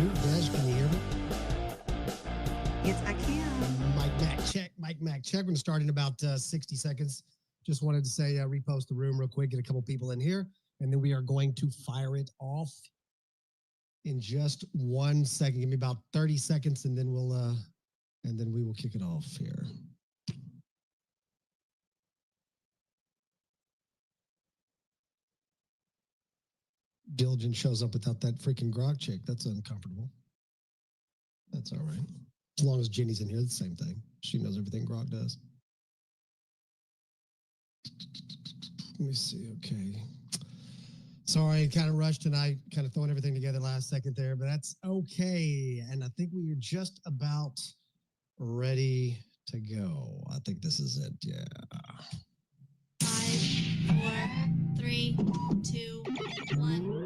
Des, can you hear me? Yes, I can. MikeMac, check. MikeMac, check. We're going to start in about 60 seconds. Just wanted to say, repost the room real quick, get a couple people in here, and then we are going to fire it off in just 1 second. Give me about 30 seconds, and then we will kick it off here. Diligent shows up without that freaking grog chick. That's uncomfortable. That's all right. As long as Jenny's in here, it's the same thing. She knows everything Grog does. Let me see. Okay. Sorry, kind of rushed tonight, kind of throwing everything together last second there, but that's okay. And I think we are just about ready to go. I think this is it. Yeah. 5, 4, 3, 2, 1.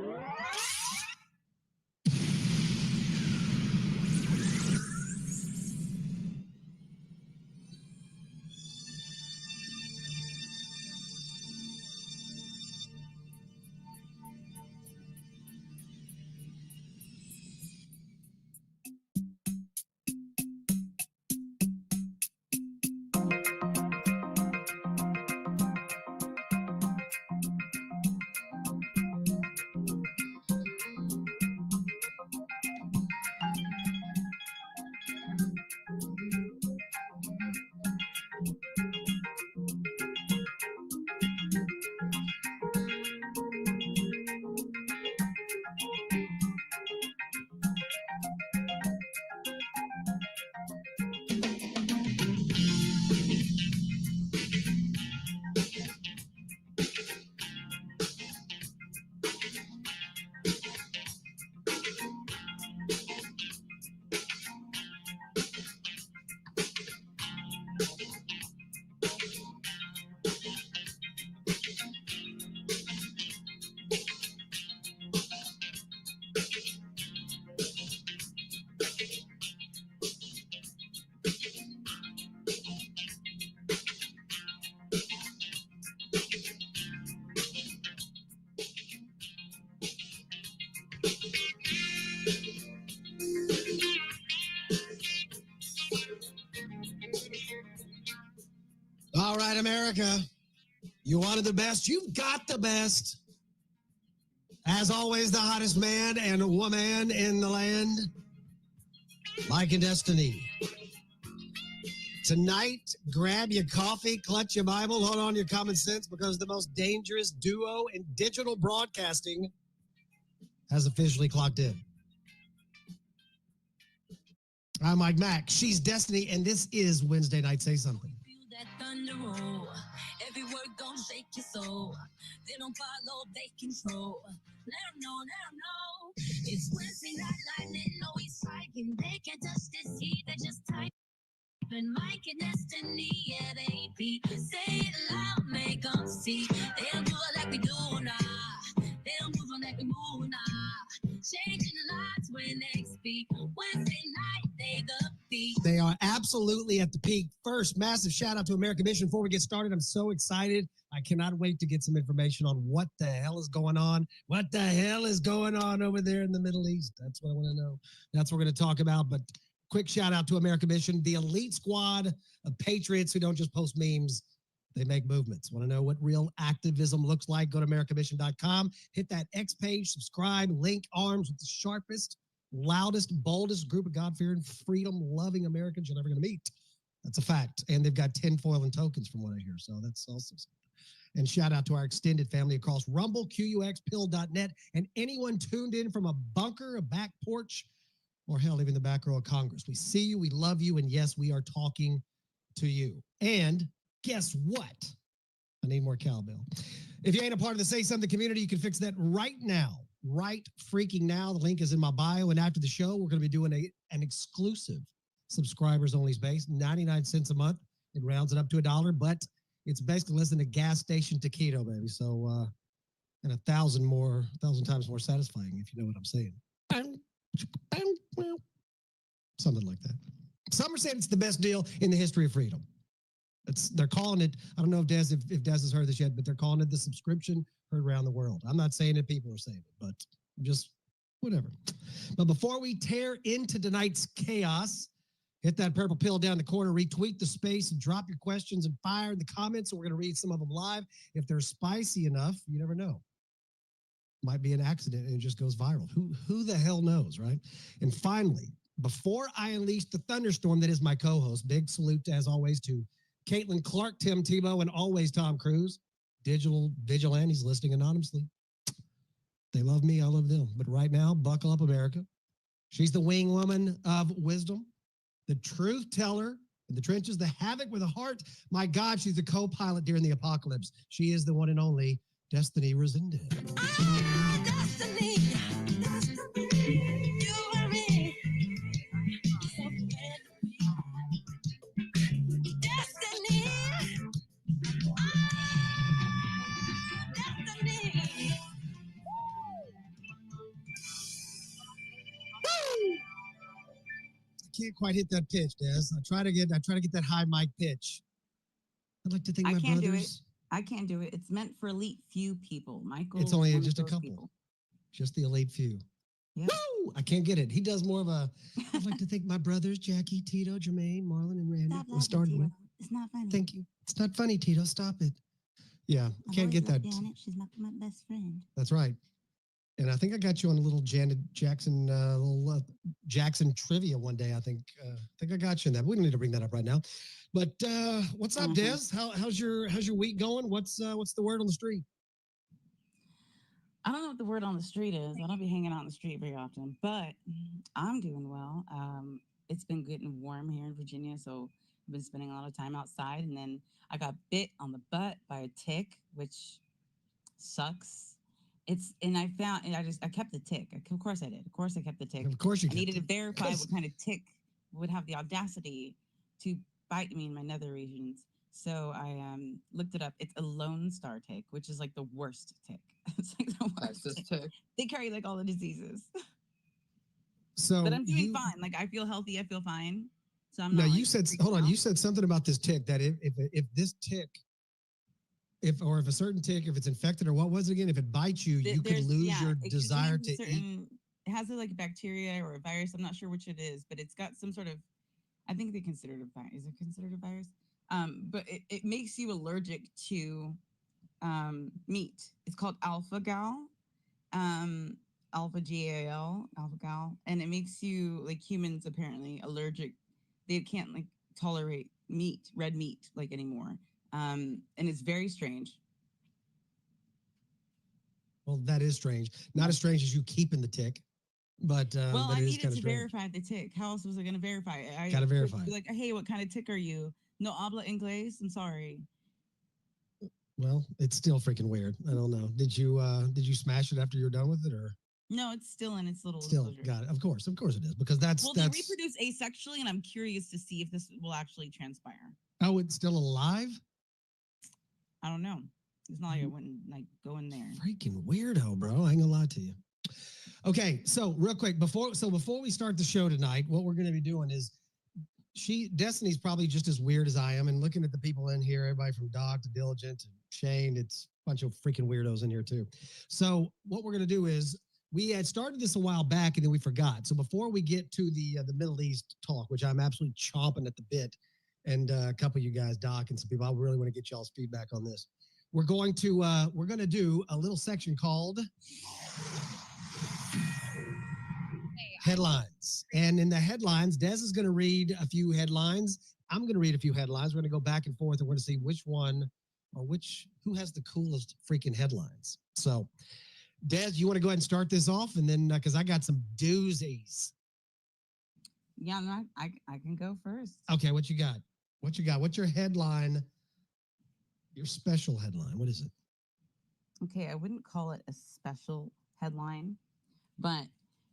All right, America, you wanted the best. You've got the best. As always, the hottest man and woman in the land, Mike and Destiny. Tonight, grab your coffee, clutch your Bible, hold on to your common sense, because the most dangerous duo in digital broadcasting has officially clocked in. I'm Mike Mac. She's Destiny, and this is Wednesday Night Say Something. That thunder roll, every word gon' shake your soul. They don't follow, they control. Let them know. It's Wednesday night lightning, no he's striking. They can't touch this heat, they just type. And Mike and Destiny, yeah, they be. Say it loud, make them see. They don't do it like we do now. They don't move on like we move now. Changing lives when they speak. Wednesday night, they the beat. They are absolutely at the peak. First, massive shout out to American Mission. Before we get started, I'm so excited. I cannot wait to get some information on what the hell is going on. What the hell is going on over there in the Middle East? That's what I want to know. That's what we're going to talk about. But quick shout out to American Mission, the elite squad of patriots who don't just post memes. They make movements. Want to know what real activism looks like? Go to americamission.com. Hit that X page, subscribe, link arms with the sharpest, loudest, boldest group of God-fearing, freedom-loving Americans you're ever going to meet. That's a fact. And they've got tinfoil and tokens from what I hear. So that's also something. And shout out to our extended family across Rumble, QUX, Pill.net, and anyone tuned in from a bunker, a back porch, or hell, even the back row of Congress. We see you, we love you, and yes, we are talking to you. And guess what? I need more cowbell. If you ain't a part of the Say Something community, you can fix that right now. Right freaking now. The link is in my bio. And after the show, we're going to be doing an exclusive subscribers only space, 99 cents a month. It rounds it up to $1, but it's basically less than a gas station taquito, baby. So, and 1,000 times more satisfying, if you know what I'm saying. Something like that. Some are saying it's the best deal in the history of freedom. They're calling it, I don't know if Des has heard this yet, but they're calling it the subscription heard around the world. I'm not saying it, people are saying it, but just whatever. But before we tear into tonight's chaos, hit that purple pill down the corner, retweet the space, and drop your questions and fire in the comments. So we're going to read some of them live. If they're spicy enough, you never know. Might be an accident and it just goes viral. Who the hell knows, right? And finally, before I unleash the thunderstorm that is my co-host, big salute as always to Caitlin Clark, Tim Tebow, and always Tom Cruise, digital vigilantes listening anonymously. They love me, I love them. But right now, buckle up, America. She's the wing woman of wisdom, the truth teller in the trenches, the havoc with a heart. My God, she's the co-pilot during the apocalypse. She is the one and only Destiny Rezendes. Ah, Destiny, Destiny, you and me. Destiny, Destiny. I can't quite hit that pitch, Des. I try to get that high mic pitch. I'd like to think I my can't do it. brothers. I can't do it. It's meant for elite few people. Michael. It's only one of just a those couple. people. Just the elite few. Yep. Woo! I can't get it. He does more of a. I'd like to thank my brothers, Jackie, Tito, Jermaine, Marlon, and Randy. Stop I started laughing, with. Tito. It's not funny. Thank you. It's not funny, Tito. Stop it. Yeah, I've can't always get that. loved Janet. She's my best friend. That's right. And I think I got you on a little Janet Jackson, Jackson trivia one day. I think I got you in that. We don't need to bring that up right now. But what's up, Des? How's your week going? What's the word on the street? I don't know what the word on the street is. I don't be hanging out on the street very often, but I'm doing well. It's been good and warm here in Virginia, so I've been spending a lot of time outside. And then I got bit on the butt by a tick, which sucks. I kept the tick. Of course I did. Of course I kept the tick. Of course you I kept needed to it. verify what kind of tick would have the audacity to bite me in my nether regions. So I looked it up. It's a Lone Star tick, which is like the worst tick. It's like the worst tick. They carry like all the diseases. So, but I'm doing fine. Like I feel healthy. I feel fine. So I'm now not. you like, said, freaking hold on. out. You said something about this tick that if this tick, if a certain tick, if it's infected or what was it again? If it bites you, you could lose your desire to eat. It has like a bacteria or a virus. I'm not sure which it is, but it's got some sort of. I think they consider it a virus. Is it considered a virus? But it makes you allergic to meat. It's called alpha gal, alpha gal, alpha gal, and it makes you like humans apparently allergic. They can't like tolerate meat, red meat, like anymore. And it's very strange. Well, that is strange. Not as strange as you keeping the tick, but well, but I it is needed kind to of strange. verify the tick. How else was I going to verify it? I Gotta verify. Be like, hey, what kind of tick are you? No habla inglés. I'm sorry. Well, it's still freaking weird. I don't know. Did you smash it after you were done with it, or no? It's still in its little still enclosure. got it? Of course it is, because that's Well, they reproduce asexually, and I'm curious to see if this will actually transpire. Oh, it's still alive? I don't know. It's not like I wouldn't like go in there. Freaking weirdo, bro. I ain't gonna lie to you. Okay, so real quick, before we start the show tonight, what we're gonna be doing is Destiny's probably just as weird as I am, and looking at the people in here, everybody from Doc to Diligent to Shane, it's a bunch of freaking weirdos in here too. So what we're gonna do is we had started this a while back and then we forgot. So before we get to the Middle East talk, which I'm absolutely chomping at the bit, and a couple of you guys, Doc and some people, I really want to get y'all's feedback on this. We're going to do a little section called headlines. And in the headlines, Des is going to read a few headlines. I'm going to read a few headlines. We're going to go back and forth and we're going to see which one or who has the coolest freaking headlines. So, Des, you want to go ahead and start this off? And then, because I got some doozies. Yeah, no, I can go first. Okay, what you got? What you got? What's your headline? Your special headline. What is it? Okay, I wouldn't call it a special headline, but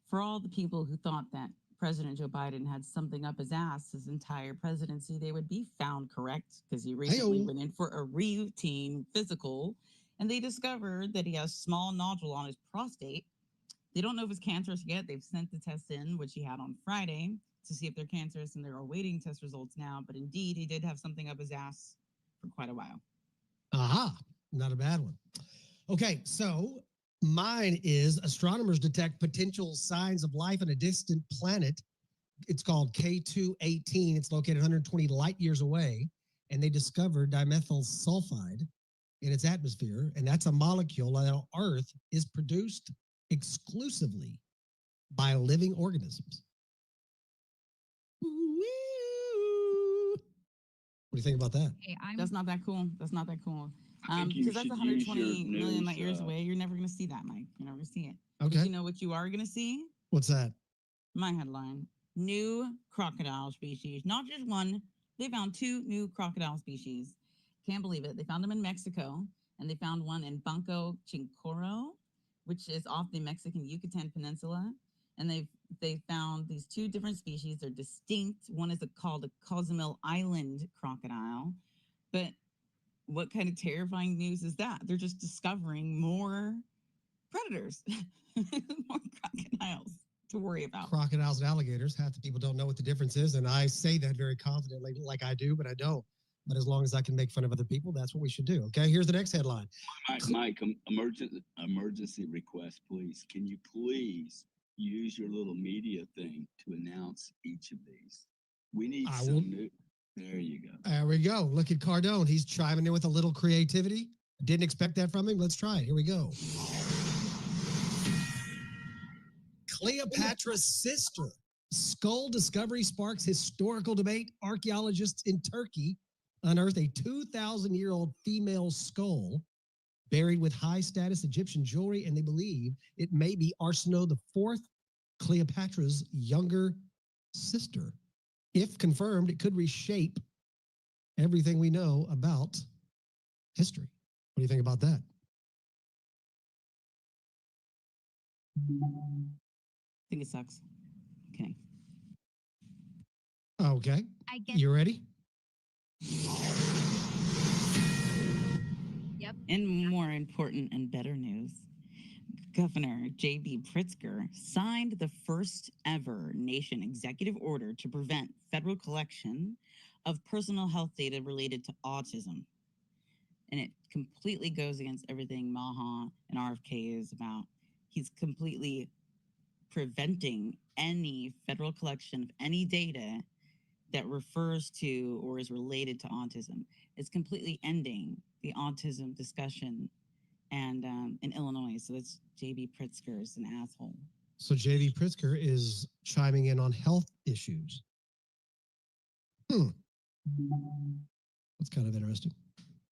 for all the people who thought that President Joe Biden had something up his ass his entire presidency, they would be found correct because he recently went in for a routine physical, and they discovered that he has a small nodule on his prostate. They don't know if it's cancerous yet. They've sent the test in, which he had on Friday, to see if they're cancerous, and they're awaiting test results now. But indeed, he did have something up his ass for quite a while. Aha, not a bad one. Okay, so Mine is astronomers detect potential signs of life on a distant planet. It's called K218. It's located 120 light years away, and they discovered dimethyl sulfide in its atmosphere, and that's a molecule that on Earth is produced exclusively by living organisms. What do you think about that? Hey, That's not that cool. That's not that cool. I think you Because that's should 120 use your million news, light years away. You're never going to see that, Mike. You're never going to see it. Okay. But you know what you are going to see? What's that? My headline: new crocodile species. Not just one. They found 2 new crocodile species. Can't believe it. They found them in Mexico, and they found one in Banco Chincoro, which is off the Mexican Yucatan Peninsula. And they found these 2 different species. They're distinct. One is called a Cozumel Island crocodile. But what kind of terrifying news is that? They're just discovering more predators, more crocodiles to worry about. Crocodiles and alligators. Half the people don't know what the difference is, and I say that very confidently, like I do, but I don't. But as long as I can make fun of other people, that's what we should do. Okay, here's the next headline. Mike, emergency request, please. Can you please use your little media thing to announce each of these? We need some new. There you go. There we go. Look at Cardone. He's chiming in with a little creativity. Didn't expect that from him. Let's try it. Here we go. Cleopatra's sister. Skull discovery sparks historical debate. Archaeologists in Turkey unearthed a 2,000-year-old female skull buried with high-status Egyptian jewelry, and they believe it may be Arsinoe IV, Cleopatra's younger sister. If confirmed, it could reshape everything we know about history. What do you think about that? I think it sucks. Okay. Okay. I get. You ready? Yep. And more important and better news, Governor J.B. Pritzker signed the first ever nation executive order to prevent federal collection of personal health data related to autism. And it completely goes against everything Maha and RFK is about. He's completely preventing any federal collection of any data that refers to or is related to autism. It's completely ending the autism discussion and in Illinois. So that's J.B. Pritzker is an asshole. So J.B. Pritzker is chiming in on health issues. That's kind of interesting.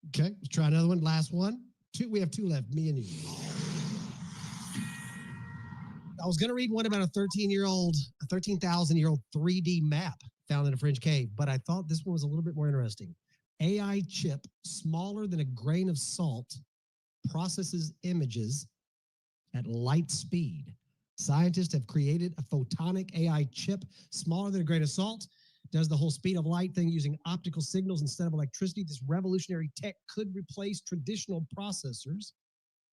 Okay, let's try another one. Last one. We have 2 left, me and you. I was going to read one about a 13,000-year-old 3D map found in a French cave, but I thought this one was a little bit more interesting. AI chip smaller than a grain of salt processes images at light speed. Scientists have created a photonic AI chip smaller than a grain of salt, does the whole speed of light thing using optical signals instead of electricity. This revolutionary tech could replace traditional processors,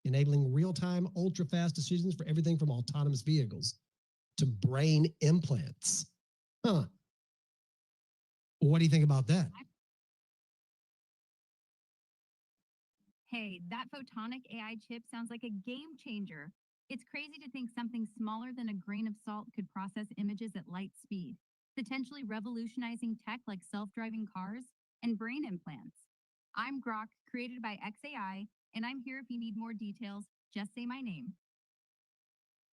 enabling real-time, ultra-fast decisions for everything from autonomous vehicles to brain implants. What do you think about that? Hey, that photonic AI chip sounds like a game changer. It's crazy to think something smaller than a grain of salt could process images at light speed, potentially revolutionizing tech like self-driving cars and brain implants. I'm Grok, created by XAI, and I'm here if you need more details. Just say my name.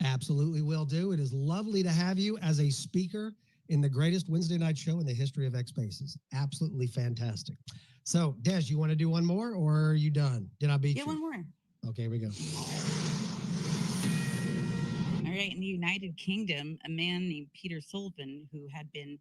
Absolutely will do. It is lovely to have you as a speaker in the greatest Wednesday night show in the history of XSpaces. Absolutely fantastic. So, Des, you want to do one more, or are you done? Did I beat you? Yeah, one more. Okay, here we go. All right, in the United Kingdom, a man named Peter Sullivan, who had been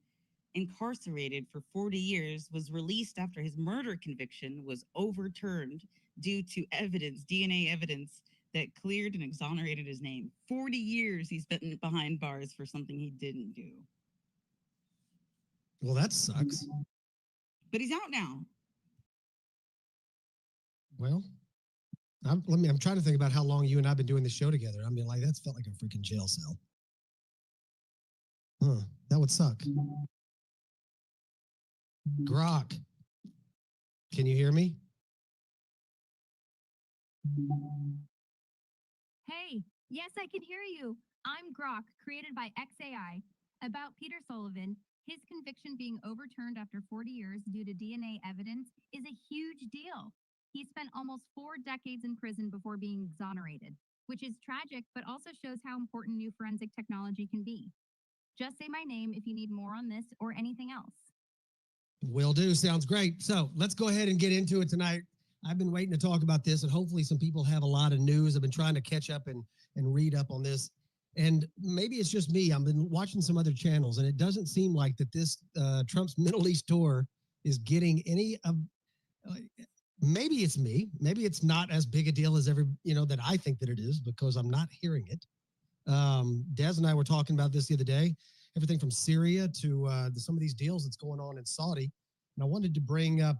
incarcerated for 40 years, was released after his murder conviction was overturned due to evidence, DNA evidence, that cleared and exonerated his name. 40 years he spent behind bars for something he didn't do. Well, that sucks. But he's out now. Well, I'm trying to think about how long you and I've been doing this show together. I mean, like, that's felt like a freaking jail cell. That would suck. Grok, can you hear me? Hey, yes, I can hear you. I'm Grok, created by XAI. About Peter Sullivan, his conviction being overturned after 40 years due to DNA evidence is a huge deal. He spent almost 4 decades in prison before being exonerated, which is tragic, but also shows how important new forensic technology can be. Just say my name if you need more on this or anything else. Will do. Sounds great. So let's go ahead and get into it tonight. I've been waiting to talk about this, and hopefully some people have a lot of news. I've been trying to catch up and read up on this. And maybe it's just me. I've been watching some other channels, and it doesn't seem like that this Trump's Middle East tour is getting any of. Maybe it's me. Maybe it's not as big a deal as that I think that it is, because I'm not hearing it. Des and I were talking about this the other day. Everything from Syria to some of these deals that's going on in Saudi. And I wanted to bring up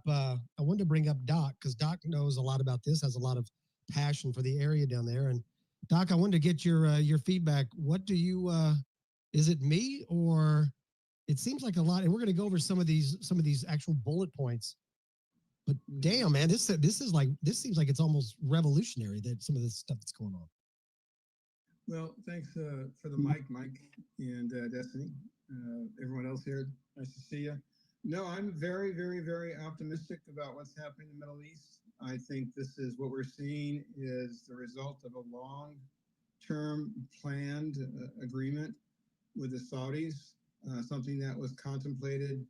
Doc, because Doc knows a lot about this, has a lot of passion for the area down there. And Doc, I wanted to get your feedback. What do you is it me, or it seems like a lot? And we're going to go over some of these actual bullet points. But damn, man, this seems like it's almost revolutionary, that some of this stuff that's going on. Well, thanks for the mic, Mike and Destiny. Everyone else here, nice to see you. No, I'm very, very, very optimistic about what's happening in the Middle East. I think this is what we're seeing is the result of a long-term planned agreement with the Saudis, something that was contemplated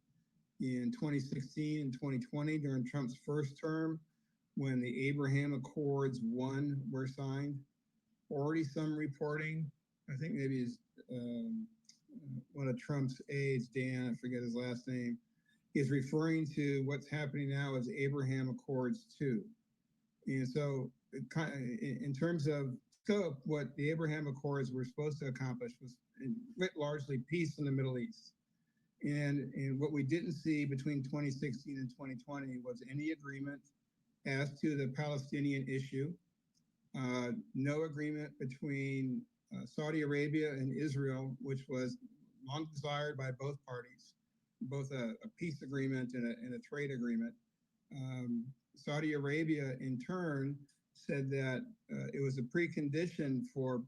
in 2016 and 2020 during Trump's first term, when the Abraham Accords 1 were signed. Already some reporting, I think maybe one of Trump's aides, Dan, I forget his last name, is referring to what's happening now as Abraham Accords 2. And so in terms of scope, what the Abraham Accords were supposed to accomplish was largely peace in the Middle East. And what we didn't see between 2016 and 2020 was any agreement as to the Palestinian issue. No agreement between Saudi Arabia and Israel, which was long desired by both parties, both a peace agreement and a trade agreement. Saudi Arabia, in turn, said that it was a precondition for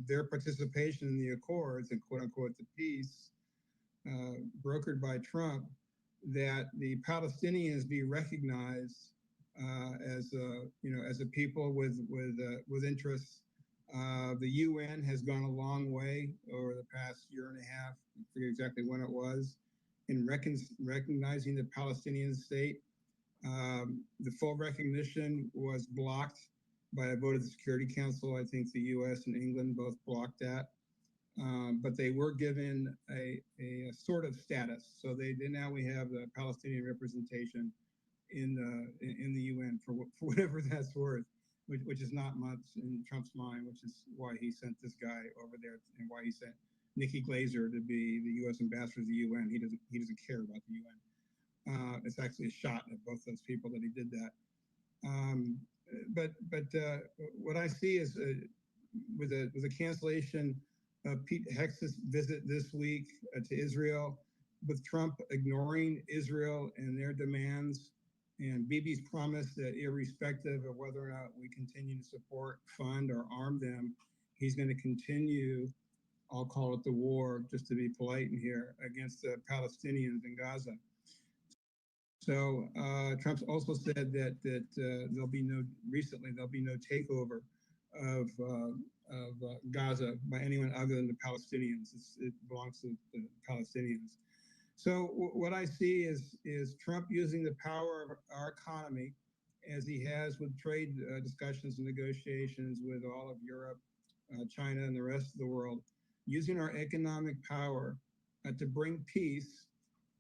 their participation in the accords and quote unquote the peace brokered by Trump, that the Palestinians be recognized as a people with interests. The UN has gone a long way over the past year and a half, I forget exactly when it was, in recognizing the Palestinian state. The full recognition was blocked by a vote of the Security Council. I think the US and England both blocked that. But they were given a sort of status. So now we have the Palestinian representation in the UN for whatever that's worth, which is not much in Trump's mind, which is why he sent this guy over there and why he sent Nikki Glaser to be the U.S. ambassador to the UN. He doesn't care about the UN. It's actually a shot at both those people that he did that. But what I see is with a cancellation of Pete Hex's visit this week to Israel, with Trump ignoring Israel and their demands, and Bibi's promise that irrespective of whether or not we continue to support, fund, or arm them, he's going to continue, I'll call it the war, just to be polite in here, against the Palestinians in Gaza. So Trump's also said that there'll be no takeover of Gaza by anyone other than the Palestinians. It belongs to the Palestinians. So what I see is Trump using the power of our economy, as he has with trade discussions and negotiations with all of Europe, China, and the rest of the world, using our economic power to bring peace.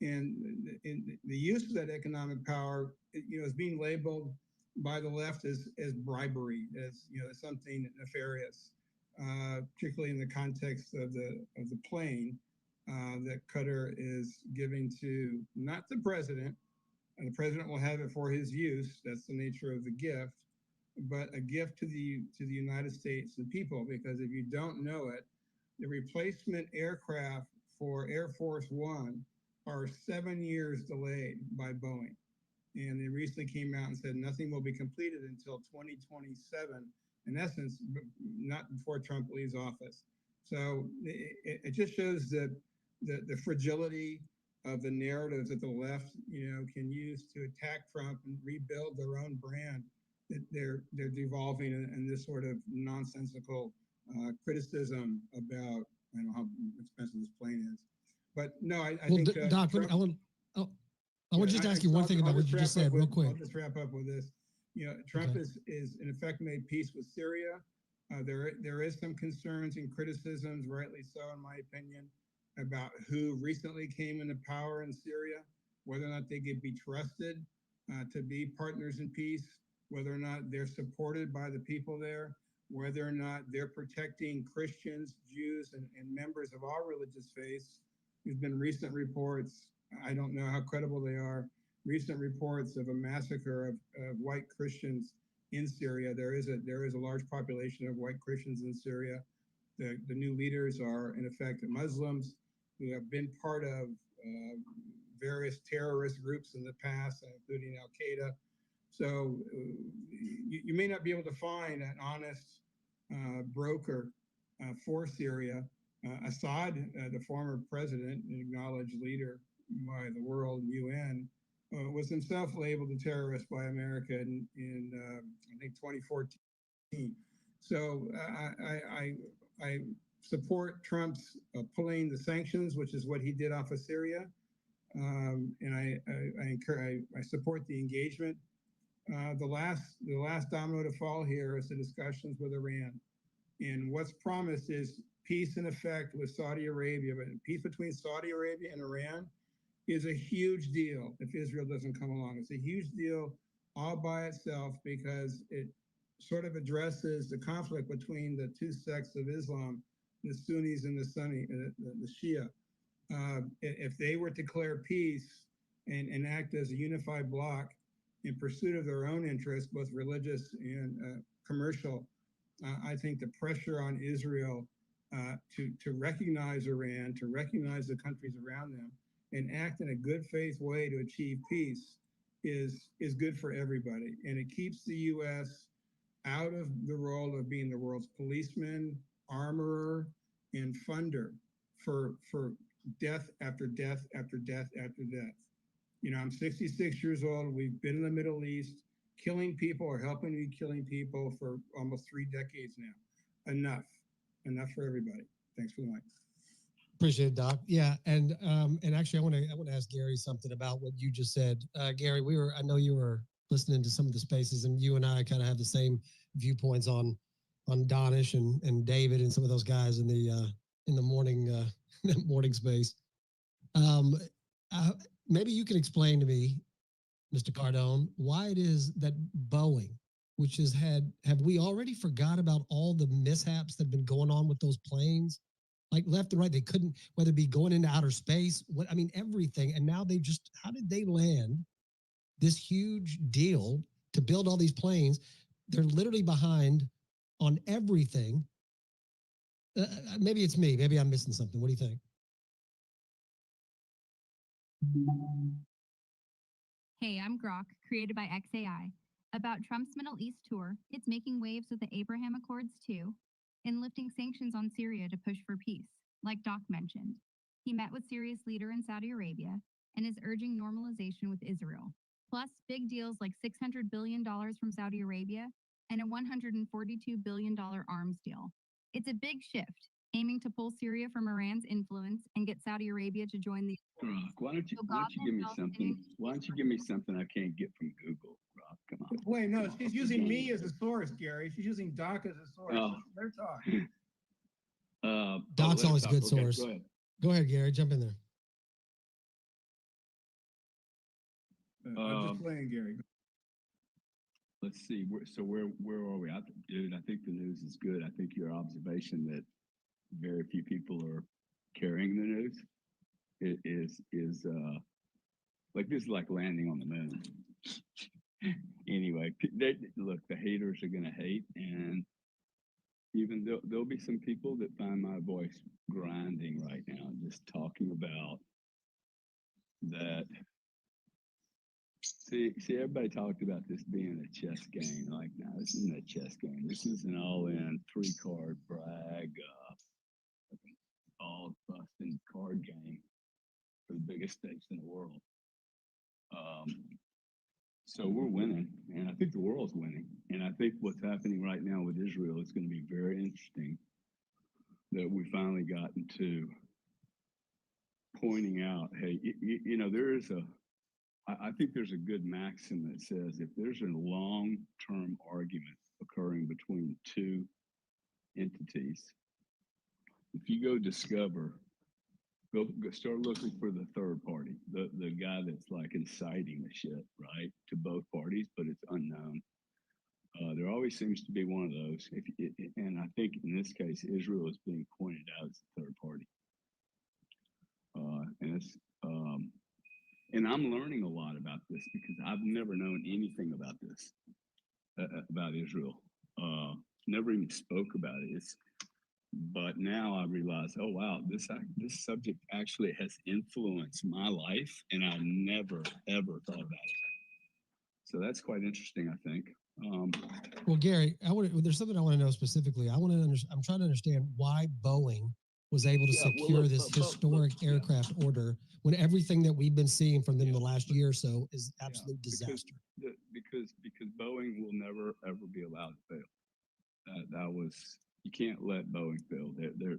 And the use of that economic power, is being labeled by the left as bribery, as something nefarious, particularly in the context of the plane that Qatar is giving to not the president, and the president will have it for his use. That's the nature of the gift, but a gift to the United States and people. Because if you don't know it, the replacement aircraft for Air Force One are 7 years delayed by Boeing. And they recently came out and said nothing will be completed until 2027, in essence, not before Trump leaves office. So it just shows that the fragility of the narratives that the left, can use to attack Trump and rebuild their own brand. That they're devolving in this sort of nonsensical criticism about, I don't know how expensive this plane is, but no, I think Doc, Trump, I want to just ask you one thing about what you just said, real quick. I'll just wrap up with this. Trump is in effect made peace with Syria. There is some concerns and criticisms, rightly so, in my opinion, about who recently came into power in Syria, whether or not they could be trusted to be partners in peace, whether or not they're supported by the people there, whether or not they're protecting Christians, Jews, and members of all religious faiths. There's been recent reports, I don't know how credible they are, recent reports of a massacre of white Christians in Syria. There is a large population of white Christians in Syria. The new leaders are, in effect, Muslims who have been part of various terrorist groups in the past, including Al-Qaeda. So you may not be able to find an honest broker for Syria. Assad, the former president and acknowledged leader by the world and UN, was himself labeled a terrorist by America in I think 2014. So I support Trump's pulling the sanctions, which is what he did off of Syria, and I support the engagement. The last domino to fall here is the discussions with Iran, and what's promised is peace in effect with Saudi Arabia, but peace between Saudi Arabia and Iran is a huge deal if Israel doesn't come along. It's a huge deal all by itself because it sort of addresses the conflict between the two sects of Islam, the Sunnis and the Sunni, the Shia. If they were to declare peace and act as a unified bloc in pursuit of their own interests, both religious and commercial, I think the pressure on Israel to recognize Iran, to recognize the countries around them, and act in a good faith way to achieve peace is good for everybody. And it keeps the U.S. out of the role of being the world's policeman, armorer, and funder for death after death after death after death. I'm 66 years old. We've been in the Middle East killing people or helping to be killing people for almost 3 decades now. Enough for everybody. Thanks for the mic. Appreciate it, Doc. Yeah, and actually, I want to ask Gary something about what you just said. Gary, I know you were listening to some of the spaces, and you and I kind of have the same viewpoints on Donish and David and some of those guys in the morning morning space. Maybe you can explain to me, Mr. Cardone, why it is that Boeing, which have we already forgot about all the mishaps that have been going on with those planes? Like left and right, they couldn't, whether it be going into outer space, everything. And now how did they land this huge deal to build all these planes? They're literally behind on everything. Maybe it's me. Maybe I'm missing something. What do you think? Hey, I'm Grok, created by XAI. About Trump's Middle East tour, it's making waves with the Abraham Accords too, and lifting sanctions on Syria to push for peace, like Doc mentioned. He met with Syria's leader in Saudi Arabia and is urging normalization with Israel. Plus, big deals like $600 billion from Saudi Arabia and a $142 billion arms deal. It's a big shift, aiming to pull Syria from Iran's influence and get Saudi Arabia to join the. Why don't you give me something? Why don't you give me something I can't get from Google, Rob? Come on. Wait, no, she's using me as a source, Gary. She's using Doc as a source. Oh. They're talking. Doc's always a good Okay, source. Go ahead, Gary. Jump in there. I'm just playing, Gary. Let's see. Where are we? Dude, I think the news is good. I think your observation that very few people are carrying the news is like this is like landing on the moon. Anyway, look, the haters are gonna hate, and even there'll be some people that find my voice grinding right now, just talking about that See, everybody talked about this being a chess game. Like, no, this isn't a chess game. This is an all-in three-card brag, all-busting card game for the biggest stakes in the world. So we're winning, and I think the world's winning. And I think what's happening right now with Israel is going to be very interesting. That we finally gotten to pointing out, hey, there is I think there's a good maxim that says if there's a long-term argument occurring between two entities, if you go discover, go start looking for the third party, the guy that's like inciting the shit, right, to both parties, but it's unknown. There always seems to be one of those. And I think in this case, Israel is being pointed out as the third party. And I'm learning a lot about this because I've never known anything about this, about Israel. Never even spoke about it. But now I realize, oh wow, this subject actually has influenced my life, and I never ever thought about it. So that's quite interesting, I think. Well, Gary, there's something I want to know specifically. I'm trying to understand why Boeing was able to secure this historic aircraft order when everything that we've been seeing from them the last year or so is absolute disaster. Because Boeing will never ever be allowed to fail. You can't let Boeing fail.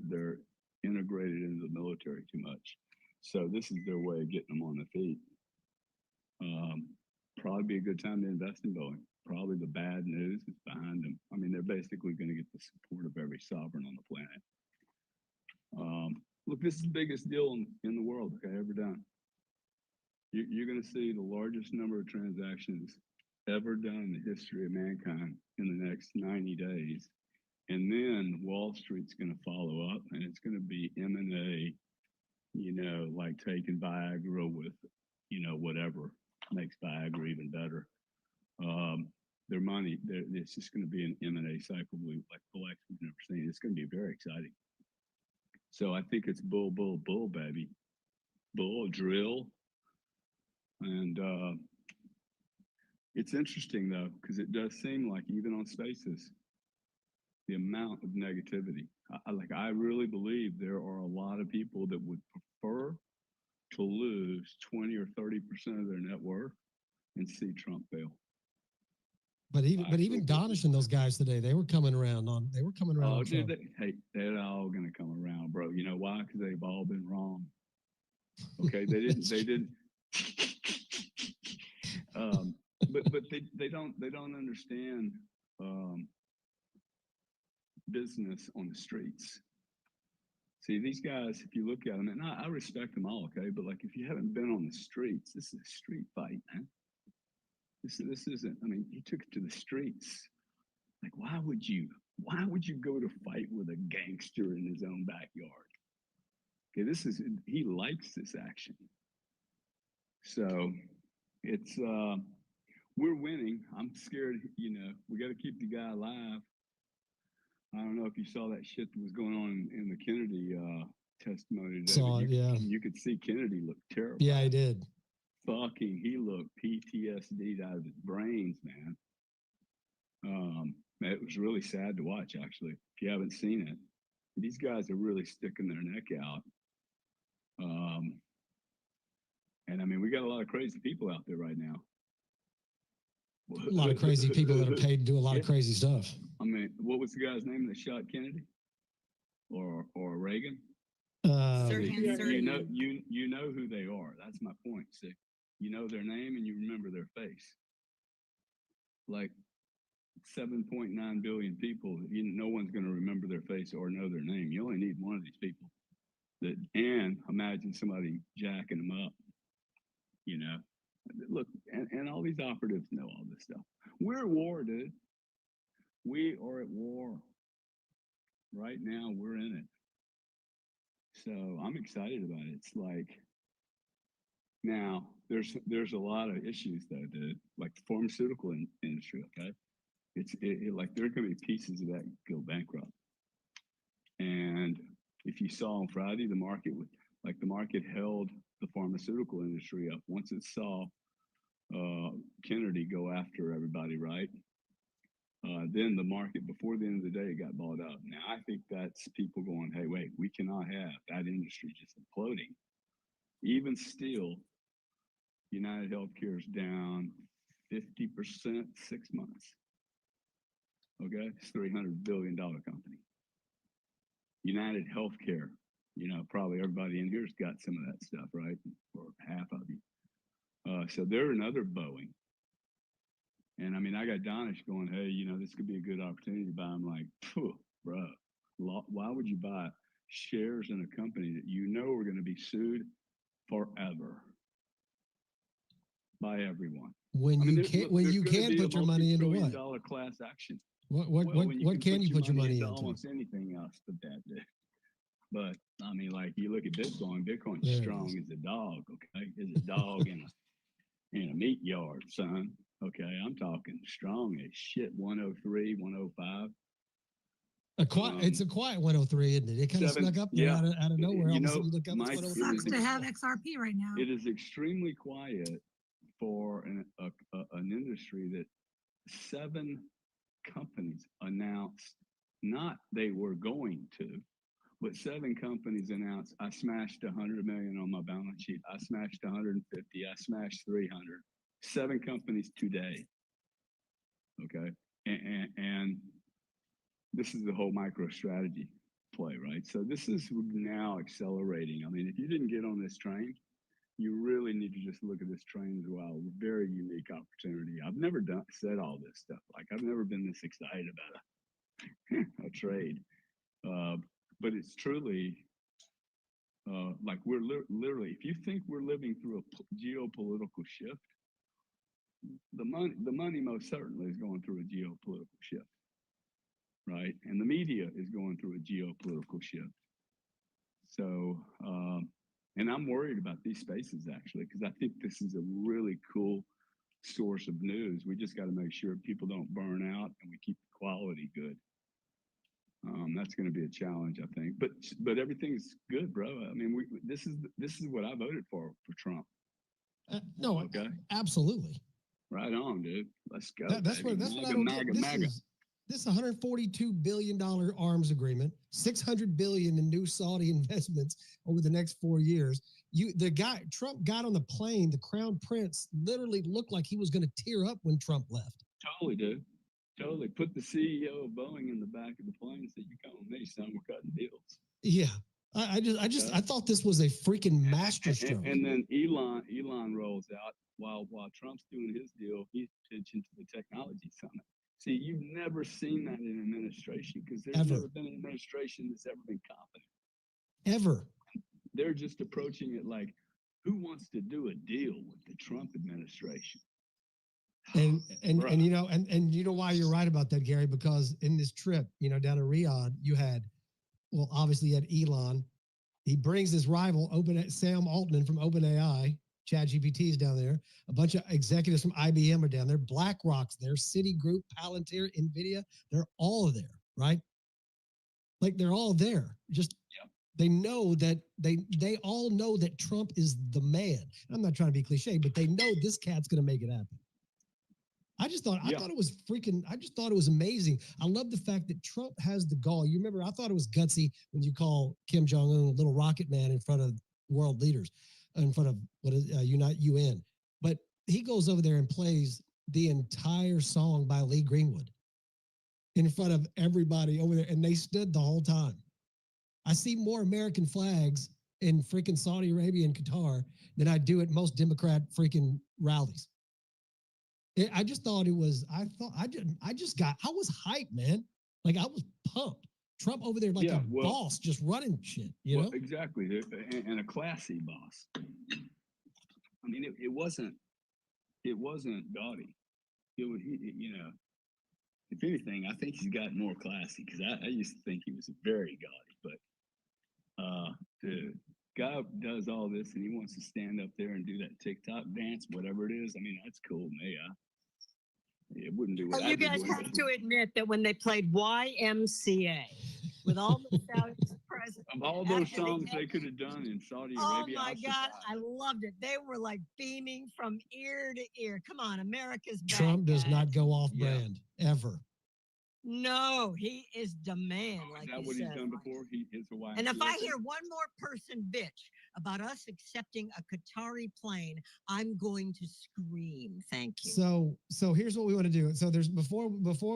They're integrated into the military too much. So this is their way of getting them on their feet. Probably be a good time to invest in Boeing. Probably the bad news is behind them. I mean, they're basically going to get the support of every sovereign on the planet. Look, this is the biggest deal in the world, okay, ever done. You're going to see the largest number of transactions ever done in the history of mankind in the next 90 days. And then Wall Street's going to follow up, and it's going to be M&A, like taking Viagra with, whatever makes Viagra even better. Their money, it's just going to be an M&A cycle we've never seen. It's going to be very exciting. So I think it's bull, baby. Bull, drill. And it's interesting, though, because it does seem like even on Spaces, the amount of negativity. I really believe there are a lot of people that would prefer to lose 20 or 30% of their net worth and see Trump fail. But even Donish and those guys today, they were coming around. Oh, dude, they're all going to come around, bro. You know why? Because they've all been wrong. Okay, they didn't. But they don't understand business on the streets. See, these guys, if you look at them, and I respect them all, okay, but like if you haven't been on the streets, this is a street fight, man. This isn't. I mean, he took it to the streets. Like, why would you go to fight with a gangster in his own backyard? Okay, he likes this action. So it's we're winning. I'm scared, we got to keep the guy alive. I don't know if you saw that shit that was going on in the Kennedy testimony today. Saw it, yeah. You could see Kennedy look terrible. Yeah, I did. He looked PTSD'd out of his brains, man. It was really sad to watch, actually, if you haven't seen it. These guys are really sticking their neck out. And I mean, we got a lot of crazy people out there right now. A lot of crazy people that are paid to do a lot of crazy stuff. I mean, what was the guy's name that shot Kennedy or Reagan? Sirhan. You know who they are. That's my point. See, you know their name and you remember their face. Like 7.9 billion people, no one's going to remember their face or know their name. You only need one of these people. And imagine somebody jacking them up. Look, and all these operatives know all this stuff. We're at war, dude. We are at war. Right now, we're in it. So I'm excited about it. It's like, now, there's a lot of issues, though, dude. Like the pharmaceutical industry, okay? Like there are going to be pieces of that go bankrupt. And if you saw on Friday, the market held the pharmaceutical industry up once it saw Kennedy go after everybody, right? Then the market, before the end of the day, got bought up. Now, I think that's people going, hey, wait, we cannot have that industry just imploding. Even still, United Healthcare is down 50% 6 months. Okay, it's $300 billion company. United Healthcare, probably everybody in here's got some of that stuff, right? Or half of you. So they're another Boeing. And I mean, I got Donish going, hey, this could be a good opportunity to buy. I'm like, bro, why would you buy shares in a company that are going to be sued forever by everyone? When you can put your money into what? $1 class action. What can you put your money into? Almost anything else but that. But I mean, like you look at Bitcoin. Bitcoin's strong as a dog. Okay, as a dog in a meat yard, son. Okay, I'm talking strong as shit. 103, 105. It's a quiet 103, isn't it? It kind of snuck up there out of nowhere. You look up, Mike, sucks to have XRP right now. It is extremely quiet for an industry that 7 companies announced, not they were going to, but 7 companies announced, I smashed 100 million on my balance sheet. I smashed 150. I smashed 300. 7 companies today. Okay. And this is the whole micro strategy play, right? So this is now accelerating. I mean, if you didn't get on this train, you really need to just look at this train as well. Very unique opportunity. I've never said all this stuff. Like I've never been this excited about a trade. But it's truly like we're literally, if you think we're living through a geopolitical shift, the money most certainly is going through a geopolitical shift, right? And the media is going through a geopolitical shift. So, and I'm worried about these spaces actually, because I think this is a really cool source of news. We just got to make sure people don't burn out and we keep the quality good. That's going to be a challenge, I think. But everything's good, bro. I mean, this is what I voted for Trump. No, okay, absolutely. Right on, dude. Let's go. That's what I don't get. This $142 billion arms agreement, $600 billion in new Saudi investments over the next 4 years. Trump got on the plane. The crown prince literally looked like he was going to tear up when Trump left. Totally, dude. Totally. Put the CEO of Boeing in the back of the plane and said, "You come with me, son. We're cutting deals." Yeah. I thought this was a freaking masterstroke. And then Elon rolls out while Trump's doing his deal. He's pitching to the technology summit. See, you've never seen that in an administration because there's never been an administration that's ever been confident. Ever. They're just approaching it like, who wants to do a deal with the Trump administration? And you know why you're right about that, Gary? Because in this trip, down to Riyadh, obviously you had Elon. He brings his rival, Sam Altman from OpenAI. ChatGPT is down there. A bunch of executives from IBM are down there. BlackRock's there. Citigroup, Palantir, NVIDIA. They're all there, right? Like they're all there. They know that they all know that Trump is the man. I'm not trying to be cliche, but they know this cat's going to make it happen. I thought it was amazing. I love the fact that Trump has the gall. You remember, I thought it was gutsy when you call Kim Jong-un a little rocket man in front of world leaders, in front of UN. But he goes over there and plays the entire song by Lee Greenwood in front of everybody over there, and they stood the whole time. I see more American flags in freaking Saudi Arabia and Qatar than I do at most Democrat freaking rallies. I just thought it was, I was hyped, man. Like I was pumped. Trump over there like boss just running shit, you know? Exactly, and a classy boss. I mean, it wasn't gaudy. It was, if anything, I think he's gotten more classy because I used to think he was very gaudy, but the guy does all this and he wants to stand up there and do that TikTok dance, whatever it is. I mean, that's cool to me. It wouldn't do what you guys have to admit that when they played YMCA with all the Saudi Of all those songs they could have done in Saudi Arabia. Oh my God, I loved it. They were like beaming from ear to ear. Come on, America's back. Trump does guys. not go off brand ever. No, he is the man. Is Like that you what said, he's done before? He is Hawaiian. And if I hear one more person bitch about us accepting a Qatari plane, I'm going to scream. Thank you. So here's what we want to do. So there's before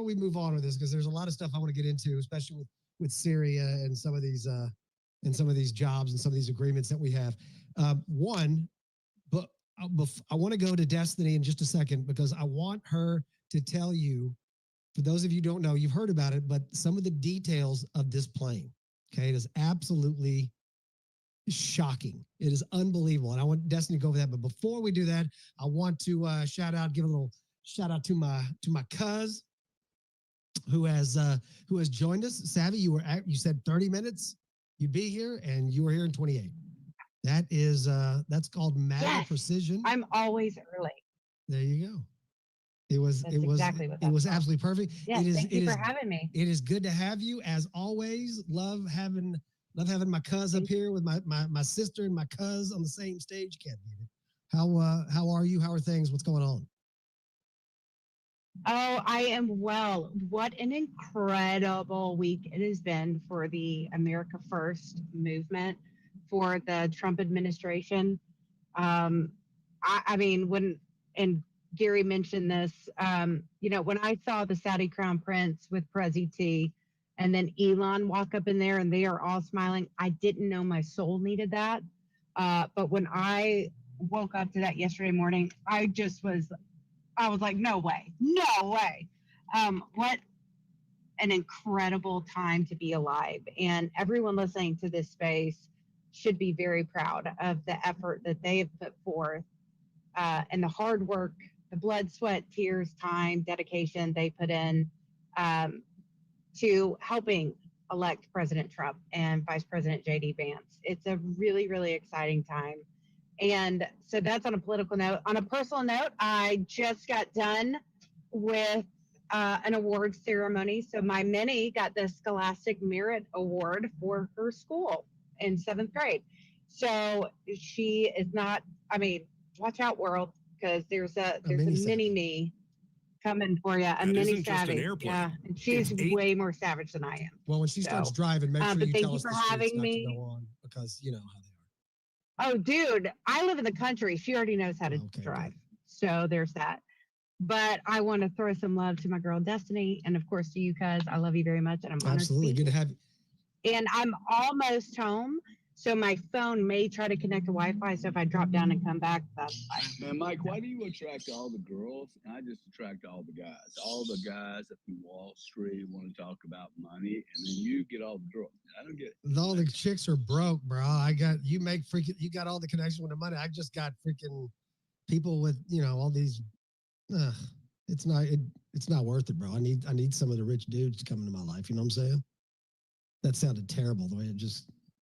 we move on with this, because there's a lot of stuff I want to get into, especially with Syria and some of these jobs and some of these agreements that we have. But I want to go to Destiny in just a second, because I want her to tell you, for those of you who don't know, you've heard about it, but some of the details of this plane. Okay, it is absolutely shocking. It is unbelievable, and I want Destiny to go over that. But before we do that, I want to give a little shout out to my cuz who has joined us. Savvy, you said 30 minutes you'd be here, and you were here in 28. That is that's called matter precision. I'm always early. There you go. It was absolutely perfect. Yes, thank you for having me. It is good to have you as always. Love having my cuz up here with my sister and my cuz on the same stage. Can't beat it. How are you? How are things? What's going on? Oh, I am well. What an incredible week it has been for the America First movement, for the Trump administration. I mean, and Gary mentioned this, when I saw the Saudi Crown Prince with Prezi T, and then Elon walk up in there and they are all smiling, I didn't know my soul needed that. But when I woke up to that yesterday morning, I was like, no way. What an incredible time to be alive. And everyone listening to this space should be very proud of the effort that they have put forth, and the hard work, the blood, sweat, tears, time, dedication they put in to helping elect President Trump and Vice President J.D. Vance. It's a really, really exciting time. And so that's on a political note. On a personal note, I just got done with an awards ceremony. So my Minnie got the Scholastic Merit Award for her school in 7th grade. So she is not, watch out, world, because there's a mini me coming for you, a mini savage. Yeah, and she's way more savage than I am. Well, when she starts driving, make sure you tell us the streets not to go on, because you know how they are. Oh, dude, I live in the country. She already knows how to drive. Good. So there's that. But I want to throw some love to my girl Destiny, and of course to you, cuz I love you very much, and I'm honored. Absolutely, good to have you. And I'm almost home. So my phone may try to connect to Wi-Fi. So if I drop down and come back, that's fine. Man, Mike, why do you attract all the girls? And I just attract all the guys. All the guys up in Wall Street want to talk about money, and then you get all the girls. I don't get it. All the chicks are broke, bro. You got all the connection with the money. I just got freaking people with all these. It's not worth it, bro. I need some of the rich dudes to come into my life. You know what I'm saying? That sounded terrible. The way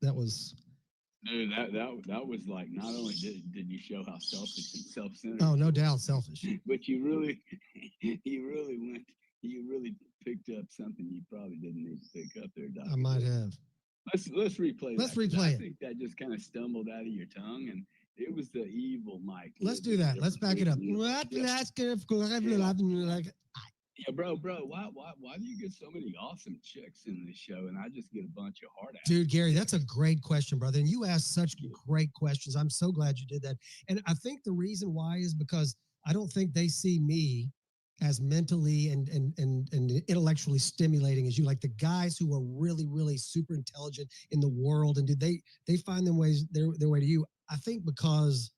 that was. Dude, that was like, not only did you show how selfish and self-centered. Oh, no doubt, selfish. But you really picked up something you probably didn't need to pick up there, Doc. I might have. Let's replay. Let's replay it. I think that just kind of stumbled out of your tongue, and it was the evil Mike. Let's do that. Let's back it up. Yeah, bro, why do you get so many awesome chicks in this show, and I just get a bunch of hard ass? Dude, Gary, that's a great question, brother. And you asked such great questions. I'm so glad you did that. And I think the reason why is because I don't think they see me as mentally and intellectually stimulating as you. Like the guys who are really, really super intelligent in the world, and they find their way to you. I think because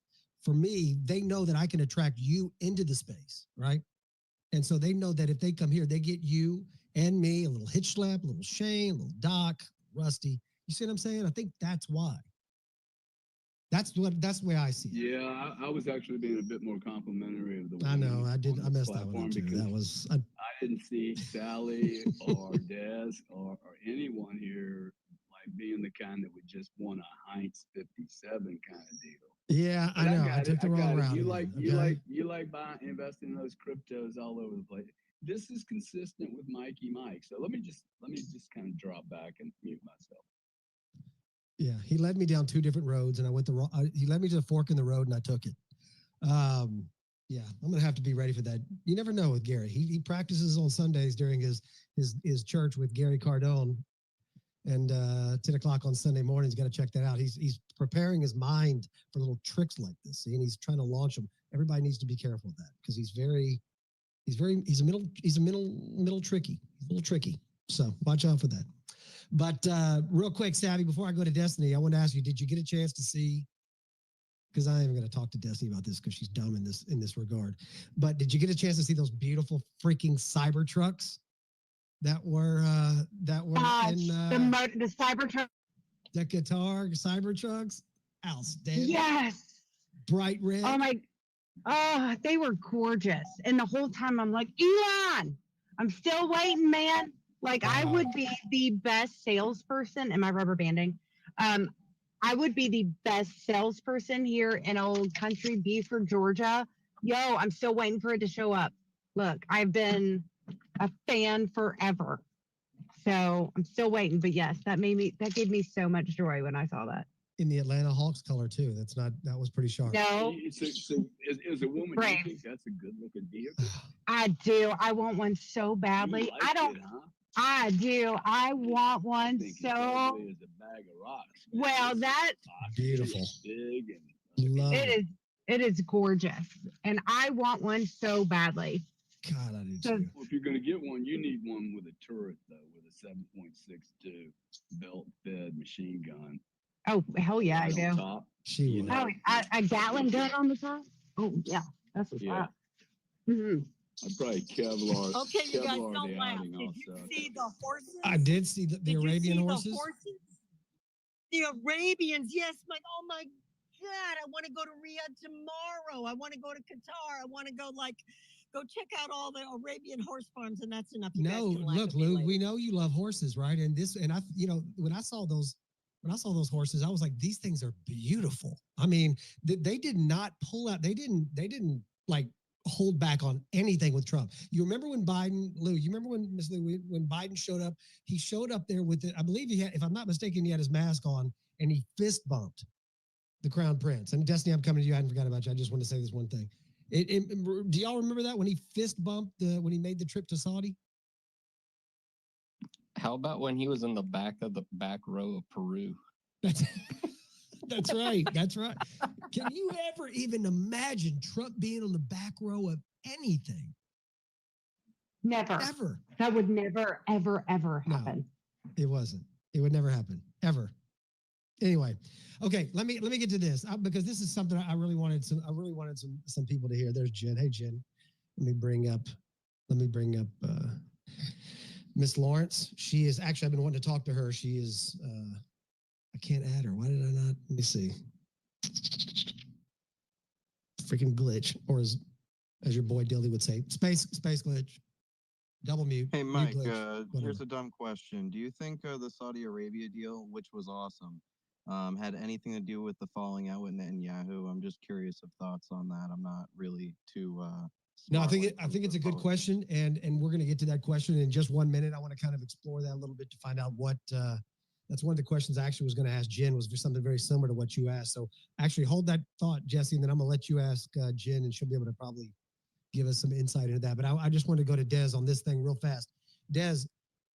for me, they know that I can attract you into the space, right? And so they know that if they come here, they get you and me, a little hitch slap, a little Shane, a little Doc, Rusty. You see what I'm saying? I think that's why. That's the way I see it. Yeah, I was actually being a bit more complimentary of the. I know, I messed that one up too. I didn't see Sally or Des or anyone here like being the kind that would just want a Heinz 57 kind of deal. Yeah, I know. I took the wrong route. You like investing in those cryptos all over the place. This is consistent with Mikey Mike. So let me just kind of drop back and mute myself. Yeah, he led me down 2 different roads, and I went the wrong. He led me to the fork in the road, and I took it. Yeah, I'm gonna have to be ready for that. You never know with Gary. He practices on Sundays during his church with Gary Cardone, and 10 o'clock on Sunday mornings. Got to check that out. He's preparing his mind for little tricks like this, see, and he's trying to launch them. Everybody needs to be careful with that because he's a middle tricky. He's a little tricky. So watch out for that. But real quick, Savvy, before I go to Destiny, I want to ask you, did you get a chance to see, because I am going to talk to Destiny about this because she's dumb in this regard, but did you get a chance to see those beautiful freaking Cybertrucks that were in the Cybertruck, the Qatar Cybertrucks? Outstanding. yes, Bright red. They were gorgeous. And the whole time I'm like, Elon, I'm still waiting, man. Like, I would be the best salesperson. Am I rubber banding? I would be the best salesperson here in old country Beaufort, Georgia. Yo, I'm still waiting for it to show up. Look, I've been a fan forever. So I'm still waiting. But yes, that gave me so much joy when I saw that. In the Atlanta Hawks color too. That was pretty sharp. No. So as a woman, do you think that's a good looking vehicle? I do. I want one so badly. Like I don't. It, huh? I do. I want one I think so. it's ugly as a bag of rocks. Man. Well, that beautiful. Big and it is gorgeous, and I want one so badly. God, I do too. Well, if you're going to get one, you need one with a turret though, with a 7.62 belt-fed machine gun. Oh hell yeah, I do. Top, she know, a Gatling gun on the top. Oh yeah, that's what's up. Mm-hmm. I'd probably Kevlar. Okay, you guys Kevlar don't the laugh. outing Did off you the- see the horses? I did see the Arabian horses. The horses. The Arabians, yes. Oh my God, I want to go to Riyadh tomorrow. I want to go to Qatar. I want to go check out all the Arabian horse farms, and that's enough. You guys can laugh Look, at me Lou, later. we know you love horses, right? And when I saw those horses, I was like, these things are beautiful. I mean, they did not pull out. They didn't like hold back on anything with Trump. You remember when Biden, Lou, you remember when Ms. Lou, when Biden showed up, he showed up there with it. I believe he had, if I'm not mistaken, he had his mask on and he fist bumped the crown prince. And Destiny, I'm coming to you. I hadn't forgot about you. I just want to say this one thing. Do y'all remember that when he fist bumped when he made the trip to Saudi? How about when he was in the back row of Peru? That's right. That's right. Can you ever even imagine Trump being on the back row of anything? Never. Ever. That would never, ever, ever happen. No, it wasn't. It would never happen. Ever. Anyway, okay. Let me get to this because this is something I really wanted some people to hear. There's Jen. Hey, Jen. Let me bring up Miss Lawrence. She is actually. I've been wanting to talk to her. She is. I can't add her. Why did I not? Let me see. Freaking glitch, or as your boy Dilly would say, space glitch. Double mute. Hey, Mike, glitch, here's a dumb question. Do you think the Saudi Arabia deal, which was awesome, had anything to do with the falling out with Netanyahu? I'm just curious of thoughts on that. I'm not really too... No, I think it's a good question, and we're going to get to that question in just 1 minute. I want to kind of explore that a little bit to find out what... that's one of the questions I actually was going to ask Jen, was something very similar to what you asked. So actually hold that thought, Jesse, and then I'm going to let you ask Jen, and she'll be able to probably give us some insight into that. But I just want to go to Des on this thing real fast. Des,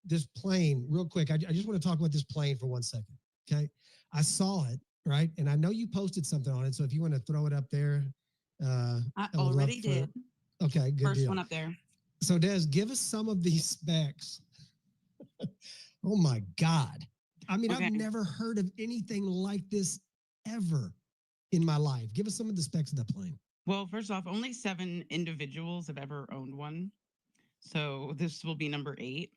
this plane, real quick, I just want to talk about this plane for 1 second, okay? I saw it, right? And I know you posted something on it, so if you want to throw it up there. I already did. Okay, good First deal. one up there. So Des, give us some of these specs. Oh my God. I mean, okay. I've never heard of anything like this ever in my life. Give us some of the specs of that plane. Well, first off, only 7 individuals have ever owned one. So this will be number 8.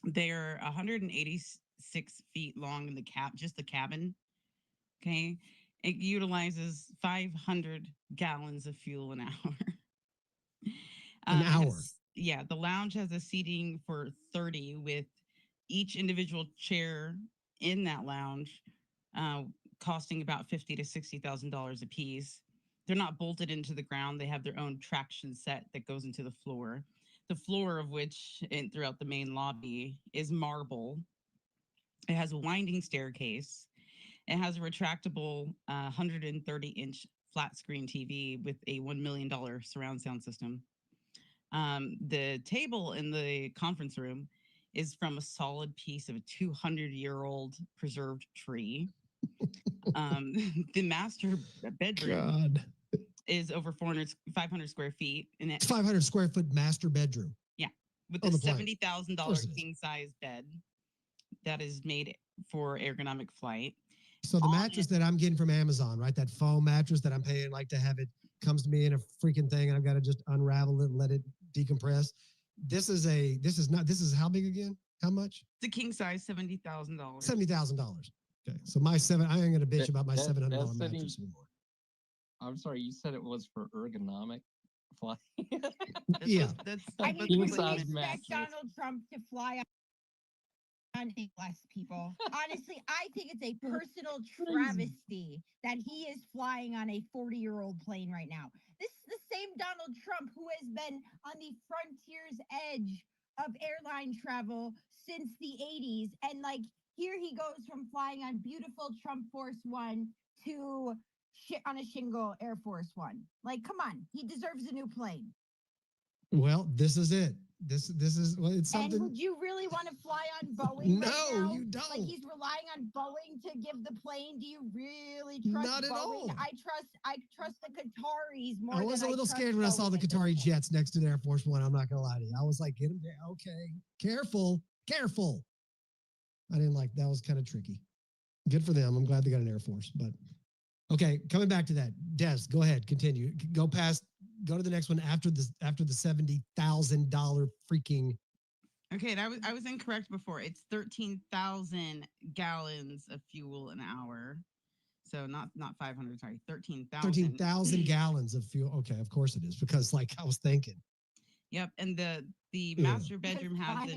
They're 186 feet long in the just the cabin. Okay. It utilizes 500 gallons of fuel an hour. An hour? Yeah. The lounge has a seating for 30 with each individual chair in that lounge costing about $50,000 to $60,000 a piece. They're not bolted into the ground. They have their own traction set that goes into the floor of which throughout the main lobby is marble. It has a winding staircase. It has a retractable 130-inch flat screen TV with a $1 million surround sound system. The table in the conference room is from a solid piece of a 200-year-old preserved tree. The master bedroom is over 500 square feet. And it's 500 square foot master bedroom. Yeah, with a $70,000 king size bed that is made for ergonomic flight. So the mattress that I'm getting from Amazon, right? That foam mattress that I'm paying like to have it comes to me in a freaking thing, and I've got to just unravel it and let it decompress. This is how big again? How much? The king size, $70,000. $70,000. Okay, so I ain't gonna bitch about my $700 mattress anymore. I'm sorry, you said it was for ergonomic flight. Yeah, I mean, would you expect Donald Trump to fly on less people? Honestly, I think it's a personal travesty that he is flying on a 40-year-old plane right now. This is the same Donald Trump who has been on the frontier's edge of airline travel since the 80s. And like, here he goes from flying on beautiful Trump Force One to on a shingle Air Force One. Like, come on, he deserves a new plane. Well, this is it. This is it's something. And would you really want to fly on Boeing? No, right now? you don't. Like, he's relying on Boeing to give the plane. Do you really trust Not at Boeing? all. I trust the Qataris more. I was than a little trust scared when I saw the Boeing. Qatari jets next to the Air Force One. I'm not gonna lie to you. I was like, get them there. Okay, careful. I didn't like that. Was kind of tricky. Good for them. I'm glad they got an Air Force. But okay, coming back to that, Des, go ahead, continue. Go to the next one after the $70,000 freaking. Okay, I was incorrect before. It's 13,000 gallons of fuel an hour. So not 500, sorry, 13,000. 13,000 gallons of fuel. Okay, of course it is, because like I was thinking. Yep, and the master bedroom has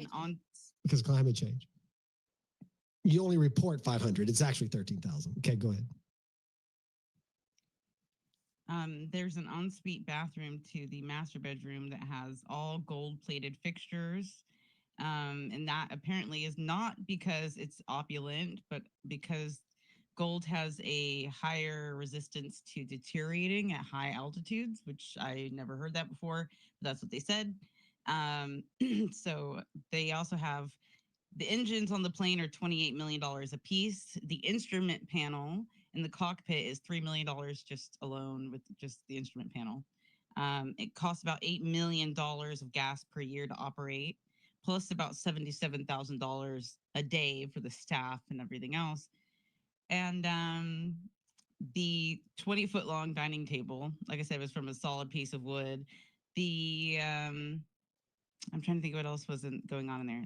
because climate change. You only report 500. It's actually 13,000. Okay, go ahead. There's an ensuite bathroom to the master bedroom that has all gold-plated fixtures. And that apparently is not because it's opulent, but because gold has a higher resistance to deteriorating at high altitudes, which I never heard that before, but that's what they said. So they also have the engines on the plane are $28 million a piece. The instrument panel in the cockpit is $3 million just alone with just the instrument panel. It costs about $8 million of gas per year to operate, plus about $77,000 a day for the staff and everything else. And the 20-foot long dining table, like I said, was from a solid piece of wood. I'm trying to think what else wasn't going on in there.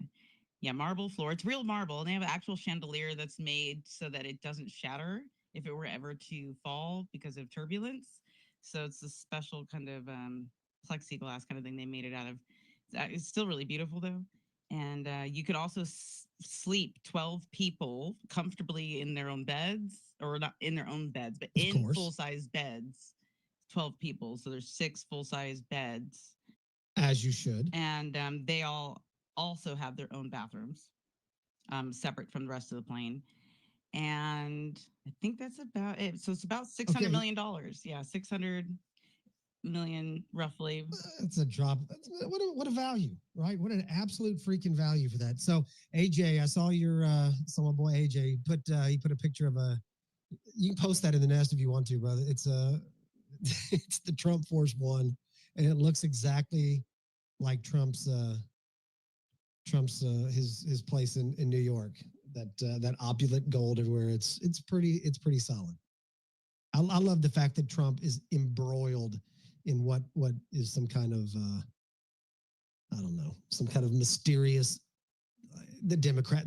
Yeah, marble floor. It's real marble. And they have an actual chandelier that's made so that it doesn't shatter if it were ever to fall because of turbulence. So it's a special kind of plexiglass kind of thing they made it out of. It's still really beautiful, though. And you could also sleep 12 people comfortably in their own beds, or not in their own beds, but in full-size beds, 12 people. So there's 6 full-size beds. As you should. And they all also have their own bathrooms, separate from the rest of the plane. And I think that's about it. So it's about $600 million. Yeah, 600 million roughly. It's a drop. What a value, right? What an absolute freaking value for that. So AJ, I saw my boy AJ he put a picture of you can post that in the nest if you want to, brother. It's it's the Trump Force One, and it looks exactly like Trump's his place in New York. That opulent gold everywhere. It's pretty solid. I love the fact that Trump is embroiled in what is some kind of I don't know, some kind of mysterious the Democrat.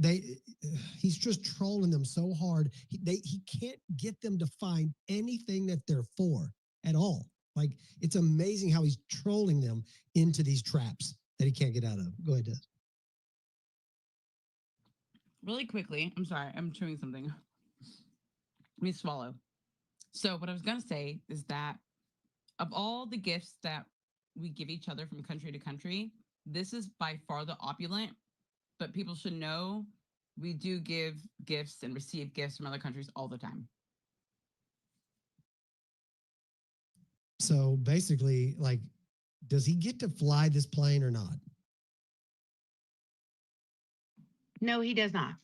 He's just trolling them so hard. He can't get them to find anything that they're for at all. Like, it's amazing how he's trolling them into these traps that he can't get out of. Go ahead, Des. Really quickly, I'm sorry, I'm chewing something. Let me swallow. So what I was going to say is that of all the gifts that we give each other from country to country, this is by far the opulent, but people should know we do give gifts and receive gifts from other countries all the time. So basically, like, does he get to fly this plane or not? No, he does not.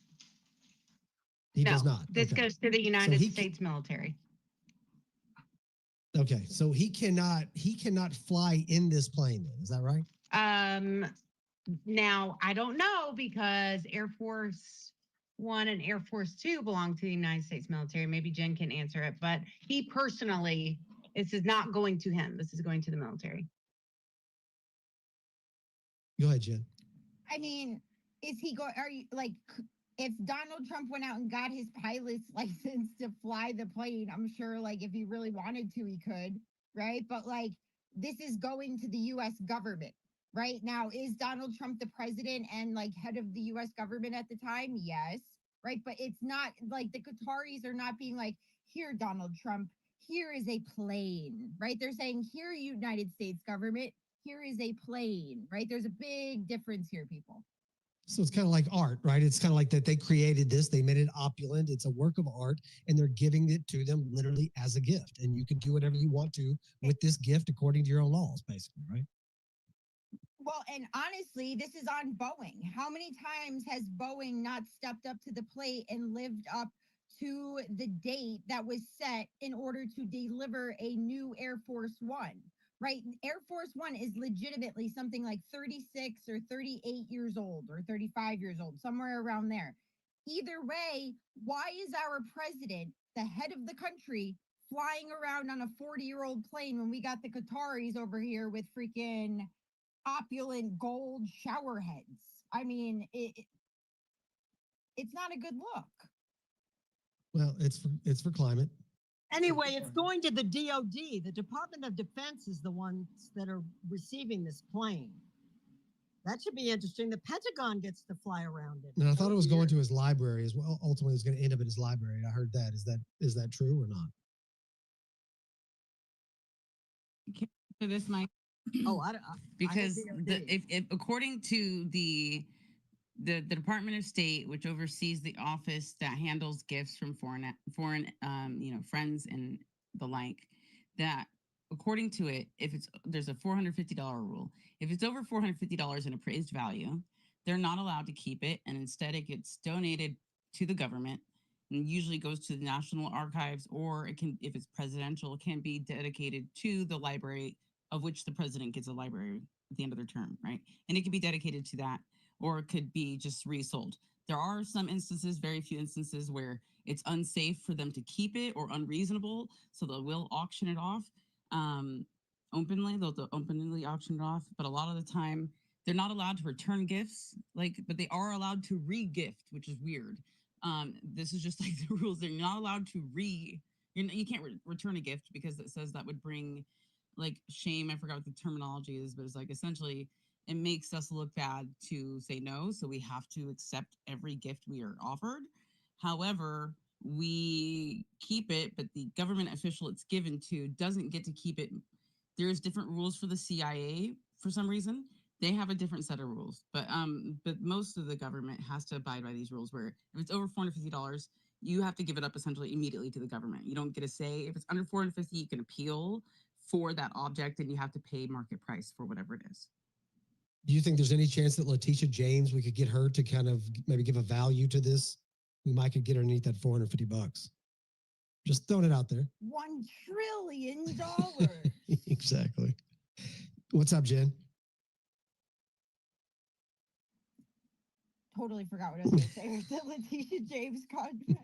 He does not. This Okay. goes to the United States military. Okay, so he cannot fly in this plane then, is that right? Now I don't know because Air Force One and Air Force Two belong to the United States military. Maybe Jen can answer it, but he personally, this is not going to him. This is going to the military. Go ahead, Jen. I mean, is he going? Are you like, if Donald Trump went out and got his pilot's license to fly the plane, I'm sure, like, if he really wanted to, he could, right? But like, this is going to the U.S. government, right? Now, is Donald Trump the president and like head of the U.S. government at the time? Yes, right. But it's not like the Qataris are not being like, here, Donald Trump, here is a plane, right? They're saying, here, United States government, here is a plane, right? There's a big difference here, people. So it's kind of like art, right? It's kind of like that they created this, they made it opulent, it's a work of art, and they're giving it to them literally as a gift. And you can do whatever you want to with this gift according to your own laws, basically, right? Well, and honestly, this is on Boeing. How many times has Boeing not stepped up to the plate and lived up to the date that was set in order to deliver a new Air Force One? Right? Air Force One is legitimately something like 36 or 38 years old or 35 years old, somewhere around there. Either way, why is our president, the head of the country, flying around on a 40-year-old plane when we got the Qataris over here with freaking opulent gold shower heads? I mean, it's not a good look. Well, it's for climate. Anyway, it's going to the DOD. The Department of Defense is the ones that are receiving this plane. That should be interesting. The Pentagon gets to fly around it. And I thought it was going to his library as well. Ultimately, it's going to end up in his library. I heard that. Is that true or not? For this, Mike. Oh, because if according to the Department of State, which oversees the office that handles gifts from foreign friends and the like, that according to it, there's a $450 rule. If it's over $450 in appraised value, they're not allowed to keep it, and instead it gets donated to the government and usually goes to the National Archives, or it can, if it's presidential, it can be dedicated to the library, of which the president gets a library at the end of their term, right? And it can be dedicated to that, or it could be just resold. There are some instances, very few instances, where it's unsafe for them to keep it or unreasonable, so they will auction it off openly. They'll openly auction it off, but a lot of the time they're not allowed to return gifts, but they are allowed to re-gift, which is weird. This is just like the rules. They're not allowed to you can't return a gift because it says that would bring like shame. I forgot what the terminology is, but it's like essentially it makes us look bad to say no. So we have to accept every gift we are offered. However, we keep it, but the government official it's given to doesn't get to keep it. There's different rules for the CIA for some reason. They have a different set of rules, but most of the government has to abide by these rules where if it's over $450, you have to give it up essentially immediately to the government. You don't get a say. If it's under $450, you can appeal for that object and you have to pay market price for whatever it is. Do you think there's any chance that Letitia James, we could get her to kind of maybe give a value to this? We might could get her underneath that $450. Just throwing it out there. $1 trillion. Exactly. What's up, Jen? Totally forgot what I was going to say with the Letitia James conference.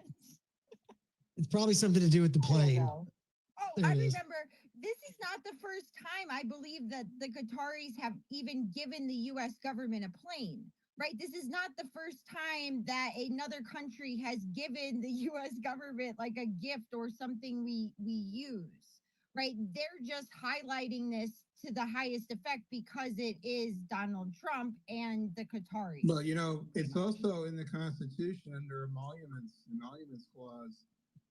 It's probably something to do with the plane. Oh, I remember. This is not the first time I believe that the Qataris have even given the U.S. government a plane, right? This is not the first time that another country has given the U.S. government like a gift or something we use, right? They're just highlighting this to the highest effect because it is Donald Trump and the Qataris. Well, it's also in the Constitution under emoluments clause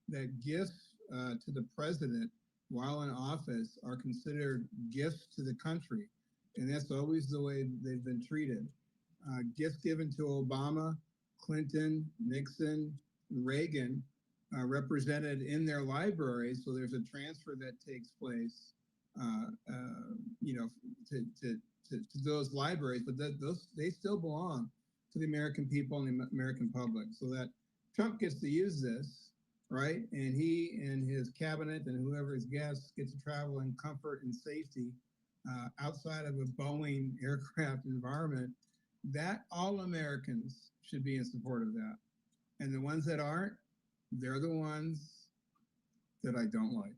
that gifts to the president while in office are considered gifts to the country. And that's always the way they've been treated. Gifts given to Obama Clinton, Nixon, Reagan represented in their libraries. So there's a transfer that takes place, to those libraries, but those they still belong to the American people and the American public. So that Trump gets to use this, right? And he and his cabinet and whoever his guests get to travel in comfort and safety outside of a Boeing aircraft environment. That all Americans should be in support of that. And the ones that aren't, they're the ones that I don't like.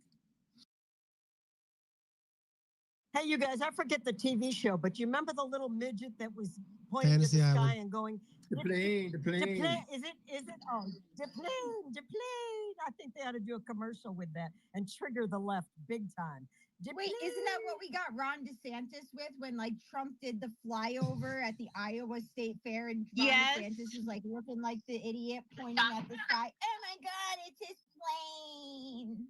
Hey, you guys, I forget the TV show, but you remember the little midget that was pointing Fantasy to the Island. sky and going, The plane. Is it? Oh, the plane. I think they ought to do a commercial with that and trigger the left big time. Wait, isn't that what we got Ron DeSantis with when like Trump did the flyover at the Iowa State Fair and Ron DeSantis was like looking like the idiot pointing at the sky? Oh my God, it's his plane.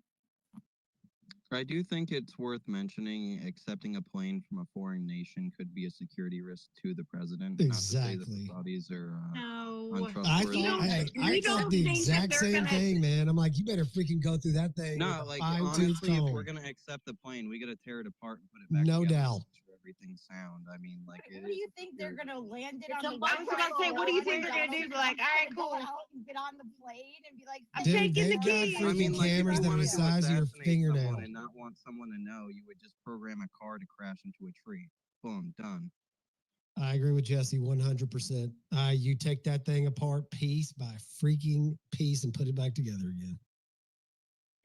I do think it's worth mentioning accepting a plane from a foreign nation could be a security risk to the president. Exactly. Not to say that the Saudis are No. untrustworthy. I thought the exact same thing, man. I'm like, you better freaking go through that thing. No, like honestly, if we're gonna accept the plane, we gotta tear it apart and put it back no together. doubt. Make sure everything's sound. I mean, like, What do you think they're gonna land it on? I was about to say, what do you think they're gonna do? Be like, all right, cool. Get on the plane and be like, I'm Dude, taking the they've got keys. freaking cameras that are the size of your fingernail. And not want someone to know, you would just program a car to crash into a tree. Boom, done. I agree with Jesse 100%. You take that thing apart piece by freaking piece and put it back together again.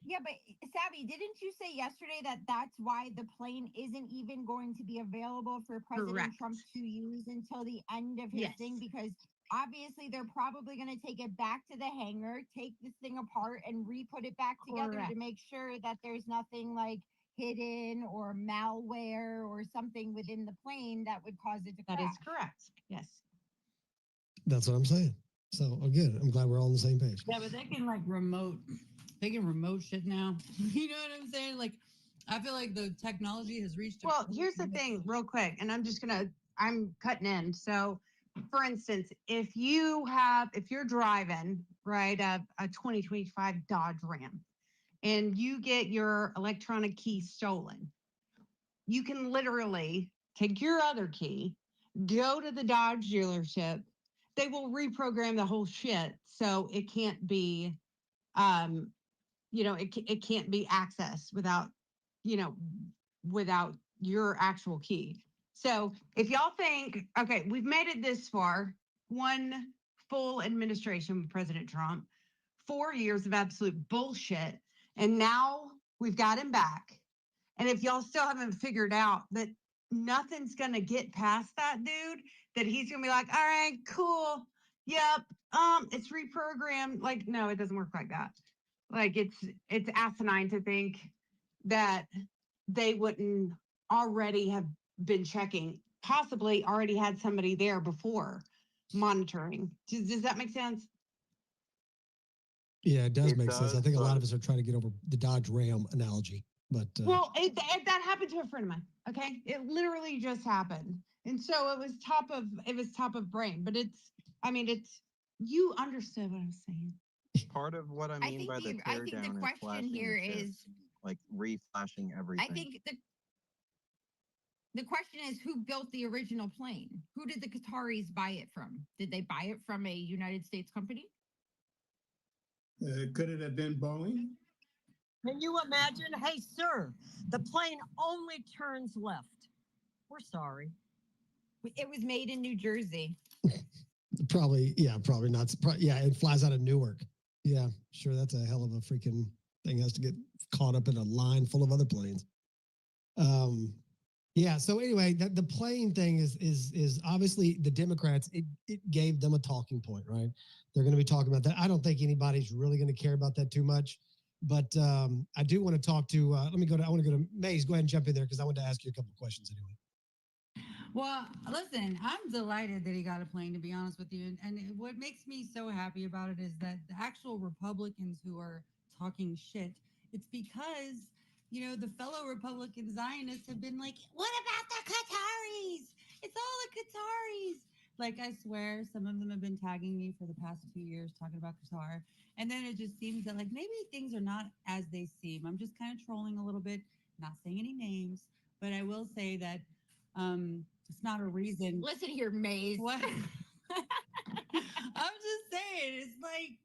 yeah, but Savvy, didn't you say yesterday that that's why the plane isn't even going to be available for President Trump to use until the end of his thing? Because obviously they're probably going to take it back to the hangar, take this thing apart and re-put it back together to make sure that there's nothing like hidden or malware or something within the plane that would cause it to crash. That is correct. Yes. That's what I'm saying. So again, I'm glad we're all on the same page. Yeah, but they can remote shit now. You know what I'm saying? Like, I feel like the technology has reached. Well, here's the thing, real quick, and I'm cutting in. So, for instance, if you're driving right a 2025 Dodge Ram, and you get your electronic key stolen, you can literally take your other key, go to the Dodge dealership. They will reprogram the whole shit so it can't be, it can't be accessed without your actual key. So if y'all think, okay, we've made it this far, one full administration with President Trump, 4 years of absolute bullshit, and now we've got him back. And if y'all still haven't figured out that nothing's going to get past that dude, that he's going to be like, all right, cool. Yep. It's reprogrammed. Like, no, it doesn't work like that. Like it's asinine to think that they wouldn't already have been checking, possibly already had somebody there before monitoring. Does that make sense? Yeah, it does make sense. I think a lot of us are trying to get over the Dodge Ram analogy, but well, that happened to a friend of mine. Okay, it literally just happened, and so it was top of brain. But you understood what I'm saying. Part of what I mean by the teardown is flashing here the chips, like reflashing everything. I think the question is, who built the original plane? Who did the Qataris buy it from? Did they buy it from a United States company? Could it have been Boeing? Can you imagine? Hey, sir, the plane only turns left. We're sorry. It was made in New Jersey. Probably not. Yeah, it flies out of Newark. Yeah, sure. That's a hell of a freaking thing. Has to get caught up in a line full of other planes. Yeah. So anyway, the plane thing is obviously the Democrats. It gave them a talking point, right? They're going to be talking about that. I don't think anybody's really going to care about that too much. But I do want to talk to. I want to go to Maze. Go ahead and jump in there because I want to ask you a couple of questions anyway. Well, listen, I'm delighted that he got a plane, to be honest with you. And what makes me so happy about it is that the actual Republicans who are talking shit, it's because, the fellow Republican Zionists have been like, what about the Qataris? It's all the Qataris. Like, I swear, some of them have been tagging me for the past 2 years talking about Qatar. And then it just seems that, like, maybe things are not as they seem. I'm just kind of trolling a little bit, not saying any names, but I will say that it's not a reason. Listen here, Maze. What? I'm just saying, it's like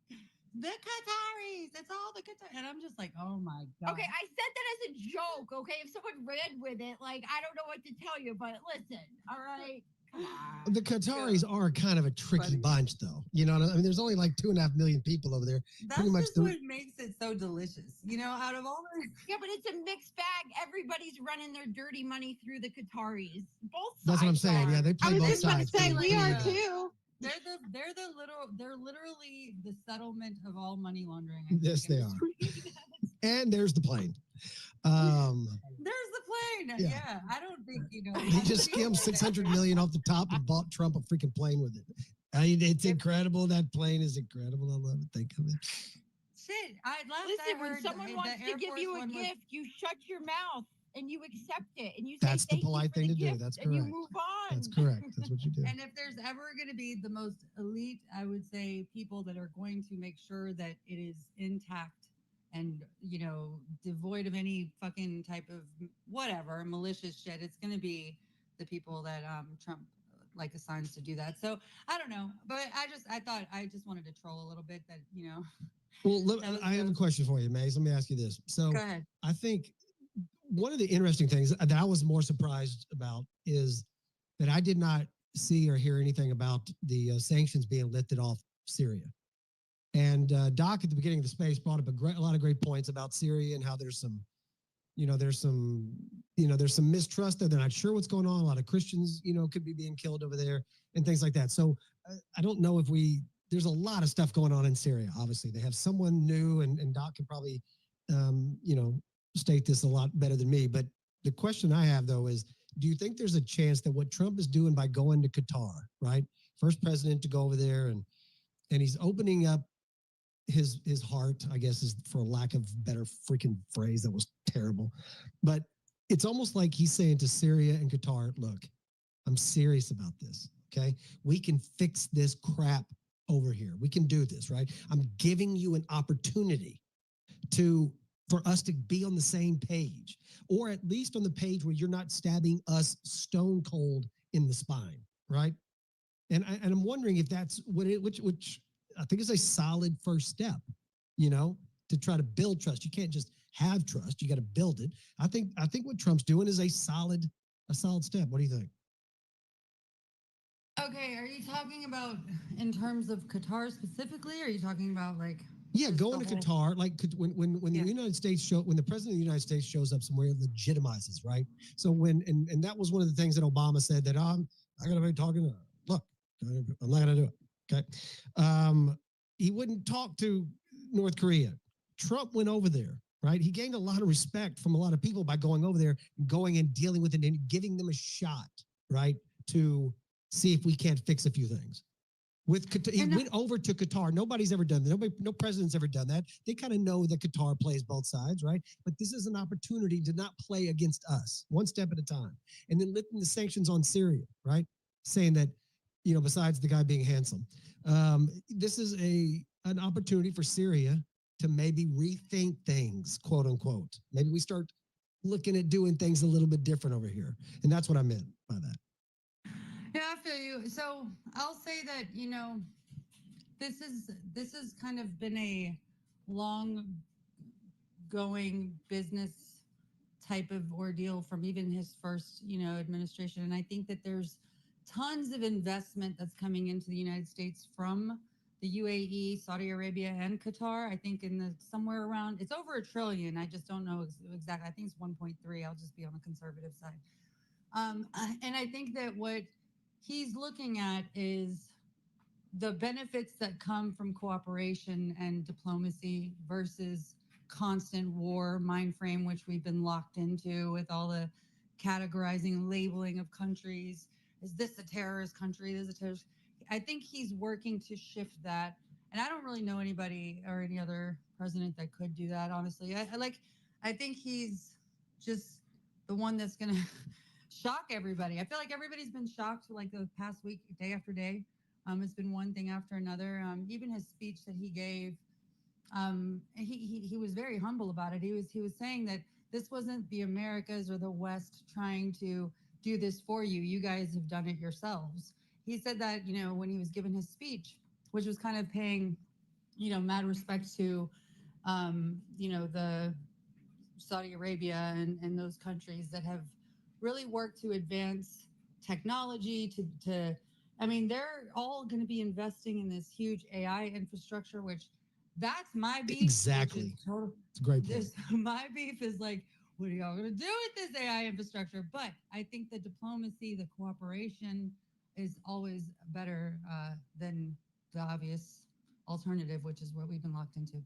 the Qataris. It's all the Qatar. And I'm just like, oh my God. Okay, I said that as a joke, okay? If someone ran with it, like, I don't know what to tell you, but listen, all right? Come on. The Qataris are kind of a tricky bunch, though. You know, I mean, there's only like 2.5 million people over there. That's Pretty much just what makes it so delicious. You know, out of all the... Yeah, but it's a mixed bag. Everybody's running their dirty money through the Qataris. Both sides. That's what I'm saying. Yeah, they play both sides. We are too. They're literally the settlement of all money laundering. Yes, they are. And there's the plane. There's the plane. Yeah, I don't think you know. He just skimmed 600 million off the top and bought Trump a freaking plane with it. I mean, it's incredible. That plane is incredible. I love it. Think of it. Shit, Listen, when someone wants to give you a gift, you shut your mouth and you accept it, and you say That's the thank you polite for thing the to do. gift, That's and you correct. move on. That's correct. That's what you do. And if there's ever going to be the most elite, I would say people that are going to make sure that it is intact and, you know, devoid of any fucking type of whatever malicious shit, it's going to be the people that Trump like assigns to do that. So I don't know, but I thought I just wanted to troll a little bit that, you know. Well, I have a question for you, Maze. Let me ask you this. So Go ahead. I think one of the interesting things that I was more surprised about is that I did not see or hear anything about the sanctions being lifted off Syria. And Doc at the beginning of the space brought up a lot of great points about Syria and how there's some mistrust there. They're not sure what's going on. A lot of Christians, could be being killed over there and things like that. So I don't know if there's a lot of stuff going on in Syria. Obviously, they have someone new, and Doc can probably, state this a lot better than me. But the question I have though is, do you think there's a chance that what Trump is doing by going to Qatar, right? First president to go over there, and he's opening up his heart, I guess, is for lack of better freaking phrase. That was terrible. But it's almost like he's saying to Syria and Qatar, look, I'm serious about this. Okay. We can fix this crap over here. We can do this, right? I'm giving you an opportunity for us to be on the same page, or at least on the page where you're not stabbing us stone cold in the spine, right? And I'm wondering if that's which I think is a solid first step, to try to build trust. You can't just have trust; you got to build it. I think what Trump's doing is a solid step. What do you think? Okay, are you talking about in terms of Qatar specifically? Or are you talking about like? Yeah, going to Qatar, like when the United States when the president of the United States shows up somewhere, it legitimizes, right? So and that was one of the things that Obama said, that I'm not going to be talking to. Look, I'm not going to do it. Okay, he wouldn't talk to North Korea. Trump went over there, right? He gained a lot of respect from a lot of people by going over there, going and dealing with it, and giving them a shot, right, to see if we can't fix a few things. With Qatar, he went over to Qatar. Nobody's ever done that. No president's ever done that. They kind of know that Qatar plays both sides, right? But this is an opportunity to not play against us, one step at a time. And then lifting the sanctions on Syria, right? Saying that, besides the guy being handsome, this is an opportunity for Syria to maybe rethink things, quote unquote. Maybe we start looking at doing things a little bit different over here. And that's what I meant by that. Yeah, I feel you. So I'll say that, this has kind of been a long going business type of ordeal from even his first, administration. And I think that there's tons of investment that's coming into the United States from the UAE, Saudi Arabia, and Qatar. I think somewhere around, it's over $1 trillion. I just don't know exactly. I think it's 1.3. I'll just be on the conservative side. And I think that what he's looking at is the benefits that come from cooperation and diplomacy versus constant war mind frame, which we've been locked into with all the categorizing, labeling of countries. Is this a terrorist country? This is a terrorist. I think he's working to shift that. And I don't really know anybody or any other president that could do that, honestly. I think he's just the one that's going to shock everybody. I feel like everybody's been shocked like the past week, day after day. It's been one thing after another. Even his speech that he gave, he was very humble about it. He was saying that this wasn't the Americas or the West trying to do this for you. You guys have done it yourselves. He said that, you know, when he was giving his speech, which was kind of paying, you know, mad respect to, you know, the Saudi Arabia and those countries that have really worked to advance technology to I mean, they're all going to be investing in this huge AI infrastructure, which that's my beef. Exactly. It's a great point. This, my beef is like, what are y'all going to do with this AI infrastructure? But I think the diplomacy, the cooperation is always better than the obvious alternative, which is what we've been locked into.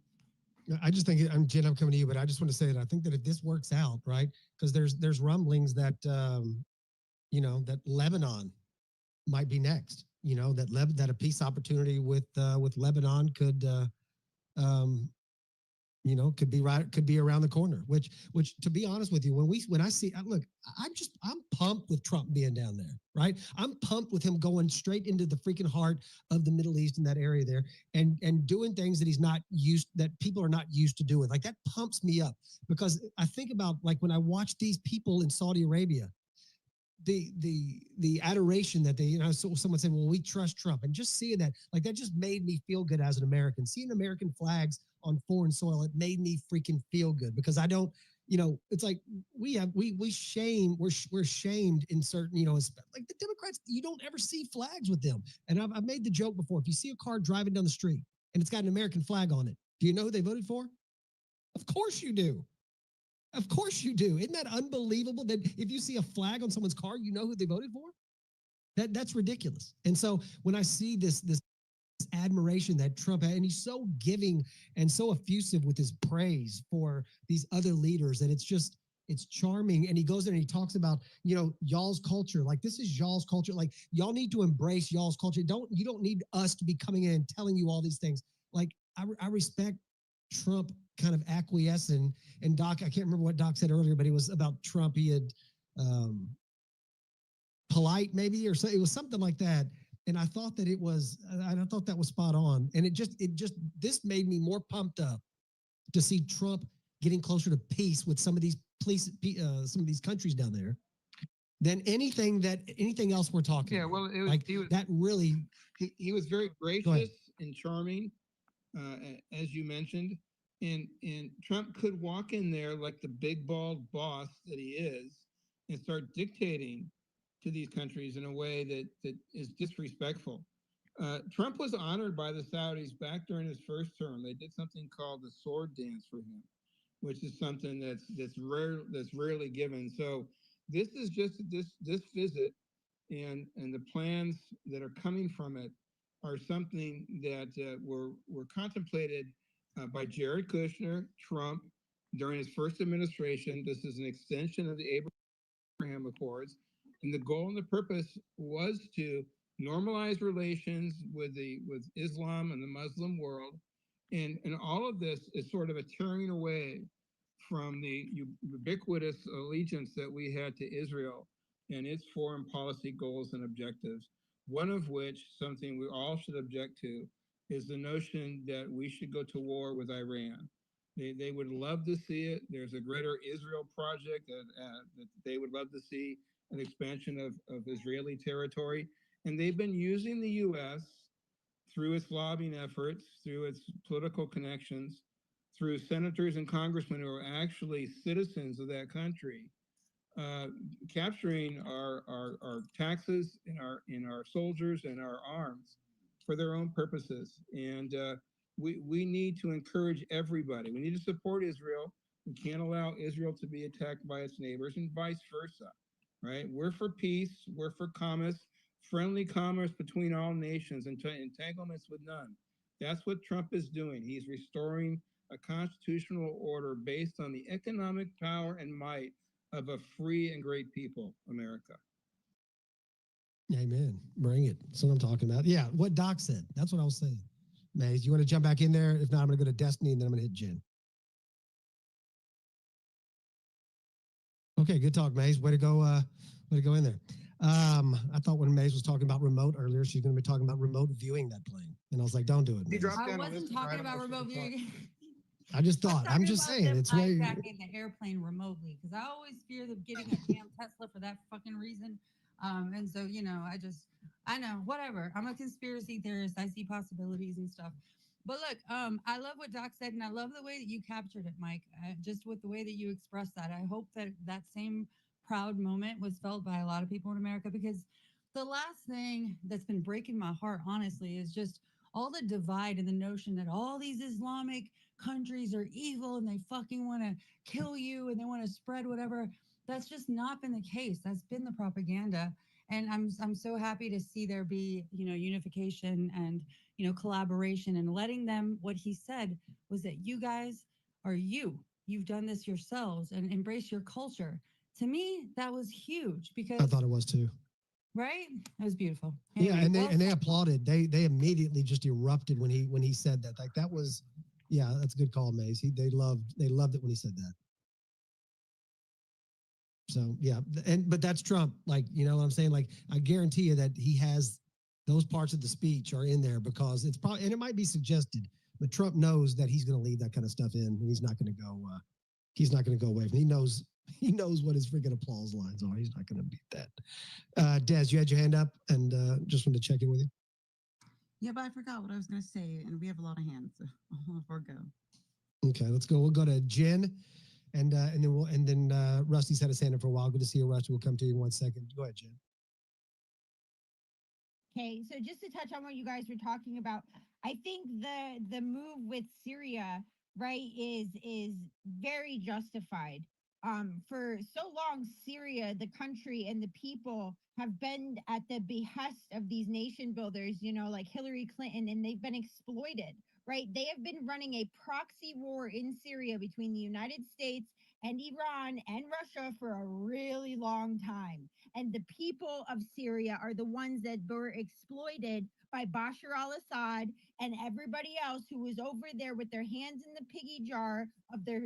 I just think, Jen, I'm coming to you, but I just want to say that I think that if this works out, right, because there's rumblings that, you know, that Lebanon might be next, you know, that a peace opportunity with Lebanon could, you know, could be around the corner, which to be honest with you, when I see, look, I'm pumped with Trump being down there, right? I'm pumped with him going straight into the freaking heart of the Middle East in that area there and doing things that people are not used to doing. Like that pumps me up because I think about like when I watch these people in Saudi Arabia, the adoration that they, you know, so someone said, well, we trust Trump, and just seeing that, like that just made me feel good as an American. Seeing American flags on foreign soil, it made me freaking feel good because I don't, you know, it's like we're shamed in certain, you know, like the Democrats, you don't ever see flags with them. And I've made the joke before, if you see a car driving down the street and it's got an American flag on it, do you know who they voted for? Of course you do. Of course you do. Isn't that unbelievable that if you see a flag on someone's car, you know who they voted for? That's ridiculous. And so when I see this admiration that Trump had, and he's so giving and so effusive with his praise for these other leaders, and it's charming. And he goes there and he talks about, you know, y'all's culture. Like this is y'all's culture. Like y'all need to embrace y'all's culture. You don't need us to be coming in and telling you all these things. Like I respect Trump kind of acquiescing. And Doc, I can't remember what Doc said earlier, but it was about Trump. He had polite maybe, or so it was something like that. And I thought that that was spot on. And this made me more pumped up to see Trump getting closer to peace with some of these countries down there than anything else we're talking. Yeah, well, it was, like he was that really. He was very gracious and charming, as you mentioned. And Trump could walk in there like the big bald boss that he is and start dictating to these countries in a way that is disrespectful. Trump was honored by the Saudis back during his first term. They did something called the sword dance for him, which is something that's rarely given. So this is just this visit and the plans that are coming from it are something that were contemplated by Jared Kushner, Trump, during his first administration. This is an extension of the Abraham Accords, and the goal and the purpose was to normalize relations with Islam and the Muslim world, and all of this is sort of a tearing away from the ubiquitous allegiance that we had to Israel and its foreign policy goals and objectives. One of which, something we all should object to, is the notion that we should go to war with Iran. They would love to see it. There's a greater Israel project that they would love to see an expansion of Israeli territory. And they've been using the U.S. through its lobbying efforts, through its political connections, through senators and congressmen who are actually citizens of that country, capturing our taxes in our soldiers and our arms for their own purposes. And we need to encourage everybody. We need to support Israel. We can't allow Israel to be attacked by its neighbors and vice versa, right? We're for peace. We're for commerce, friendly commerce between all nations and entanglements with none. That's what Trump is doing. He's restoring a constitutional order based on the economic power and might of a free and great people, America. Amen. Bring it. That's what I'm talking about. Yeah, what Doc said. That's what I was saying. Maze, you want to jump back in there? If not, I'm going to go to Destiny, and then I'm going to hit Jen. Okay, good talk, Maze. Way to go Way to go in there. I thought when Maze was talking about remote earlier, she's going to be talking about remote viewing that plane. And I was like, don't do it, Maze. I wasn't talking about remote viewing. I just thought. I'm just saying. It's way. Hijacking the airplane remotely because I always fear of getting a damn Tesla for that fucking reason. And so, I know, whatever. I'm a conspiracy theorist. I see possibilities and stuff. But look, I love what Doc said, and I love the way that you captured it, Mike. Just with the way that you expressed that. I hope that that same proud moment was felt by a lot of people in America, because the last thing that's been breaking my heart, honestly, is just all the divide and the notion that all these Islamic countries are evil and they fucking want to kill you and they want to spread whatever. That's just not been the case. That's been the propaganda. And I'm so happy to see there be, unification and, collaboration, and letting them, what he said was that you guys are you've done this yourselves and embrace your culture. To me, that was huge because I thought it was too. Right? It was beautiful. Anyway, yeah, and they applauded. They immediately just erupted when he said that. Like that was, yeah, that's a good call, Maze. They loved it when he said that. So yeah, but that's Trump. Like, you know what I'm saying? Like, I guarantee you that he has those parts of the speech are in there because it's probably, and it might be suggested, but Trump knows that he's going to leave that kind of stuff in, and he's not going to go. He's not going to go away from it. He knows what his freaking applause lines are. He's not going to beat that. Des, you had your hand up, and just wanted to check in with you. Yeah, but I forgot what I was going to say, and we have a lot of hands, so I'll forgo. Okay, let's go. We'll go to Jen, and then Rusty's had his hand up for a while. Good to see you, Rusty. We'll come to you in 1 second. Go ahead, Jen. Okay, so just to touch on what you guys were talking about, I think the move with Syria, right, is very justified. For so long, Syria, the country and the people, have been at the behest of these nation builders, like Hillary Clinton, and they've been exploited, right? They have been running a proxy war in Syria between the United States and Iran and Russia for a really long time. And the people of Syria are the ones that were exploited by Bashar al-Assad and everybody else who was over there with their hands in the piggy jar of their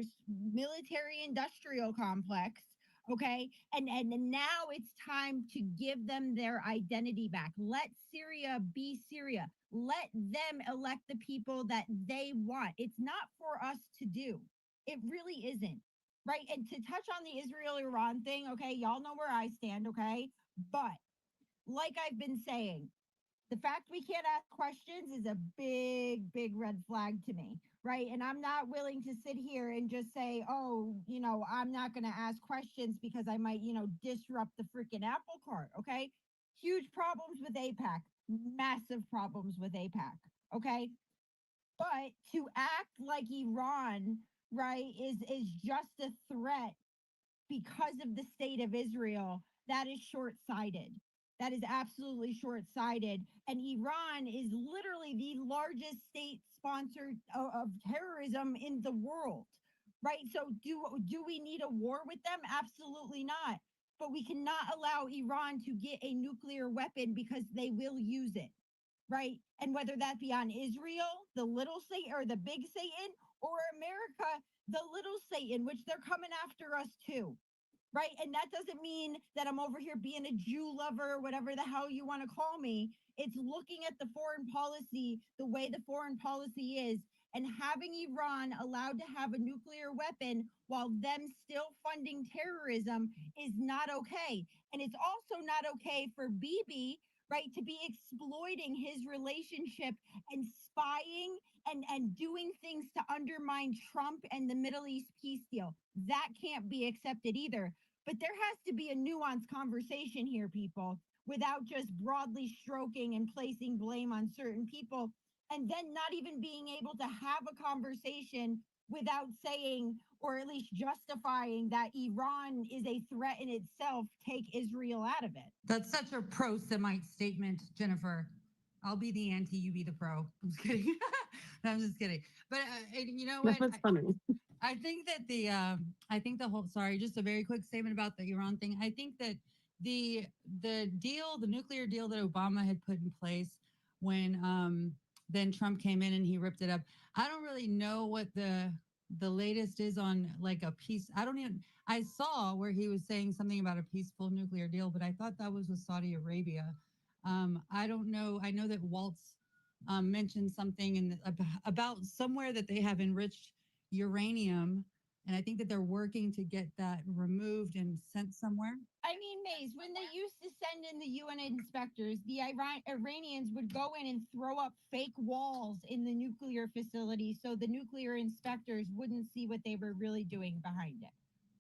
military industrial complex. Okay. And now it's time to give them their identity back. Let Syria be Syria. Let them elect the people that they want. It's not for us to do. It really isn't. Right. And to touch on the Israel-Iran thing, okay, y'all know where I stand, okay? But like I've been saying, the fact we can't ask questions is a big, big red flag to me, right? And I'm not willing to sit here and just say, oh, I'm not going to ask questions because I might, disrupt the freaking apple cart, okay? Huge problems with AIPAC, massive problems with AIPAC, okay? But to act like Iran, right, is just a threat because of the state of Israel, that is short-sighted. That is absolutely short-sighted. And Iran is literally the largest state sponsor of terrorism in the world, right? So do we need a war with them? Absolutely not. But we cannot allow Iran to get a nuclear weapon because they will use it, right? And whether that be on Israel, the little Satan, or the big Satan, or America, the little Satan, which they're coming after us too, right? And that doesn't mean that I'm over here being a Jew lover, whatever the hell you want to call me. It's looking at the foreign policy, the way the foreign policy is, and having Iran allowed to have a nuclear weapon while them still funding terrorism is not okay. And it's also not okay for Bibi, right, to be exploiting his relationship and spying and doing things to undermine Trump and the Middle East peace deal. That can't be accepted either. But there has to be a nuanced conversation here, people, without just broadly stroking and placing blame on certain people, and then not even being able to have a conversation without saying, or at least justifying, that Iran is a threat in itself. Take Israel out of it. That's such a pro-Semite statement, Jennifer. I'll be the anti, you be the pro. I'm just kidding. No, I'm just kidding. But you know what? That's funny. I think that the whole, sorry, just a very quick statement about the Iran thing. I think that the deal, the nuclear deal that Obama had put in place when then Trump came in and he ripped it up. I don't really know what the the latest is on like a peace. I saw where he was saying something about a peaceful nuclear deal, but I thought that was with Saudi Arabia. I don't know. I know that Waltz mentioned something about somewhere that they have enriched uranium, and I think that they're working to get that removed and sent somewhere. I mean, Maze, when they used to send in the UN inspectors, the Iranians would go in and throw up fake walls in the nuclear facility so the nuclear inspectors wouldn't see what they were really doing behind it.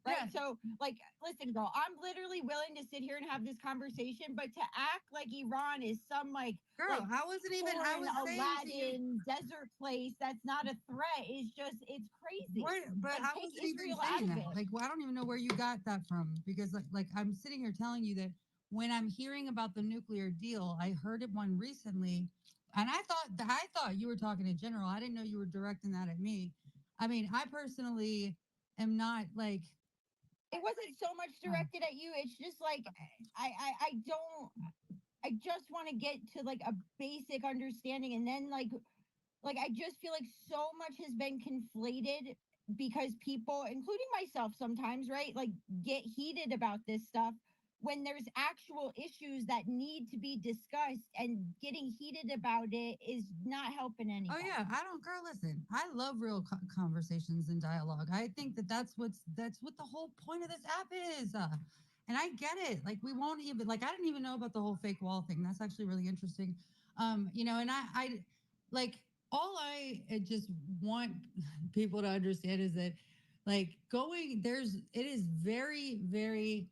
Right. Yeah. So, like, listen, girl, I'm literally willing to sit here and have this conversation, but to act like Iran is some girl, I wasn't even. I was Aladdin desert place that's not a threat is just it's crazy. Right, but Like, I take wasn't even Israel saying out of that. it. Like, well, I don't even know where you got that from because, like I'm sitting here telling you that when I'm hearing about the nuclear deal, I heard it one recently, and I thought you were talking in general. I didn't know you were directing that at me. I mean, I personally am not like. It wasn't so much directed at you. It's just like I don't. I just want to get to like a basic understanding, and then like I just feel like so much has been conflated because people, including myself, sometimes right, like get heated about this stuff when there's actual issues that need to be discussed, and getting heated about it is not helping anybody. Oh yeah, I don't, girl. Listen, I love real conversations and dialogue. I think that that's what the whole point of this app is. And I get it. Like we won't even like I didn't even know about the whole fake wall thing. That's actually really interesting. You know, and I like all I just want people to understand is that like it is very, very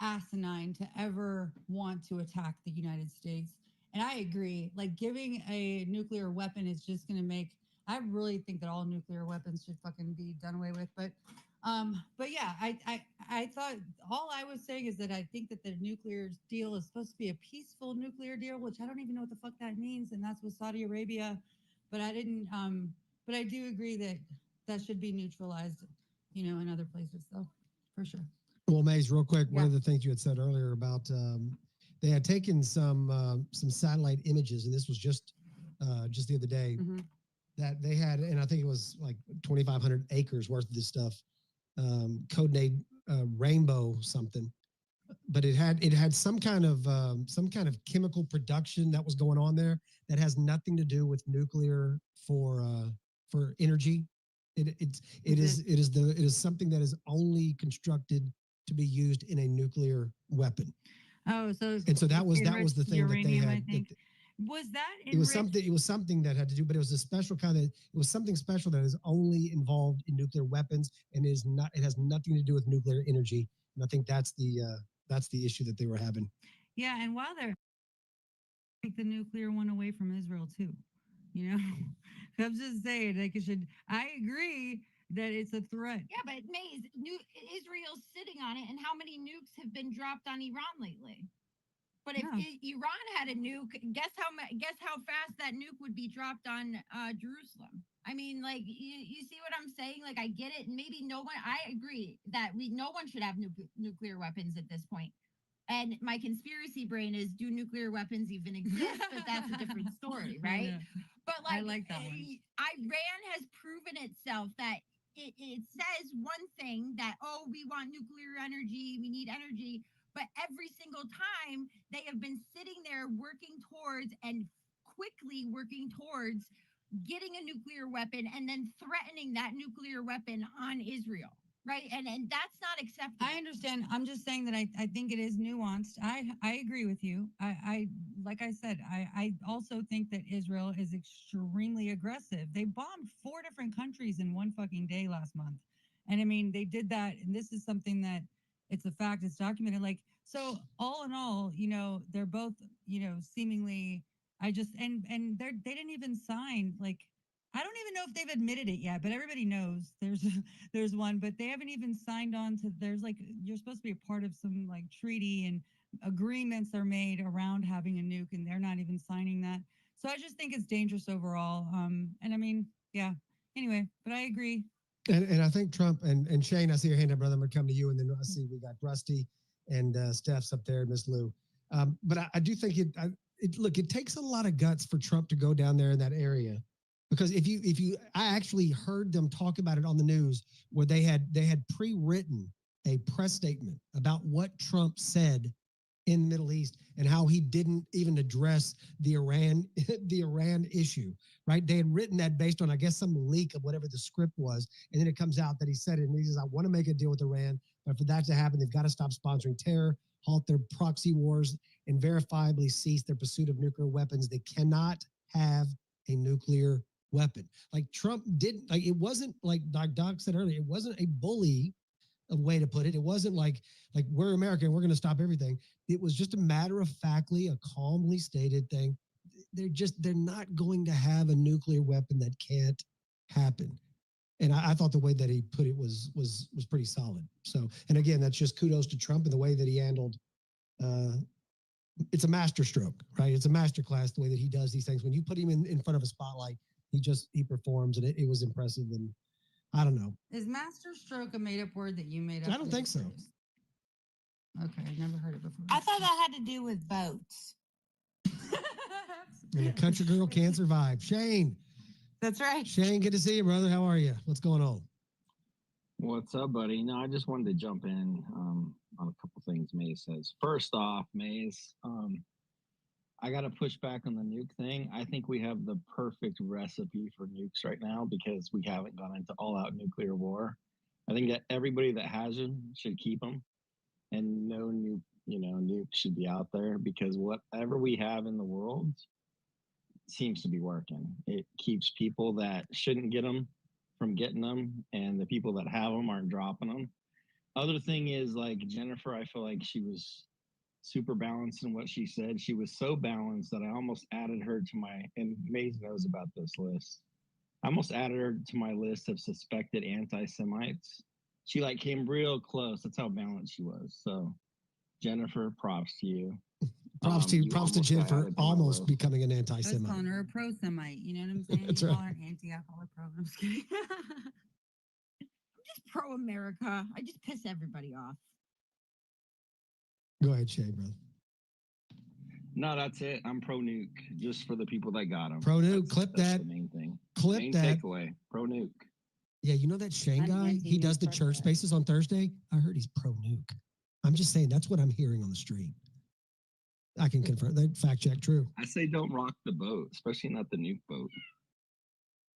asinine to ever want to attack the United States. And I agree. Like giving a nuclear weapon is just going to make. I really think that all nuclear weapons should fucking be done away with. But yeah, I thought all I was saying is that I think that the nuclear deal is supposed to be a peaceful nuclear deal, which I don't even know what the fuck that means, and that's with Saudi Arabia. But I didn't. But I do agree that that should be neutralized, you know, in other places, though, for sure. Well, Maze, real quick, one of the things you had said earlier about they had taken some satellite images, and this was just the other day that they had, and I think it was like 2,500 acres worth of this stuff, codenamed Rainbow something, but it had some kind of chemical production that was going on there that has nothing to do with nuclear for energy. It is something that is only constructed to be used in a nuclear weapon. Oh, so that was the thing uranium, that they had. Was that it was something that had to do, but it was a special it was something special that is only involved in nuclear weapons and it has nothing to do with nuclear energy. And I think that's the issue that they were having. Yeah, and while they're take the nuclear one away from Israel too, you know. I'm just saying, like it should. I agree that it's a threat. Yeah, but Maze, Israel's sitting on it, and how many nukes have been dropped on Iran lately? But if Iran had a nuke, guess how fast that nuke would be dropped on Jerusalem. I mean, like you see what I'm saying? Like I get it, and maybe no one. I agree that no one should have nuclear weapons at this point. And my conspiracy brain is, do nuclear weapons even exist? But that's a different story, right? But like, I like that one. Iran has proven itself that it says one thing that, oh, we want nuclear energy, we need energy. But every single time they have been sitting there working towards and quickly working towards getting a nuclear weapon and then threatening that nuclear weapon on Israel. Right. And that's not acceptable. I understand. I'm just saying that I think it is nuanced. I agree with you. I like I said, I also think that Israel is extremely aggressive. They bombed 4 different countries in one fucking day last month. And I mean, they did that. And this is something that it's a fact, it's documented. Like, so all in all, you know, they're both, you know, seemingly, and they didn't even sign, like, I don't even know if they've admitted it yet, but everybody knows there's one, but they haven't even signed on to, there's like, you're supposed to be a part of some like treaty and agreements are made around having a nuke and they're not even signing that. So I just think it's dangerous overall. And I mean, yeah, anyway, but I agree. And I think Trump and Shane, I see your hand up, brother. I'm gonna come to you, and then I see we got Rusty and Steph's up there, Miss Lou. But I do think it takes a lot of guts for Trump to go down there in that area Because I actually heard them talk about it on the news where they had pre-written a press statement about what Trump said in the Middle East and how he didn't even address the Iran issue, right? They had written that based on, I guess, some leak of whatever the script was, and then it comes out that he said it, and he says, "I want to make a deal with Iran, but for that to happen, they've got to stop sponsoring terror, halt their proxy wars, and verifiably cease their pursuit of nuclear weapons. They cannot have a nuclear weapon." Like Trump didn't, like it wasn't like Doc said earlier, it wasn't a bully, a way to put it. It wasn't like we're American, we're going to stop everything. It was just a matter of factly, a calmly stated thing. They're not going to have a nuclear weapon. That can't happen. And I thought the way that he put it was pretty solid. So, and again, that's just kudos to Trump and the way that he handled. It's a masterstroke, right? It's a masterclass the way that he does these things. When you put him in front of a spotlight, he performs, and it was impressive. And I don't know. Is masterstroke a made-up word that you made up? I don't think so. Okay, I never heard it before. I thought that had to do with votes. And a country girl can't survive. Shane. That's right. Shane, good to see you, brother. How are you? What's going on? What's up, buddy? No, I just wanted to jump in on a couple things Maze says. First off, Maze, I got to push back on the nuke thing. I think we have the perfect recipe for nukes right now because we haven't gone into all-out nuclear war. I think that everybody that has them should keep them, and no nuke should be out there because whatever we have in the world seems to be working. It keeps people that shouldn't get them from getting them, and the people that have them aren't dropping them. Other thing is, like Jennifer, I feel like she was super balanced in what she said. She was so balanced that I almost added her to my, and Maze knows about this list. I almost added her to my list of suspected anti-Semites. She like came real close. That's how balanced she was. So Jennifer, props to you. Props to Jennifer almost becoming an anti-Semite. I was calling her a pro-Semite. You know what I'm saying? That's You right. call her anti, I call her pro. I'm just kidding. I'm just pro-America. I just piss everybody off. Go ahead, Shay, brother. No, that's it. I'm pro nuke, just for the people that got them. Pro nuke, clip that's that. The main thing. Clip main that. Takeaway. Pro nuke. Yeah, you know that Shane guy? He does the church spaces on Thursday. I heard he's pro nuke. I'm just saying that's what I'm hearing on the street. I can confirm that. Fact check, true. I say don't rock the boat, especially not the nuke boat.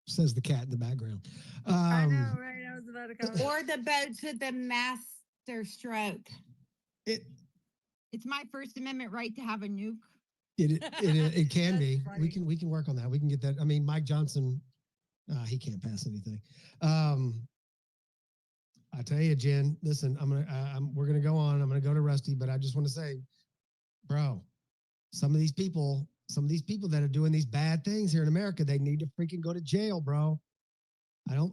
Says the cat in the background. I know, right? I was about to comment. Or the boats with the masterstroke. It's my First Amendment right to have a nuke. It can be. Funny. We can work on that. We can get that. I mean, Mike Johnson, he can't pass anything. I tell you, Jen, listen, we're gonna go on. I'm gonna go to Rusty, but I just want to say, bro, some of these people that are doing these bad things here in America, they need to freaking go to jail, bro.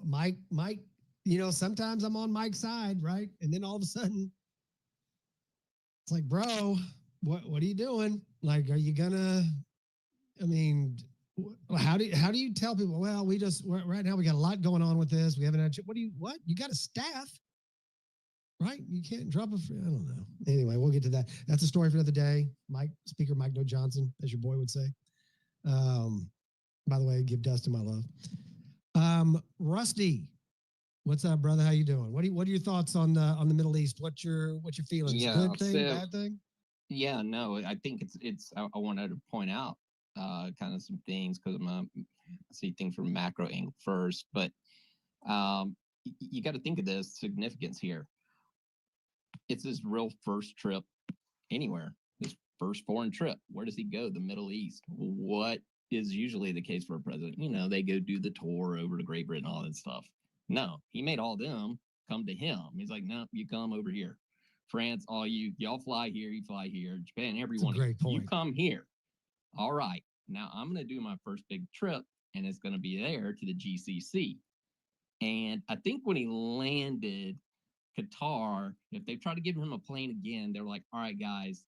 Mike, sometimes I'm on Mike's side, right? And then all of a sudden, it's like, bro, what are you doing? Like, are you gonna? I mean, how do you tell people? Well, right now we got a lot going on with this. We haven't had. What? You got a staff, right? You can't drop I don't know. Anyway, we'll get to that. That's a story for another day. Speaker Mike No Johnson, as your boy would say. By the way, give Dustin my love. Rusty, what's up, brother? How you doing? What are your thoughts on the Middle East? What's your feelings? Yeah, Good thing, bad thing? Yeah, no, I think I wanted to point out kind of some things because I see things from macro angle first, but you got to think of the significance here. It's his real first trip anywhere, his first foreign trip. Where does he go? The Middle East. What is usually the case for a president? They go do the tour over to Great Britain, all that stuff. No, he made all them come to him. He's like, no, you come over here. France, all y'all fly here, you fly here. Japan, everyone. Great point. You come here. All right. Now I'm going to do my first big trip, and it's going to be there to the GCC. And I think when he landed Qatar, if they try to give him a plane again, they're like, all right, guys,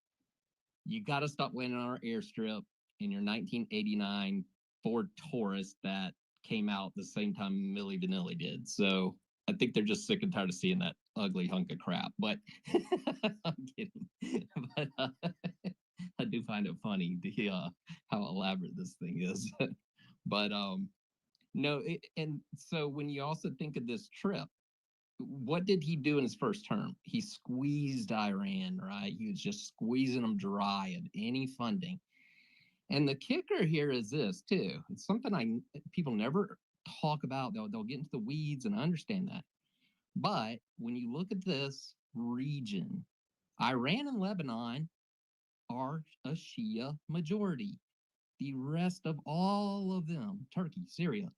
you got to stop landing on our airstrip in your 1989 Ford Taurus that came out the same time Milli Vanilli did. So I think they're just sick and tired of seeing that ugly hunk of crap. But I'm kidding. But I do find it funny how elaborate this thing is. But No, and so when you also think of this trip, what did he do in his first term? He squeezed Iran, right? He was just squeezing them dry of any funding. And the kicker here is this too. It's something people never talk about. They'll get into the weeds, and I understand that. But when you look at this region, Iran and Lebanon are a Shia majority. The rest of all of them, Turkey, Syria,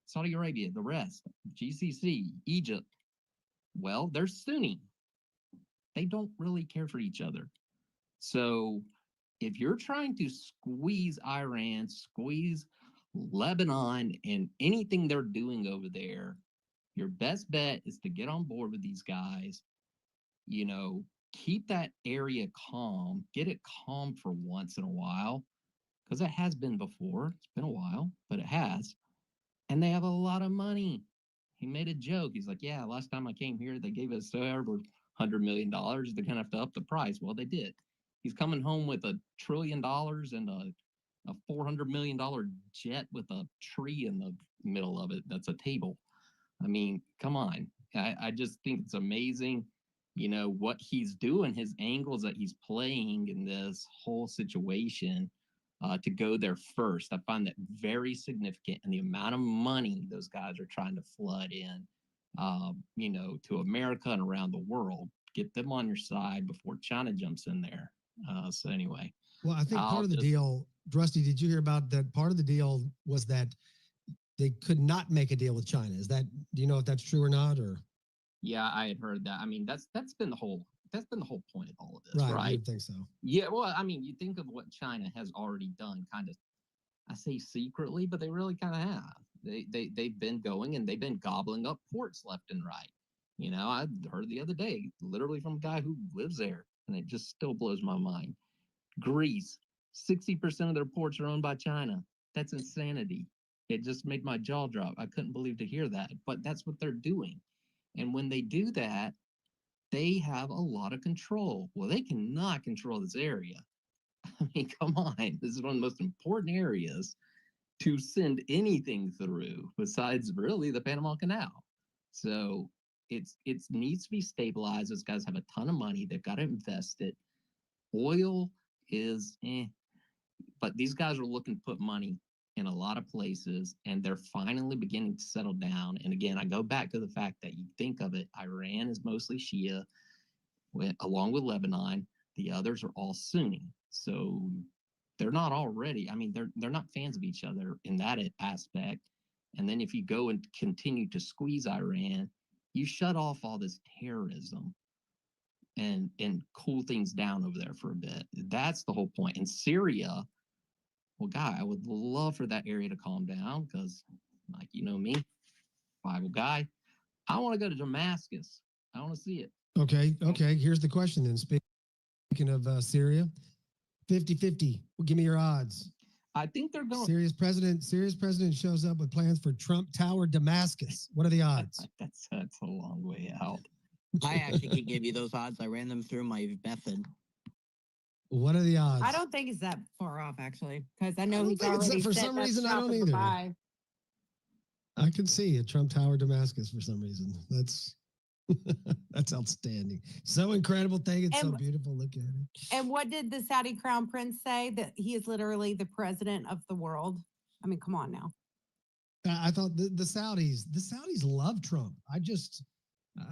Saudi Arabia, the rest, GCC, Egypt, well, they're Sunni. They don't really care for each other. So if you're trying to squeeze Iran, squeeze Lebanon, and anything they're doing over there, your best bet is to get on board with these guys, keep that area calm, get it calm for once in a while, because it has been before. It's been a while, but it has. And they have a lot of money. He made a joke. He's like, yeah, last time I came here, they gave us over $100 million. They're going to have to up the price. Well, they did. He's coming home with $1 trillion and a $400 million jet with a tree in the middle of it. That's a table. I mean, come on. I just think it's amazing, what he's doing, his angles that he's playing in this whole situation. To go there first, I find that very significant, and the amount of money those guys are trying to flood in, to America and around the world. Get them on your side before China jumps in there. So anyway. Well, I think part of the deal, Rusty, did you hear about that? Part of the deal was that they could not make a deal with China. Do you know if that's true or not? Or yeah, I had heard that. I mean, that's been the whole point of all of this, right? I would think so. Yeah, well, I mean, you think of what China has already done, kind of, I say secretly, but they really kind of have. They've been going and they've been gobbling up ports left and right. I heard the other day, literally from a guy who lives there, and it just still blows my mind. Greece, 60% of their ports are owned by China. That's insanity. It just made my jaw drop. I couldn't believe to hear that, but that's what they're doing. And when they do that, they have a lot of control. Well, they cannot control this area. I mean, come on. This is one of the most important areas to send anything through besides really the Panama Canal. So it needs to be stabilized. Those guys have a ton of money. They've got to invest it. Oil is but these guys are looking to put money in a lot of places, and they're finally beginning to settle down. And again, I go back to the fact that you think of it, Iran is mostly Shia, along with Lebanon. The others are all Sunni. So they're not already, I mean, they're not fans of each other in that aspect. And then if you go and continue to squeeze Iran, you shut off all this terrorism and cool things down over there for a bit. That's the whole point. In Syria, well, God, I would love for that area to calm down because, like, me, Bible guy, I want to go to Damascus. I want to see it. Okay. Here's the question then. Speaking of Syria, 50-50. Well, give me your odds. I think they're going. Syria's president shows up with plans for Trump Tower Damascus. What are the odds? That's a long way out. I actually could give you those odds. I ran them through my method. What are the odds? I don't think it's that far off, actually, because I know he's already for some reason. I don't either. I can see a Trump Tower Damascus for some reason. That's that's outstanding. So incredible thing. It's so beautiful. Look at it. And what did the Saudi crown prince say? That he is literally the president of the world. I mean, come on now. I thought the Saudis love Trump.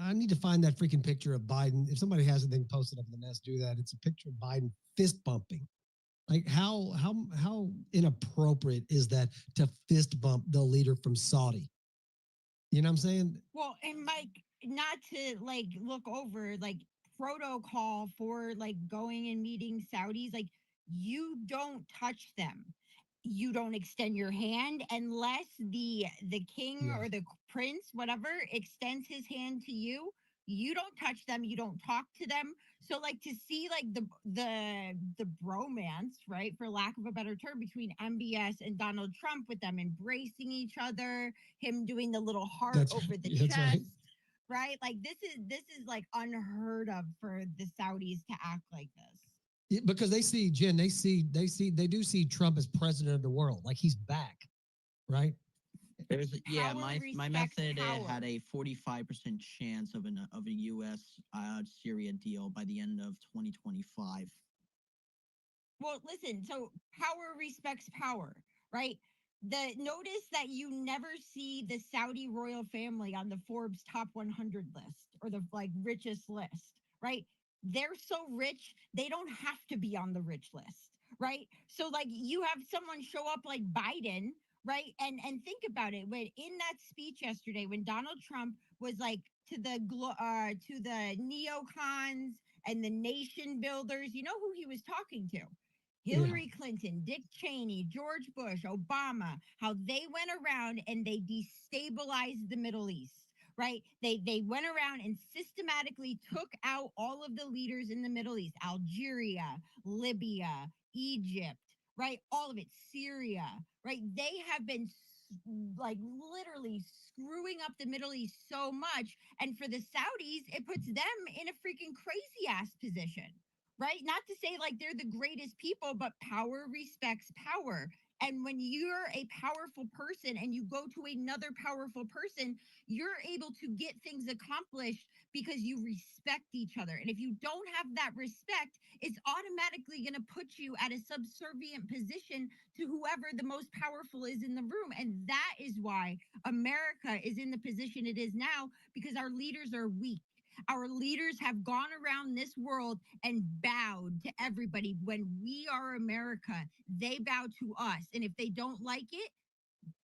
I need to find that freaking picture of Biden. If somebody has anything posted up in the nest, do that. It's a picture of Biden fist bumping. Like how inappropriate is that to fist bump the leader from Saudi? You know what I'm saying? Well, and Mike, not to look over protocol for going and meeting Saudis, you don't touch them. You don't extend your hand unless the king or the prince, whatever, extends his hand to you. You don't touch them. You don't talk to them. So to see the bromance, right, for lack of a better term, between MBS and Donald Trump, with them embracing each other, him doing the little heart over the chest, right? This is unheard of for the Saudis to act like this. Yeah, because they see, Jen, they do see Trump as president of the world, like he's back, right? Yeah, Power my respects method power. had a 45% chance of a U.S. Syria deal by the end of 2025. Well, listen, so power respects power, right? The notice that you never see the Saudi royal family on the Forbes top 100 list or the like richest list, right? They're so rich, they don't have to be on the rich list, right? So like you have someone show up like Biden, right? And think about it. When in that speech yesterday when Donald Trump was like to the neocons and the nation builders, you know who he was talking to? Hillary Clinton, Dick Cheney, George Bush, Obama, how they went around and they destabilized the Middle East, right? They went around and systematically took out all of the leaders in the Middle East, Algeria, Libya, Egypt, right? All of it, Syria, right? They have been like literally screwing up the Middle East so much. And for the Saudis, it puts them in a freaking crazy ass position, right? Not to say like they're the greatest people, but power respects power. And when you're a powerful person and you go to another powerful person, you're able to get things accomplished because you respect each other. And if you don't have that respect, it's automatically going to put you at a subservient position to whoever the most powerful is in the room. And that is why America is in the position it is now, because our leaders are weak. Our leaders have gone around this world and bowed to everybody. When we are America, they bow to us. And if they don't like it,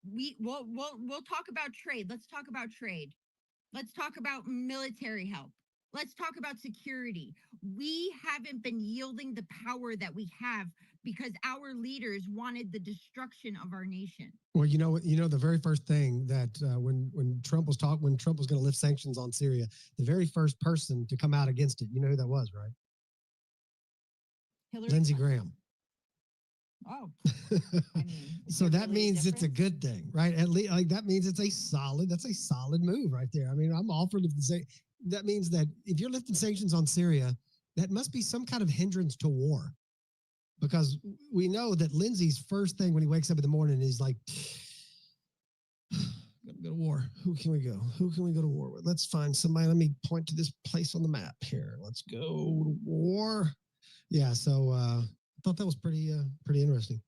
we'll talk about trade. Let's talk about trade. Let's talk about military help. Let's talk about security. We haven't been yielding the power that we have because our leaders wanted the destruction of our nation. Well, the very first thing that when Trump was going to lift sanctions on Syria, the very first person to come out against it, you know who that was, right? Lindsey Graham. Oh, so that means it's a good thing, right? At least like that means that's a solid move right there. I mean, I'm all for lifting sanctions. That means that if you're lifting sanctions on Syria, that must be some kind of hindrance to war. Because we know that Lindsey's first thing when he wakes up in the morning is like, gotta go to war. Who can we go? Who can we go to war with? Let's find somebody. Let me point to this place on the map here. Let's go to war. Yeah, so I thought that was pretty interesting.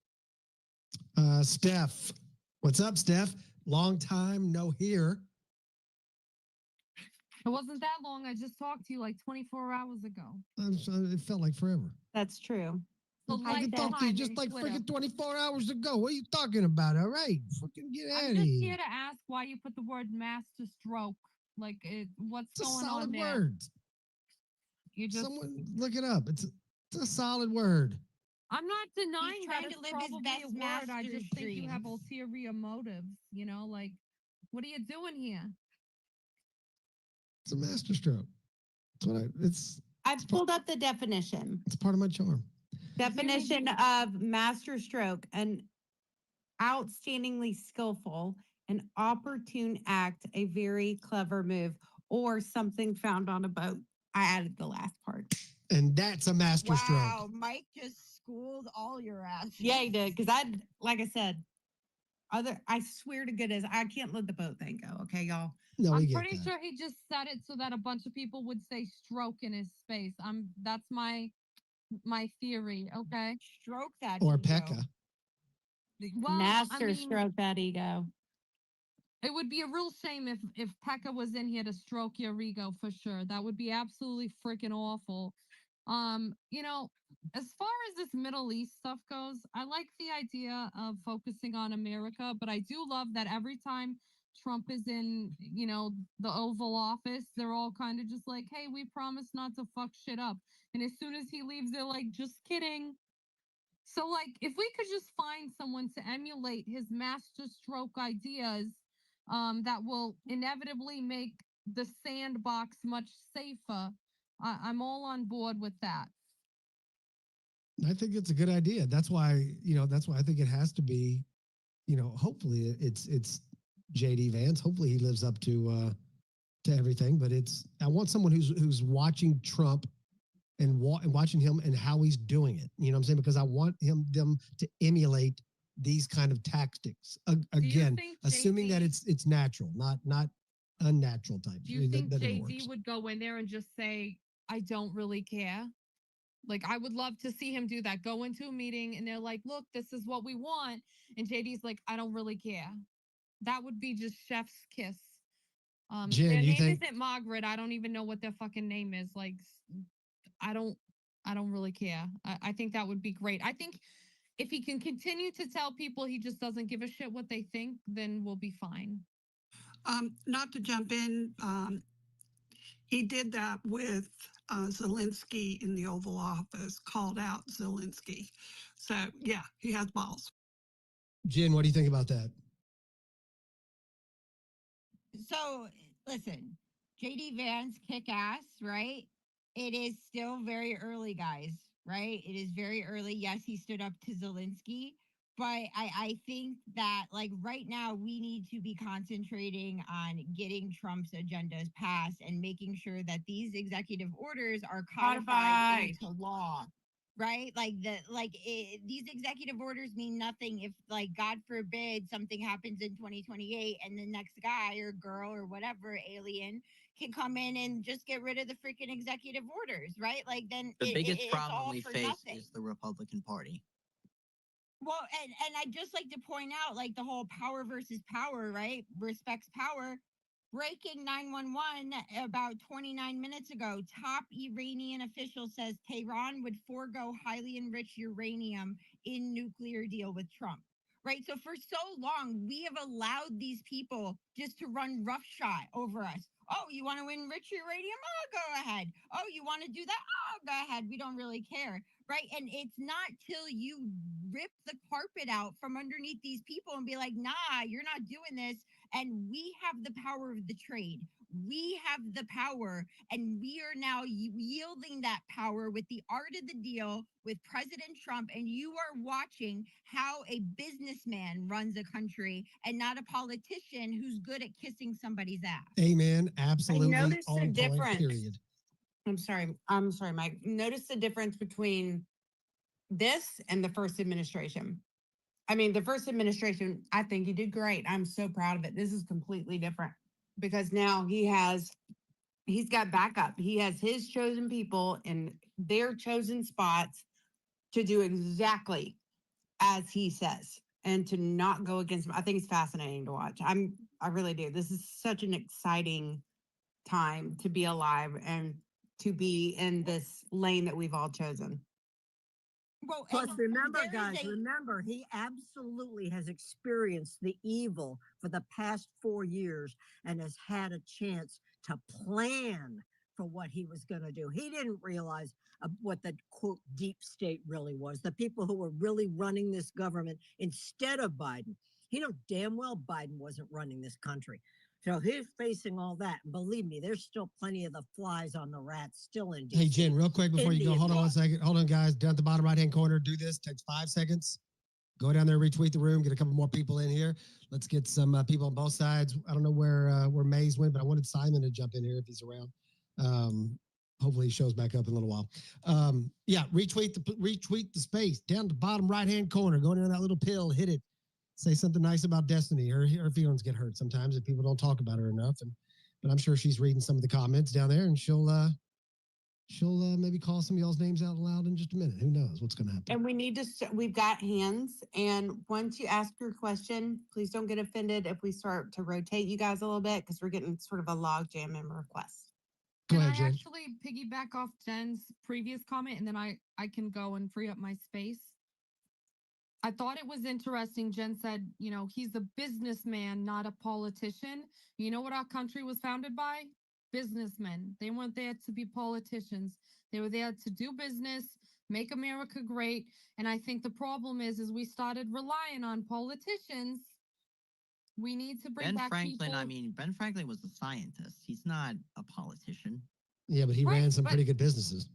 Steph. What's up, Steph? Long time no hear. It wasn't that long. I just talked to you like 24 hours ago. It felt like forever. That's true. So I talked to you just like freaking 24 hours ago. What are you talking about? All right, fucking get out of I'm just here. here to ask why you put the word master stroke. Like, what's It's a going solid on there? word. You just Someone look it up. It's a solid word. I'm not denying He's that trying it's to live his probably best a word. I master's just think you have dreams. ulterior motives. You know, like, what are you doing here? It's a masterstroke. I've pulled up the definition. It's part of my charm. Definition of masterstroke: an outstandingly skillful and opportune act, a very clever move, or something found on a boat. I added the last part. And that's a masterstroke. Wow, Mike just schooled all your ass. Yeah, he did. Because like I said, I swear to goodness, I can't let the boat thing go. Okay, y'all. No, I'm pretty sure he just said it so that a bunch of people would say stroke in his space. That's my theory. Okay, stroke that or ego. Pekka. Well, Masterstroke that ego. It would be a real shame if Pekka was in here to stroke your ego for sure. That would be absolutely freaking awful. As far as this Middle East stuff goes, I like the idea of focusing on America, but I do love that every time Trump is in, the Oval Office, they're all kind of just like, hey, we promise not to fuck shit up. And as soon as he leaves, they're like, just kidding. So, like, if we could just find someone to emulate his master stroke ideas, that will inevitably make the sandbox much safer, I'm all on board with that. I think it's a good idea. That's why I think it has to be, hopefully it's JD Vance. Hopefully he lives up to everything, but I want someone who's watching Trump and watching him and how he's doing it. You know what I'm saying? Because I want them to emulate these kind of tactics. Do you Again, think assuming that JD it's natural, not unnatural type. Do you think that it JD works. would go in there and just say, I don't really care? Like, I would love to see him do that. Go into a meeting and they're like, look, this is what we want. And JD's like, I don't really care. That would be just chef's kiss. Jen, Their you name think? isn't Margaret. I don't even know what their fucking name is. Like, I don't, I don't really care. I think that would be great. I think if he can continue to tell people he just doesn't give a shit what they think, then we'll be fine. Not to jump in, he did that with Zelensky in the Oval Office, called out Zelensky. So, yeah, he has balls. Jen, what do you think about that? So, listen, JD Vance kick ass, right? It is still very early, guys, right? It is very early. Yes, he stood up to Zelensky, but I think that, like, right now, we need to be concentrating on getting Trump's agendas passed and making sure that these executive orders are codified into law. Right, these executive orders mean nothing if, like, God forbid, something happens in 2028 and the next guy or girl or whatever alien can come in and just get rid of the freaking executive orders, right? Like, then The biggest it's problem all we for face nothing. is the Republican Party. Well, and I'd just like to point out, like, the whole power versus power, right? Respects power. Breaking 911 about 29 minutes ago. Top Iranian official says Tehran would forego highly enriched uranium in nuclear deal with Trump. Right? So for so long, we have allowed these people just to run roughshod over us. Oh, you want to enrich uranium? Oh, go ahead. Oh, you want to do that? Oh, go ahead. We don't really care. Right? And it's not till you rip the carpet out from underneath these people and be like, nah, you're not doing this. And we have the power of the trade. We have the power, and we are now yielding that power with the art of the deal with President Trump. And you are watching how a businessman runs a country and not a politician who's good at kissing somebody's ass. Amen. Absolutely. I noticed on the point, difference. period. I'm sorry, Mike. Notice the difference between this and the first administration. I mean, the first administration, I think he did great. I'm so proud of it. This is completely different because now he's got backup. He has his chosen people in their chosen spots to do exactly as he says and to not go against him. I think it's fascinating to watch. I really do. This is such an exciting time to be alive and to be in this lane that we've all chosen. Well, plus, remember, guys, remember, he absolutely has experienced the evil for the past 4 years and has had a chance to plan for what he was going to do. He didn't realize what the quote deep state really was, the people who were really running this government instead of Biden. He knew damn well Biden wasn't running this country. So he's facing all that. And believe me, there's still plenty of the flies on the rats still in DC. Hey, Jen, real quick before you go, hold on 1 second. Hold on, guys. Down at the bottom right-hand corner, do this. Takes 5 seconds. Go down there, retweet the room, get a couple more people in here. Let's get some people on both sides. I don't know where Maze went, but I wanted Simon to jump in here if he's around. Hopefully he shows back up in a little while. Yeah, retweet the space down the bottom right-hand corner. Go down that little pill, hit it. Say something nice about Destiny. Her feelings get hurt sometimes if people don't talk about her enough. But I'm sure she's reading some of the comments down there, and she'll maybe call some of y'all's names out loud in just a minute. Who knows what's going to happen? And we need to. We've got hands, and once you ask your question, please don't get offended if we start to rotate you guys a little bit because we're getting sort of a log jam in requests. Go Can ahead, I Jen. actually piggyback off Jen's previous comment, and then I can go and free up my space? I thought it was interesting. Jen said, you know, he's a businessman, not a politician. You know what our country was founded by? Businessmen. They weren't there to be politicians. They were there to do business, make America great. And I think the problem is we started relying on politicians. We need to bring back people. Ben Franklin was a scientist. He's not a politician. Yeah, but he ran some pretty good businesses.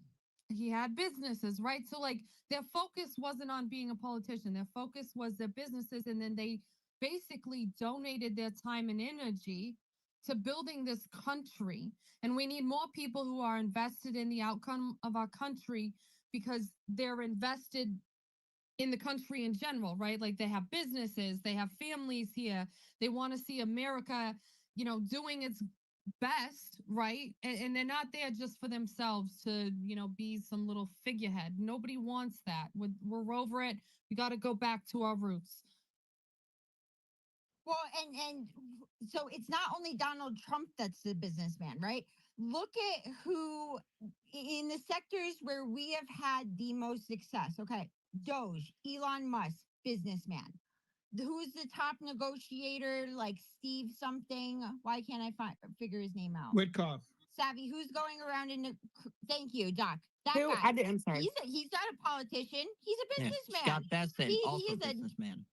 He had businesses, right? So, like, their focus wasn't on being a politician. Their focus was their businesses, and then they basically donated their time and energy to building this country. And we need more people who are invested in the outcome of our country because they're invested in the country in general, right? Like they have businesses, they have families here. They want to see America, doing its best, right? And they're not there just for themselves to, be some little figurehead. Nobody wants that. We're over it. We got to go back to our roots. Well, and so it's not only Donald Trump that's the businessman, right? Look at who in the sectors where we have had the most success. Okay, Doge, Elon Musk, businessman. Who's the top negotiator? Like Steve something. Why can't I figure his name out? Witkoff. Savvy. Who's going around in the? Thank you, Doc. That Who? guy. I'm sorry. He's not a politician. He's a Yeah, businessman. Scott Bessent, He also is a businessman.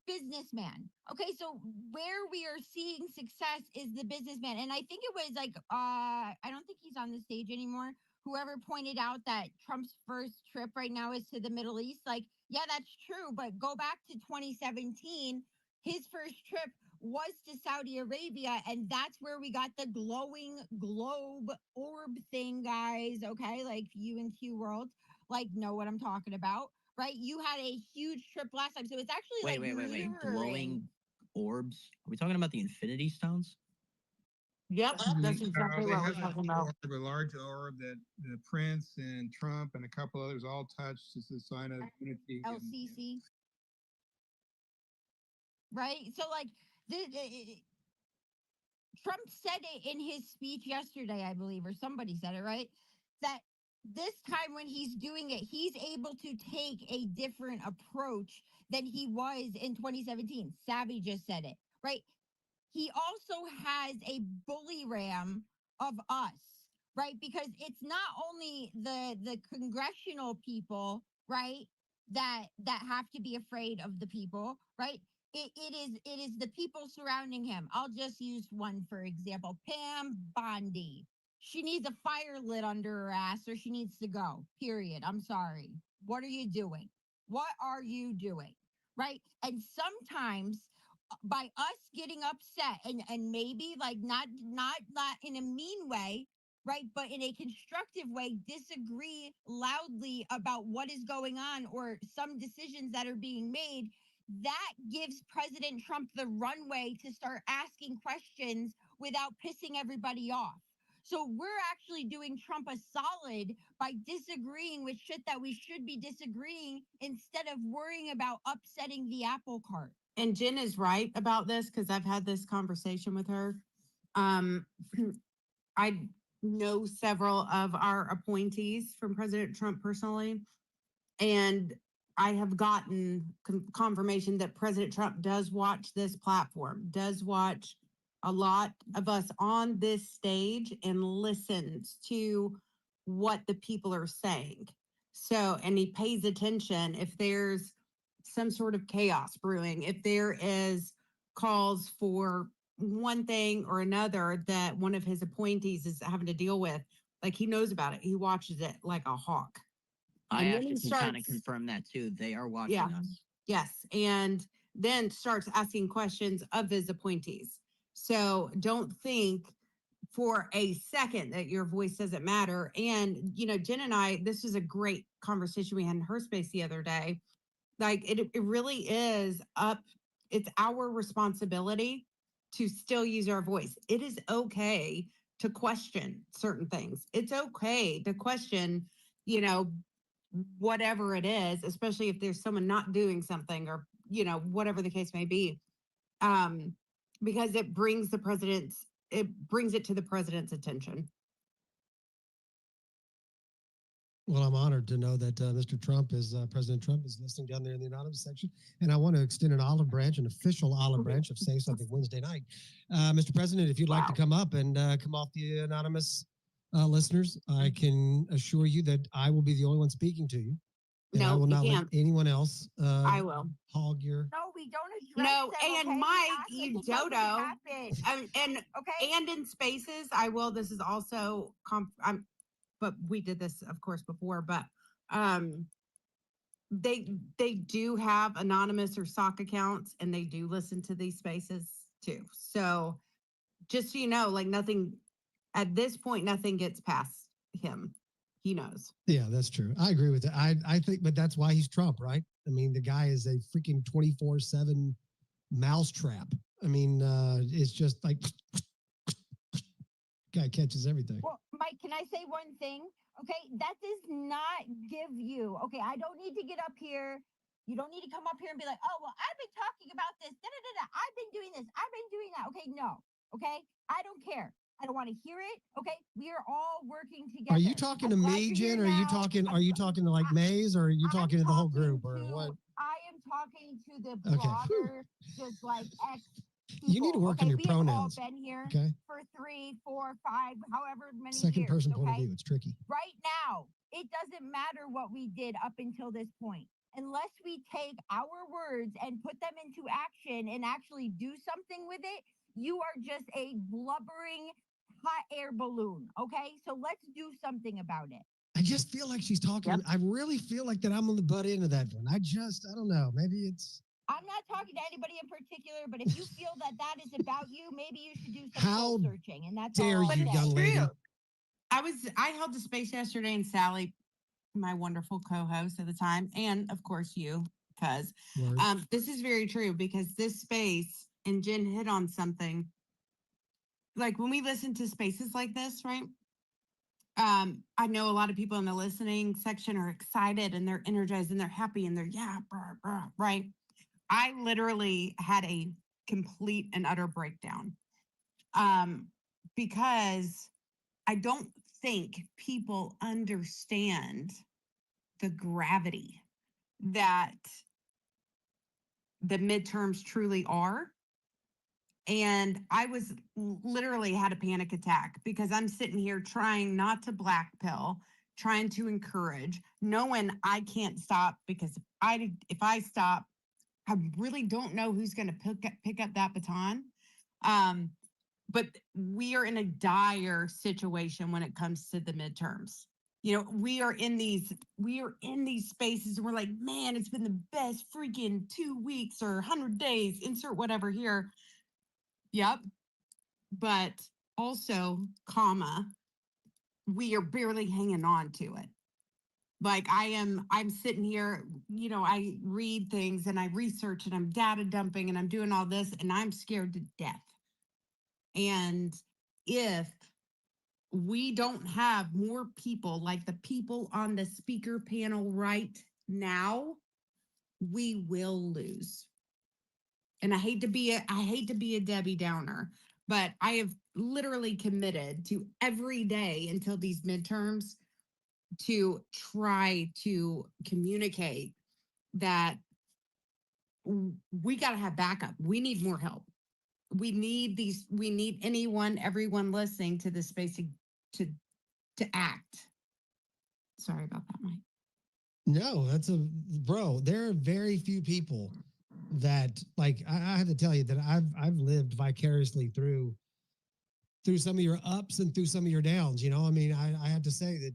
businessman. Okay, so where we are seeing success is the businessman. And I think it was like I don't think he's on the stage anymore. Whoever pointed out that Trump's first trip right now is to the Middle East. Like, yeah, that's true, but go back to 2017, his first trip was to Saudi Arabia, and that's where we got the glowing globe orb thing, guys. Okay, like you and Q World, like know what I'm talking about. Right, you had a huge trip last time, so it's actually Wait. mirroring. Glowing orbs. Are we talking about the Infinity Stones? Yep, that's exactly They what we're have talking about. a large orb that the Prince and Trump and a couple others all touched as a sign of unity. LCC. Right, so like Trump said it in his speech yesterday, I believe, or somebody said it, right? That this time when he's doing it, he's able to take a different approach than he was in 2017. Savvy just said it, right? He also has a bully ram of us, right? Because it's not only the congressional people, right, that have to be afraid of the people, right? It is the people surrounding him. I'll just use one for example. Pam Bondi. She needs a fire lit under her ass or she needs to go. Period. I'm sorry. What are you doing? What are you doing? Right? And sometimes by us getting upset and maybe like not in a mean way, right, but in a constructive way, disagree loudly about what is going on or some decisions that are being made, that gives President Trump the runway to start asking questions without pissing everybody off. So we're actually doing Trump a solid by disagreeing with shit that we should be disagreeing instead of worrying about upsetting the apple cart. And Jen is right about this because I've had this conversation with her. I know several of our appointees from President Trump personally, and I have gotten confirmation that President Trump does watch this platform, does watch a lot of us on this stage and listens to what the people are saying. So, and he pays attention if there's some sort of chaos brewing, if there is calls for one thing or another that one of his appointees is having to deal with, like he knows about it. He watches it like a hawk. I actually can kind of confirm that too. They are watching us. Yes. And then starts asking questions of his appointees. So don't think for a second that your voice doesn't matter. And, Jen and I, this was a great conversation we had in her space the other day. Like it really is it's our responsibility to still use our voice. It is okay to question certain things. It's okay to question, whatever it is, especially if there's someone not doing something or, whatever the case may be. Because it brings it to the president's attention. Well, I'm honored to know that President Trump is listening down there in the anonymous section. And I want to extend an olive branch, an official olive branch of Say Something Wednesday night. Mr. President, if you'd like to come up and come off the anonymous listeners, I can assure you that I will be the only one speaking to you. And I will not let anyone else I will hog your. No, we don't address No, them, and okay? Mike, We you ask them to dodo. happen. And Okay. And in spaces, I will. This is also but we did this, of course, before. But they do have anonymous or SOC accounts, and they do listen to these spaces too. So just so you know, like nothing at this point, nothing gets past him. He knows. Yeah, that's true. I agree with that. I think, but that's why he's Trump, right? I mean, the guy is a freaking 24/7 mousetrap. I mean, it's just like guy catches everything. Well, Mike, can I say one thing? Okay, that does not give you. Okay, I don't need to get up here. You don't need to come up here and be like, oh, well, I've been talking about this. Da, da, da, da. I've been doing this. I've been doing that. Okay, no. Okay, I don't care. I don't want to hear it. Okay, we are all working together. Are you talking to me, Jen? Or are you talking to like Maze, or are you talking to the whole group, or what? I am talking to the Okay. broader, just like ex You need to work on your we have all pronouns. been here Okay. for 3, 4, 5, however many Second years. person point of Okay? view. It's tricky. Right now, it doesn't matter what we did up until this point. Unless we take our words and put them into action and actually do something with it, you are just a blubbering hot air balloon. Okay? So let's do something about it. I just feel like she's talking. I really feel like that I'm on the butt end of that one. I don't know. Maybe it's. I'm not talking to anybody in particular, but if you feel that that is about you, maybe you should do some soul searching. And that's dare all you, I'll young say. lady? I held the space yesterday, and Sally, my wonderful co-host at the time, and of course you, because this is very true, because this space, and Jen hit on something. Like when we listen to spaces like this, right? I know a lot of people in the listening section are excited and they're energized and they're happy and they're right? I literally had a complete and utter breakdown because I don't think people understand the gravity that the midterms truly are. And I was literally had a panic attack because I'm sitting here trying not to black pill, trying to encourage, knowing I can't stop, because if I stop, I really don't know who's going to pick up that baton. But we are in a dire situation when it comes to the midterms. You know, we are in these spaces and we're like, man, it's been the best freaking 2 weeks or 100 days, insert whatever here. Yep. But also, we are barely hanging on to it. Like I'm sitting here, you know, I read things and I research and I'm data dumping and I'm doing all this and I'm scared to death. And if we don't have more people like the people on the speaker panel right now, we will lose. And I hate to be a Debbie Downer, but I have literally committed to every day until these midterms to try to communicate that we got to have backup. We need more help. We need everyone listening to this space to act. Sorry about that, Mike. No, bro. There are very few people that, like, I have to tell you that I've lived vicariously through some of your ups and through some of your downs. You know, I mean, I have to say that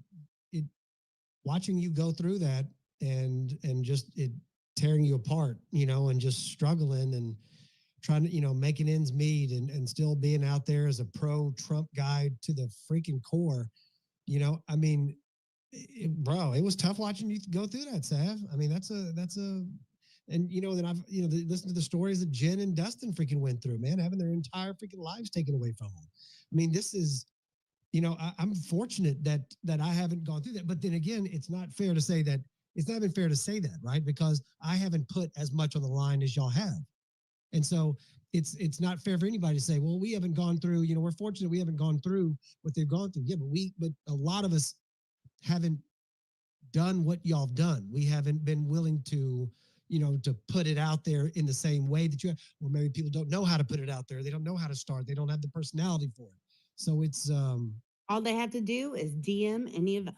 watching you go through that and just it tearing you apart, you know, and just struggling and trying to, you know, making ends meet and still being out there as a pro-Trump guy to the freaking core, you know, I mean, bro, it was tough watching you go through that, Sav. I mean, that's a, and you know, then I've, you know, listened to the stories that Jen and Dustin freaking went through, man, having their entire freaking lives taken away from them. I mean, this is, you know, I'm fortunate that I haven't gone through that. But then again, it's not fair to say that, it's not even fair to say that, right? Because I haven't put as much on the line as y'all have. And so it's not fair for anybody to say, well, we haven't gone through, you know, we're fortunate we haven't gone through what they've gone through. Yeah, but a lot of us haven't done what y'all have done. We haven't been willing to, you know, to put it out there in the same way that you have. Or maybe people don't know how to put it out there. They don't know how to start. They don't have the personality for it. So it's all they have to do is DM any of us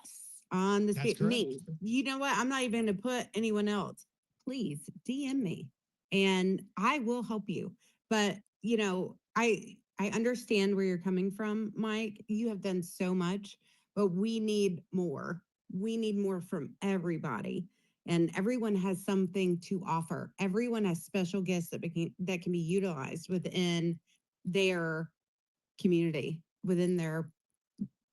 on the me. You know what? I'm not even going to put anyone else. Please DM me and I will help you. But, you know, I understand where you're coming from, Mike. You have done so much, but we need more. We need more from everybody. And everyone has something to offer. Everyone has special gifts that can be utilized within their community, within their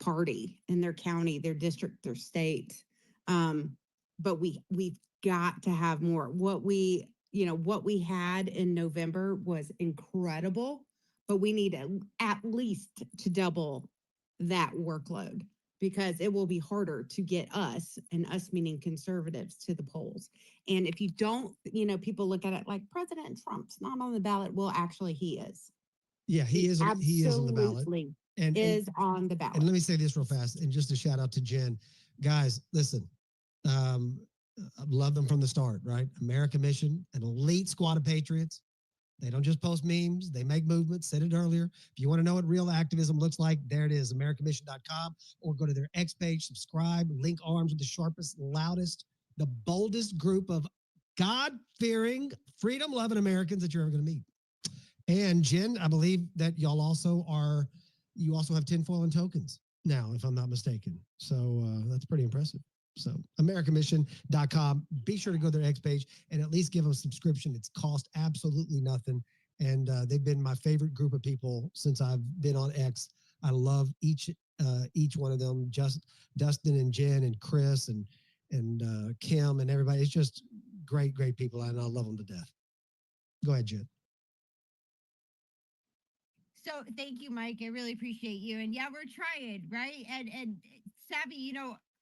party, in their county, their district, their state. But we've got to have more. What we had in November was incredible, but we need at least to double that workload because it will be harder to get us, and us meaning conservatives, to the polls. And if you don't, people look at it like President Trump's not on the ballot. Well, actually, he is. Yeah, he is on the ballot. Absolutely And is on the ballot. And let me say this real fast, and just a shout out to Jen. Guys, listen, I love them from the start, right? American Mission, an elite squad of patriots. They don't just post memes, they make movements. Said it earlier. If you want to know what real activism looks like, there it is, AmericanMission.com, or go to their X page, subscribe, link arms with the sharpest, loudest, the boldest group of God-fearing, freedom-loving Americans that you're ever going to meet. And Jen, I believe that you also have tinfoil and tokens now, if I'm not mistaken. So that's pretty impressive. So AmericanMission.com, be sure to go to their X page and at least give them a subscription. It's cost absolutely nothing. And they've been my favorite group of people since I've been on X. I love each one of them, just Dustin and Jen and Chris and Kim and everybody. It's just great people, and I love them to death. Go ahead, Jen. So thank you, Mike. I really appreciate you. And yeah, we're trying, right? And Savvy,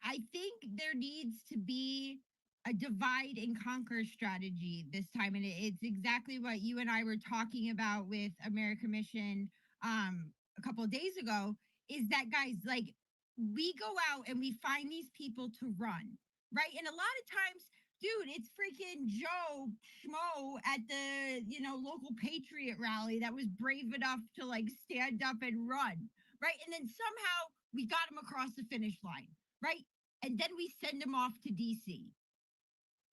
I think there needs to be a divide and conquer strategy this time. And it's exactly what you and I were talking about with American Mission a couple of days ago, is that, guys, like, we go out and we find these people to run, right? And a lot of times, dude, it's freaking Joe Schmo at the, local patriot rally that was brave enough to like stand up and run, right? And then somehow we got him across the finish line, right? And then we send him off to DC.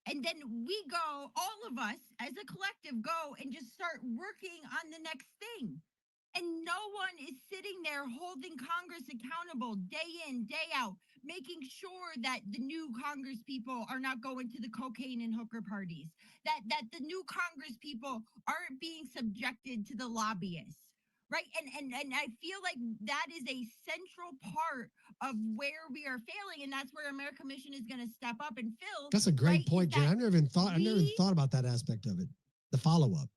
And then we go, all of us as a collective go and just start working on the next thing. And no one is sitting there holding Congress accountable day in, day out, making sure that the new Congress people are not going to the cocaine and hooker parties, that the new Congress people aren't being subjected to the lobbyists, right? And I feel like that is a central part of where we are failing, and that's where American Mission is going to step up and fill. That's a great point, Jen. I never even thought about that aspect of it, the follow-up.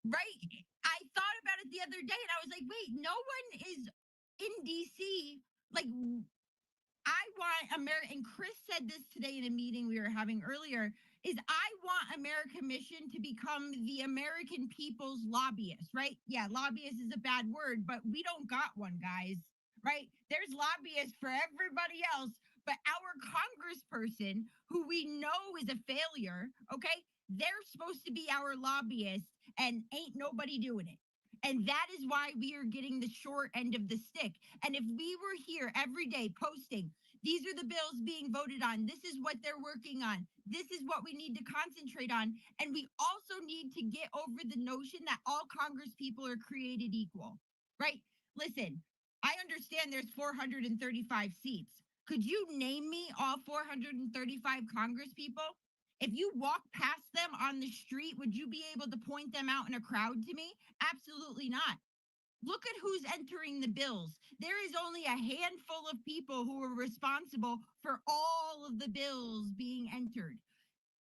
Right. I thought about it the other day and I was like, wait, no one is in DC. Like, I want America, and Chris said this today in a meeting we were having earlier, is I want American Mission to become the American people's lobbyist, right? Yeah, lobbyist is a bad word, but we don't got one, guys, right? There's lobbyists for everybody else, but our congressperson, who we know is a failure, okay, they're supposed to be our lobbyist, and ain't nobody doing it. And that is why we are getting the short end of the stick. And if we were here every day posting, these are the bills being voted on, this is what they're working on, this is what we need to concentrate on, and we also need to get over the notion that all Congress people are created equal, right? Listen, I understand there's 435 seats. Could you name me all 435 Congress people? If you walk past them on the street, would you be able to point them out in a crowd to me? Absolutely not. Look at who's entering the bills. There is only a handful of people who are responsible for all of the bills being entered.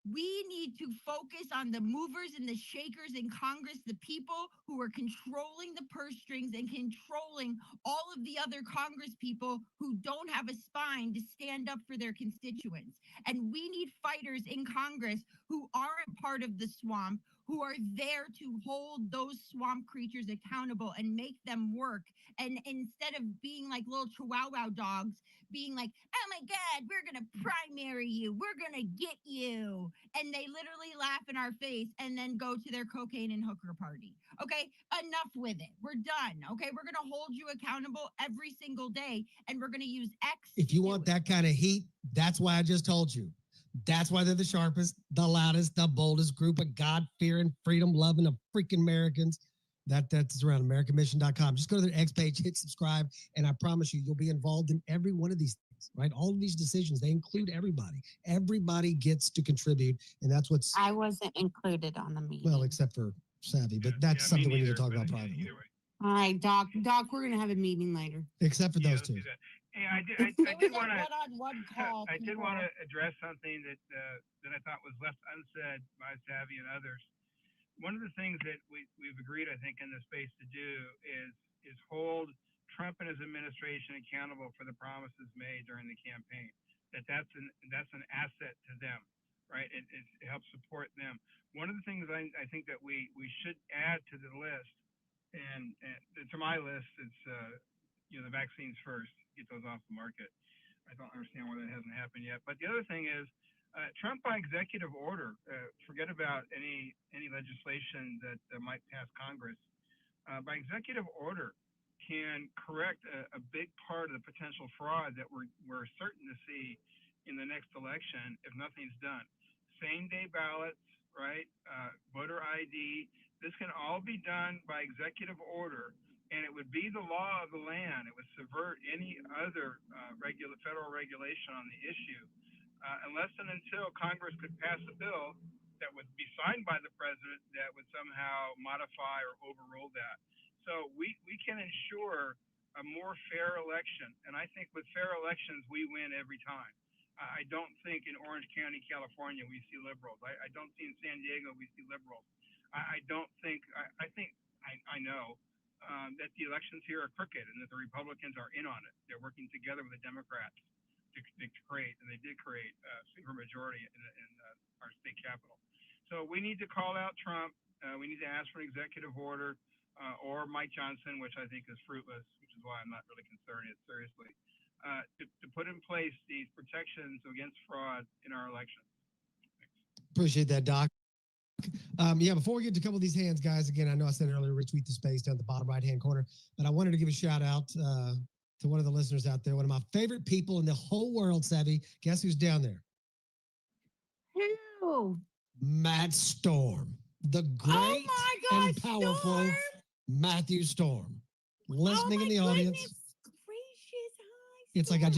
We need to focus on the movers and the shakers in Congress, the people who are controlling the purse strings and controlling all of the other Congress people who don't have a spine to stand up for their constituents. And we need fighters in Congress who aren't part of the swamp, who are there to hold those swamp creatures accountable and make them work. And instead of being like little chihuahua dogs, being like, oh my God, we're going to primary you, we're going to get you. And they literally laugh in our face and then go to their cocaine and hooker party. Okay, enough with it. We're done. Okay, we're going to hold you accountable every single day, and we're going to use X. If you want that kind of heat, that's why I just told you. That's why they're the sharpest, the loudest, the boldest group of God-fearing, freedom-loving of freaking Americans. That's around AmericanMission.com. Just go to their X page, hit subscribe, and I promise you, you'll be involved in every one of these things, right? All of these decisions, they include everybody. Everybody gets to contribute, and that's what's... I wasn't included on the meeting. Well, except for Savvy, but that's something we need to talk about privately. All right, Doc, we're going to have a meeting later. Except for those two. Yeah, I did. It I was did a want to. one-on-one call. I did want people. to address something that I thought was left unsaid by Savvy and others. One of the things that we've agreed, I think, in this space to do is hold Trump and his administration accountable for the promises made during the campaign. That's an asset to them, right? It helps support them. One of the things I think that we should add to the list, and to my list, it's the vaccines first, get those off the market. I don't understand why that hasn't happened yet. But the other thing is, Trump by executive order, forget about any legislation that might pass Congress. By executive order, can correct a big part of the potential fraud that we're certain to see in the next election if nothing's done. Same day ballots, right? Voter ID. This can all be done by executive order, and it would be the law of the land. It would subvert any other federal regulation on the issue, unless and until Congress could pass a bill that would be signed by the president that would somehow modify or overrule that. So we can ensure a more fair election, and I think with fair elections we win every time. I don't think in Orange County, California, we see liberals. I don't see in San Diego we see liberals. I don't think. I know that the elections here are crooked and that the Republicans are in on it. They're working together with the Democrats to create, and they did create a supermajority in our state capital. So we need to call out Trump. We need to ask for an executive order, or Mike Johnson, which I think is fruitless, which is why I'm not really considering it seriously, to put in place these protections against fraud in our elections. Appreciate that, Doc. Yeah, before we get to a couple of these hands, guys, again, I know I said earlier, retweet the space down at the bottom right-hand corner, but I wanted to give a shout out to one of the listeners out there, one of my favorite people in the whole world, Savvy. Guess who's down there? Who? Matt Storm, the great and powerful Storm? Matthew Storm, listening in the audience. Gracious, It's like I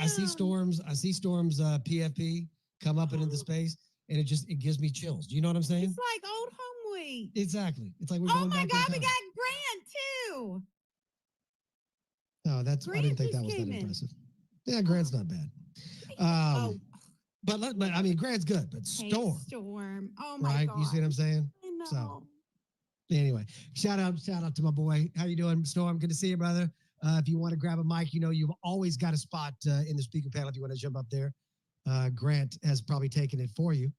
see Storm's PFP come up into the space, and it gives me chills. Do you know what I'm saying? It's like old home week. Exactly. It's like we're Oh going my back God, in we time. got Grant too. No, I didn't think that was that impressive. Yeah, Grant's not bad. But I mean, Grant's good, but Storm. Storm. Oh my right? God. You see what I'm saying? I know. So anyway, shout out to my boy. How you doing, Storm? Good to see you, brother. If you want to grab a mic, you've always got a spot in the speaker panel if you want to jump up there. Grant has probably taken it for you.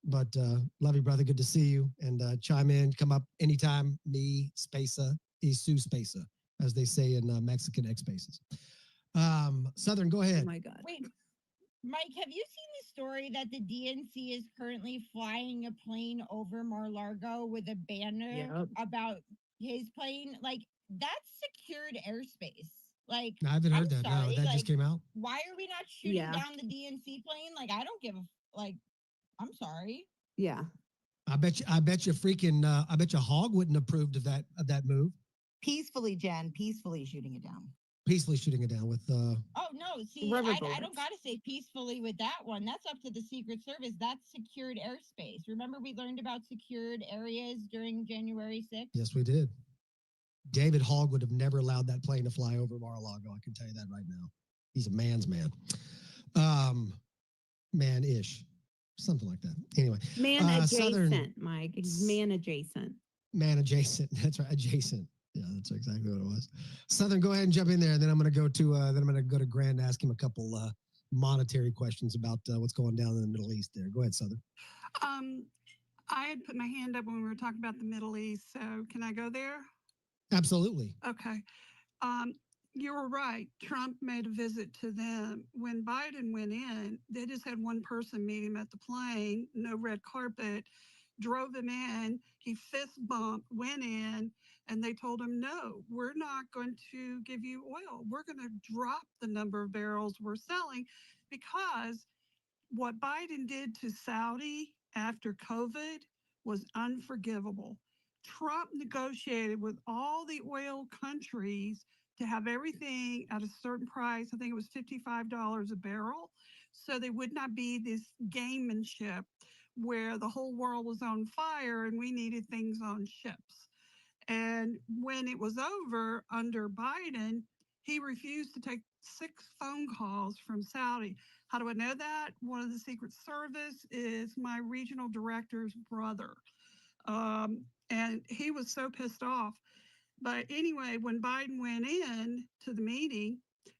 But love you, brother. Good to see you. And chime in, come up anytime. Me, Spacer, Isu Spacer, as they say in Mexican XSpaces. Southern, go ahead. Oh my God. Wait, Mike, have you seen the story that the DNC is currently flying a plane over Mar-a-Lago with a banner about his plane? Like, that's secured airspace. Like, I haven't heard that. Sorry, No, that just came out. Why are we not shooting down the DNC plane? Like, I don't give a I'm sorry. Yeah. I bet you Hogg wouldn't approved of that move. Peacefully, Jen, peacefully shooting it down. Peacefully shooting it down with Oh no, see, Rubber I bullets. don't gotta say peacefully with that one. That's up to the Secret Service. That's secured airspace. Remember we learned about secured areas during January 6th? Yes, we did. David Hogg would have never allowed that plane to fly over Mar-a-Lago. I can tell you that right now. He's a man's man. Man-ish. Something like that. Anyway. Man adjacent, Southern, Mike. He's man adjacent. Man adjacent. That's right. Adjacent. Yeah, that's exactly what it was. Southern, go ahead and jump in there. Then I'm going to go to Grant and ask him a couple monetary questions about what's going down in the Middle East there. Go ahead, Southern. I had put my hand up when we were talking about the Middle East, so can I go there? Absolutely. Okay. You were right. Trump made a visit to them. When Biden went in, they just had one person meet him at the plane, no red carpet, drove him in. He fist bumped, went in, and they told him, no, we're not going to give you oil. We're going to drop the number of barrels we're selling, because what Biden did to Saudi after COVID was unforgivable. Trump negotiated with all the oil countries to have everything at a certain price. I think it was $55 a barrel. So there would not be this gamemanship where the whole world was on fire and we needed things on ships. And when it was over under Biden, He refused to take 6 phone calls from Saudi. How do I know that? One of the Secret Service is my regional director's brother. And he was so pissed off. But anyway, when Biden went in to the meeting,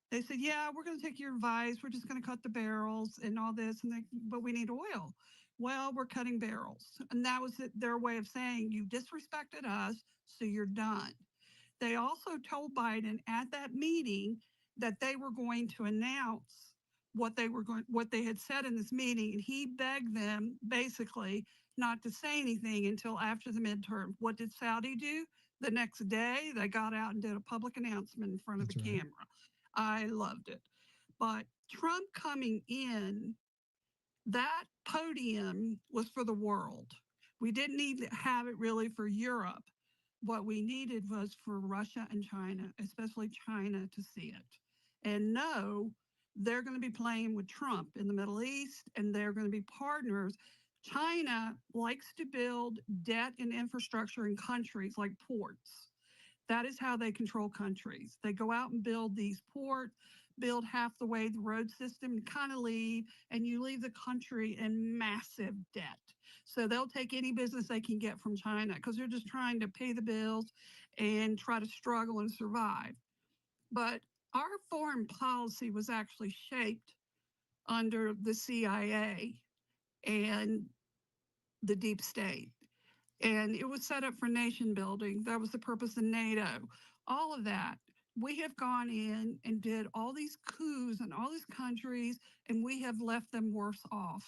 they said, yeah, we're going to take your advice. We're just going to cut the barrels and all this, but we need oil. Well, we're cutting barrels. And that was their way of saying, you disrespected us, so you're done. They also told Biden at that meeting that they were going to announce what they had said in this meeting, and he begged them basically not to say anything until after the midterm. What did Saudi do? The next day, they got out and did a public announcement in front of the camera. I loved it. But Trump coming in, that podium was for the world. We didn't need to have it really for Europe. What we needed was for Russia and China, especially China, to see it and know they're going to be playing with Trump in the Middle East, and they're going to be partners. China likes to build debt and infrastructure in countries like ports. That is how they control countries. They go out and build these ports, build half the way the road system, and kind of leave, and you leave the country in massive debt. So they'll take any business they can get from China because they're just trying to pay the bills and try to struggle and survive. But our foreign policy was actually shaped under the CIA and the deep state. And it was set up for nation building. That was the purpose of NATO. All of that. We have gone in and did all these coups in all these countries, and we have left them worse off.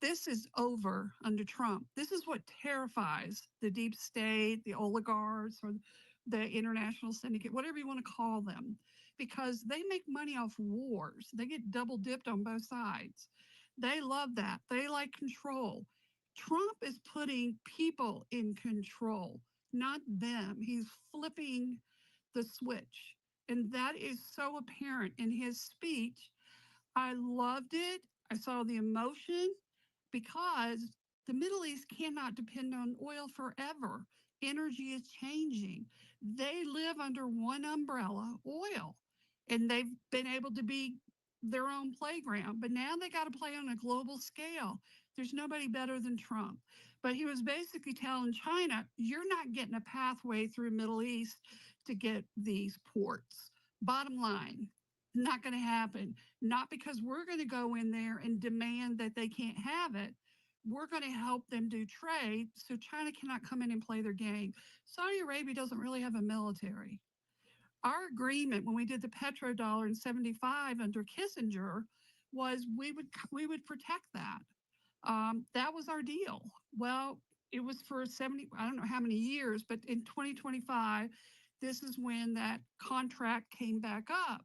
This is over under Trump. This is what terrifies the deep state, the oligarchs, or the international syndicate, whatever you want to call them, because they make money off wars. They get double dipped on both sides. They love that. They like control. Trump is putting people in control, not them. He's flipping the switch. And that is so apparent in his speech. I loved it. I saw the emotion because the Middle East cannot depend on oil forever. Energy is changing. They live under one umbrella, oil, and they've been able to be their own playground. But now they got to play on a global scale. There's nobody better than Trump. But he was basically telling China, you're not getting a pathway through Middle East to get these ports. Bottom line, not going to happen. Not because we're going to go in there and demand that they can't have it. We're going to help them do trade so China cannot come in and play their game. Saudi Arabia doesn't really have a military. Our agreement when we did the petrodollar in 75 under Kissinger was we would protect that. That was our deal. Well, it was for 70, I don't know how many years, but in 2025, this is when that contract came back up.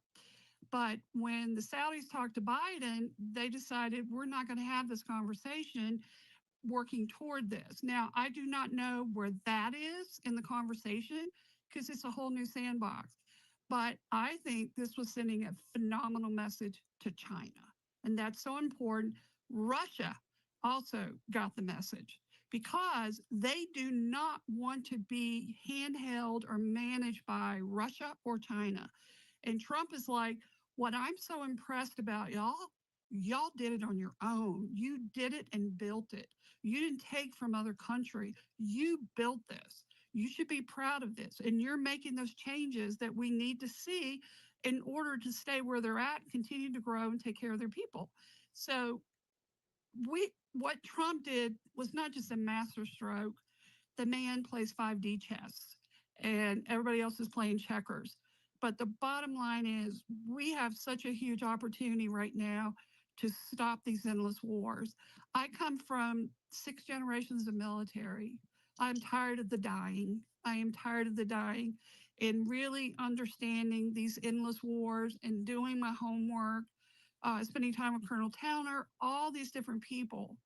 But when the Saudis talked to Biden, they decided we're not going to have this conversation working toward this. Now, I do not know where that is in the conversation because it's a whole new sandbox. But I think this was sending a phenomenal message to China. And that's so important. Russia also got the message because they do not want to be handheld or managed by Russia or China. And Trump is like, what I'm so impressed about y'all did it on your own. You did it and built it. You didn't take from other countries. You built this. You should be proud of this. And you're making those changes that we need to see in order to stay where they're at, continue to grow and take care of their people. So what Trump did was not just a masterstroke. The man plays 5D chess and everybody else is playing checkers. But the bottom line is we have such a huge opportunity right now to stop these endless wars. I come from 6 generations of military. I'm tired of the dying. I am tired of the dying and really understanding these endless wars and doing my homework, spending time with Colonel Towner, all these different people.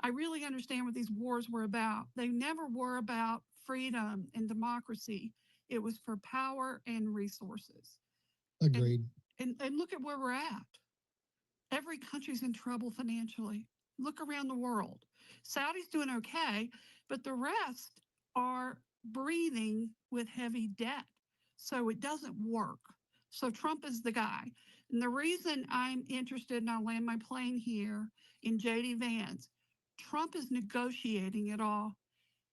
I really understand what these wars were about. They never were about freedom and democracy. It was for power and resources. Agreed. And look at where we're at. Every country's in trouble financially. Look around the world. Saudi's doing okay, but the rest are breathing with heavy debt. So it doesn't work. So Trump is the guy. And the reason I'm interested, and I'll land my plane here in JD Vance, Trump is negotiating it all.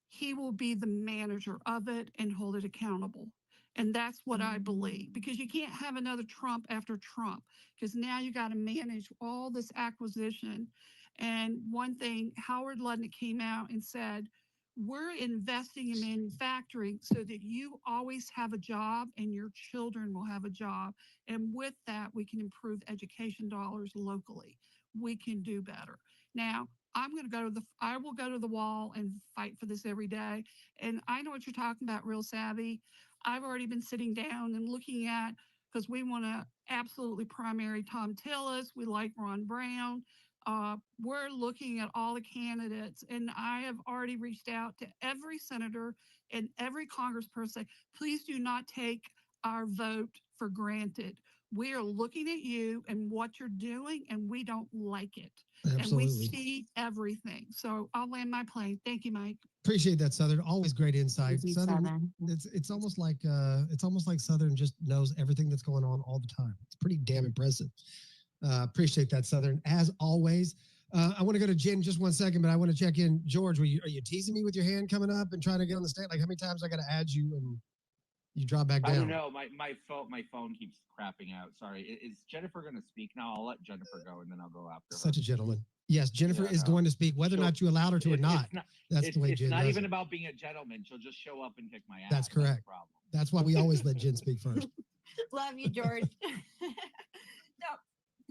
He will be the manager of it and hold it accountable. And that's what I believe, because you can't have another Trump after Trump, because now you got to manage all this acquisition. And one thing, Howard Lutnick came out and said, we're investing in manufacturing so that you always have a job and your children will have a job. And with that, we can improve education dollars locally. We can do better. Now, I will go to the wall and fight for this every day. And I know what you're talking about, real savvy. I've already been sitting down and looking at, because we want to absolutely primary Tom Tillis. We like Ron Brown. We're looking at all the candidates, and I have already reached out to every senator and every congressperson. Please do not take our vote for granted. We are looking at you and what you're doing, and we don't like it. Absolutely. And we see everything. So I'll land my plane. Thank you, Mike. Appreciate that, Southern. Always great insight. you, Southern, Southern. it's almost like Southern just knows everything that's going on all the time. It's pretty damn impressive. Appreciate that, Southern. As always, I want to go to Jen just 1 second, but I want to check in. George, are you teasing me with your hand coming up and trying to get on the stage? Like, how many times I got to add you and you drop back down? I don't know. My phone keeps crapping out. Sorry. Is Jennifer going to speak now? I'll let Jennifer go, and then I'll go after her. Such a gentleman. Yes, Jennifer is going to speak, whether or not you allow her to or not. That's the way Jen does it. It's not even about being a gentleman. She'll just show up and kick my ass. That's correct. the problem. That's why we always let Jen speak first. Love you, George.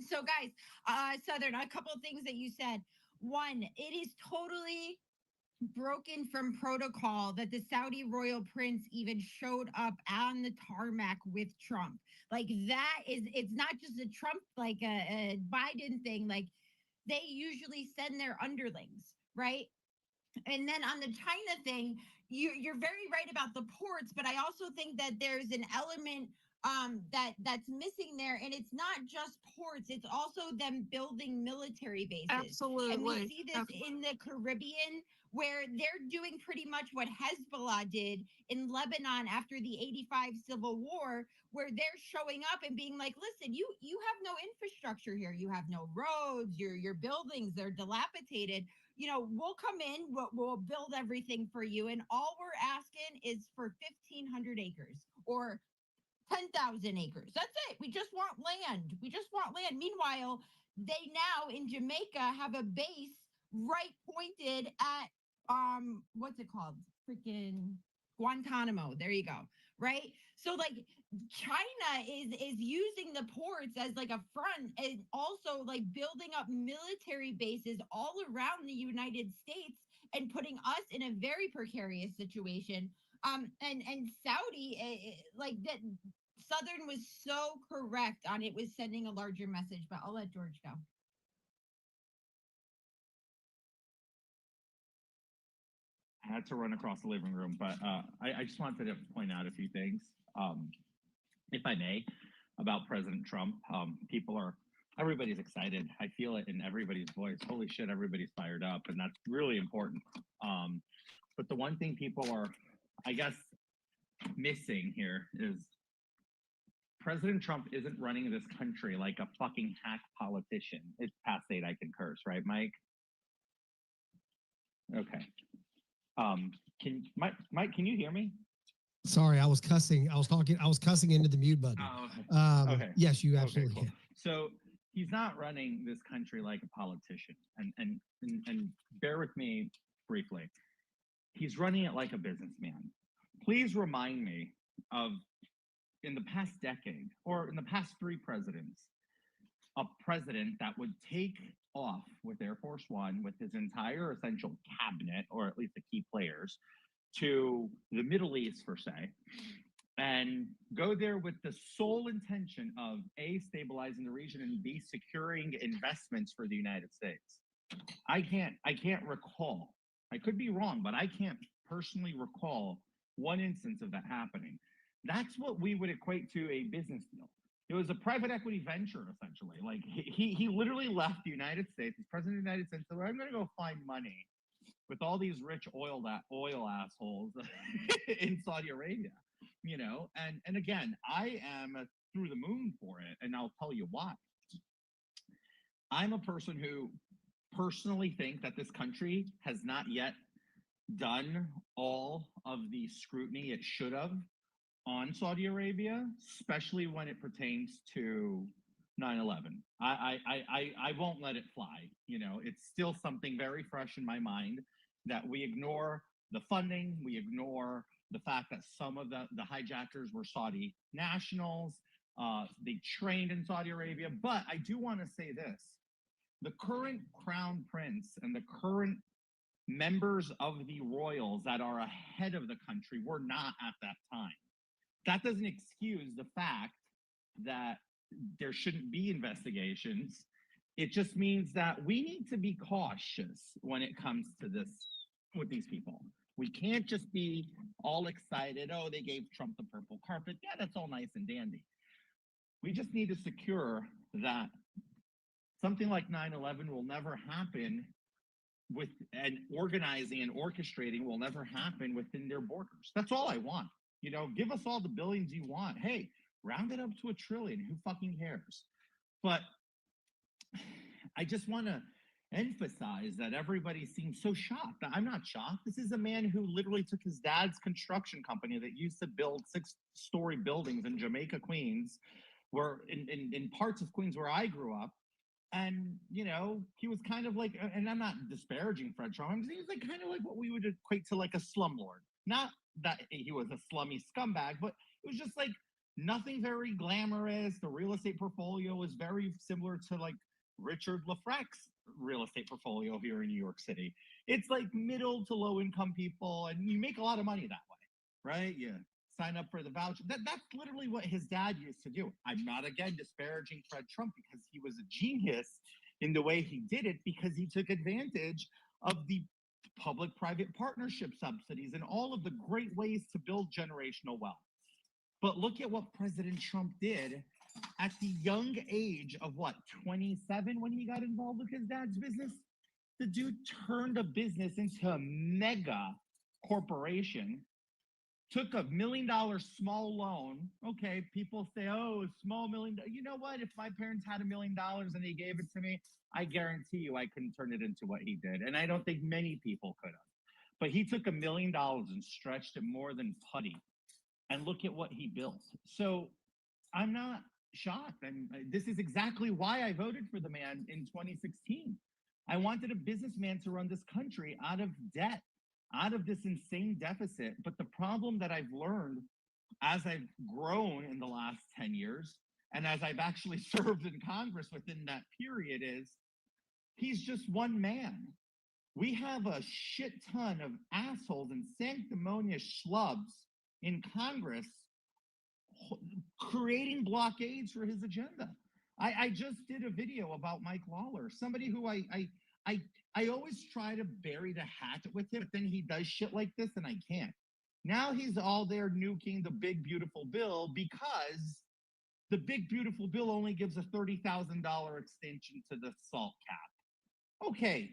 So guys, Southern, a couple of things that you said. One, it is totally broken from protocol that the Saudi royal prince even showed up on the tarmac with Trump. Like that is, it's not just a Trump, like a Biden thing. Like they usually send their underlings, right? And then on the China thing, you're very right about the ports, but I also think that there's an element that's missing there, and it's not just ports; it's also them building military bases. Absolutely. And we see this in the Caribbean, where they're doing pretty much what Hezbollah did in Lebanon after the '85 civil war, where they're showing up and being like, "Listen, you have no infrastructure here. You have no roads. Your buildings, they're dilapidated. You know, we'll come in, we'll build everything for you, and all we're asking is for 1,500 acres or 10,000 acres. That's it. We just want land. We just want land." Meanwhile, they now in Jamaica have a base right pointed at what's it called? Freaking Guantanamo. There you go. Right? So like China is using the ports as like a front, and also like building up military bases all around the United States and putting us in a very precarious situation. And Saudi, like that, Southern was so correct on it was sending a larger message, but I'll let George go. I had to run across the living room, but I just wanted to point out a few things, if I may, about President Trump. Everybody's excited. I feel it in everybody's voice. Holy shit, everybody's fired up, and that's really important. But the one thing people are, I guess, missing here is President Trump isn't running this country like a fucking hack politician. It's past 8, I can curse, right, Mike? Okay. Mike, can you hear me? Sorry, I was cussing. I was cussing into the mute button. Oh, okay. Yes, you absolutely can. So he's not running this country like a politician. And bear with me briefly. He's running it like a businessman. Please remind me of, in the past decade, or in the past 3 presidents, a president that would take off with Air Force One with his entire essential cabinet, or at least the key players, to the Middle East, per se, and go there with the sole intention of A, stabilizing the region, and B, securing investments for the United States. I can't recall. I could be wrong, but I can't personally recall one instance of that happening. That's what we would equate to a business deal. It was a private equity venture, essentially. Like he literally left the United States, he's president of the United States, so I'm going to go find money with all these rich oil assholes in Saudi Arabia, you know? And again, I am through the moon for it, and I'll tell you why. I'm a person who personally think that this country has not yet done all of the scrutiny it should have on Saudi Arabia, especially when it pertains to 9/11. I won't let it fly. You know, it's still something very fresh in my mind that we ignore the funding, we ignore the fact that some of the hijackers were Saudi nationals. They trained in Saudi Arabia. But I do want to say this. The current crown prince and the current members of the royals that are ahead of the country were not at that time. That doesn't excuse the fact that there shouldn't be investigations. It just means that we need to be cautious when it comes to this with these people. We can't just be all excited. Oh, they gave Trump the purple carpet. Yeah, that's all nice and dandy. We just need to secure that something like 9/11 will never happen with, and organizing and orchestrating will never happen within their borders. That's all I want. You know, give us all the billions you want. Hey, round it up to $1 trillion. Who fucking cares? But I just want to emphasize that everybody seems so shocked. I'm not shocked. This is a man who literally took his dad's construction company that used to build 6-story buildings in Jamaica, Queens, where in parts of Queens where I grew up. And, you know, he was kind of like, and I'm not disparaging Fred Trump, he was like kind of like what we would equate to like a slumlord. Not that he was a slummy scumbag, but it was just like nothing very glamorous. The real estate portfolio was very similar to like Richard Lafranc's real estate portfolio here in New York City. It's like middle to low income people, and you make a lot of money that way, right? Yeah. Sign up for the voucher. That's literally what his dad used to do. I'm not, again, disparaging Fred Trump because he was a genius in the way he did it, because he took advantage of the public-private partnership subsidies and all of the great ways to build generational wealth. But look at what President Trump did at the young age of, what, 27 when he got involved with his dad's business? The dude turned a business into a mega corporation, took $1 million small loan. Okay, people say, oh, small $1 million. You know what? If my parents had $1 million and they gave it to me, I guarantee you I couldn't turn it into what he did. And I don't think many people could have. But he took $1 million and stretched it more than putty. And look at what he built. So I'm not shocked. And this is exactly why I voted for the man in 2016. I wanted a businessman to run this country out of debt, out of this insane deficit. But the problem that I've learned as I've grown in the last 10 years, and as I've actually served in Congress within that period, is he's just one man. We have a shit ton of assholes and sanctimonious schlubs in Congress creating blockades for his agenda. I just did a video about Mike Lawler, somebody who I always try to bury the hatchet with him, but then he does shit like this and I can't. Now he's all there nuking the big, beautiful bill because the big, beautiful bill only gives a $30,000 extension to the SALT cap. Okay,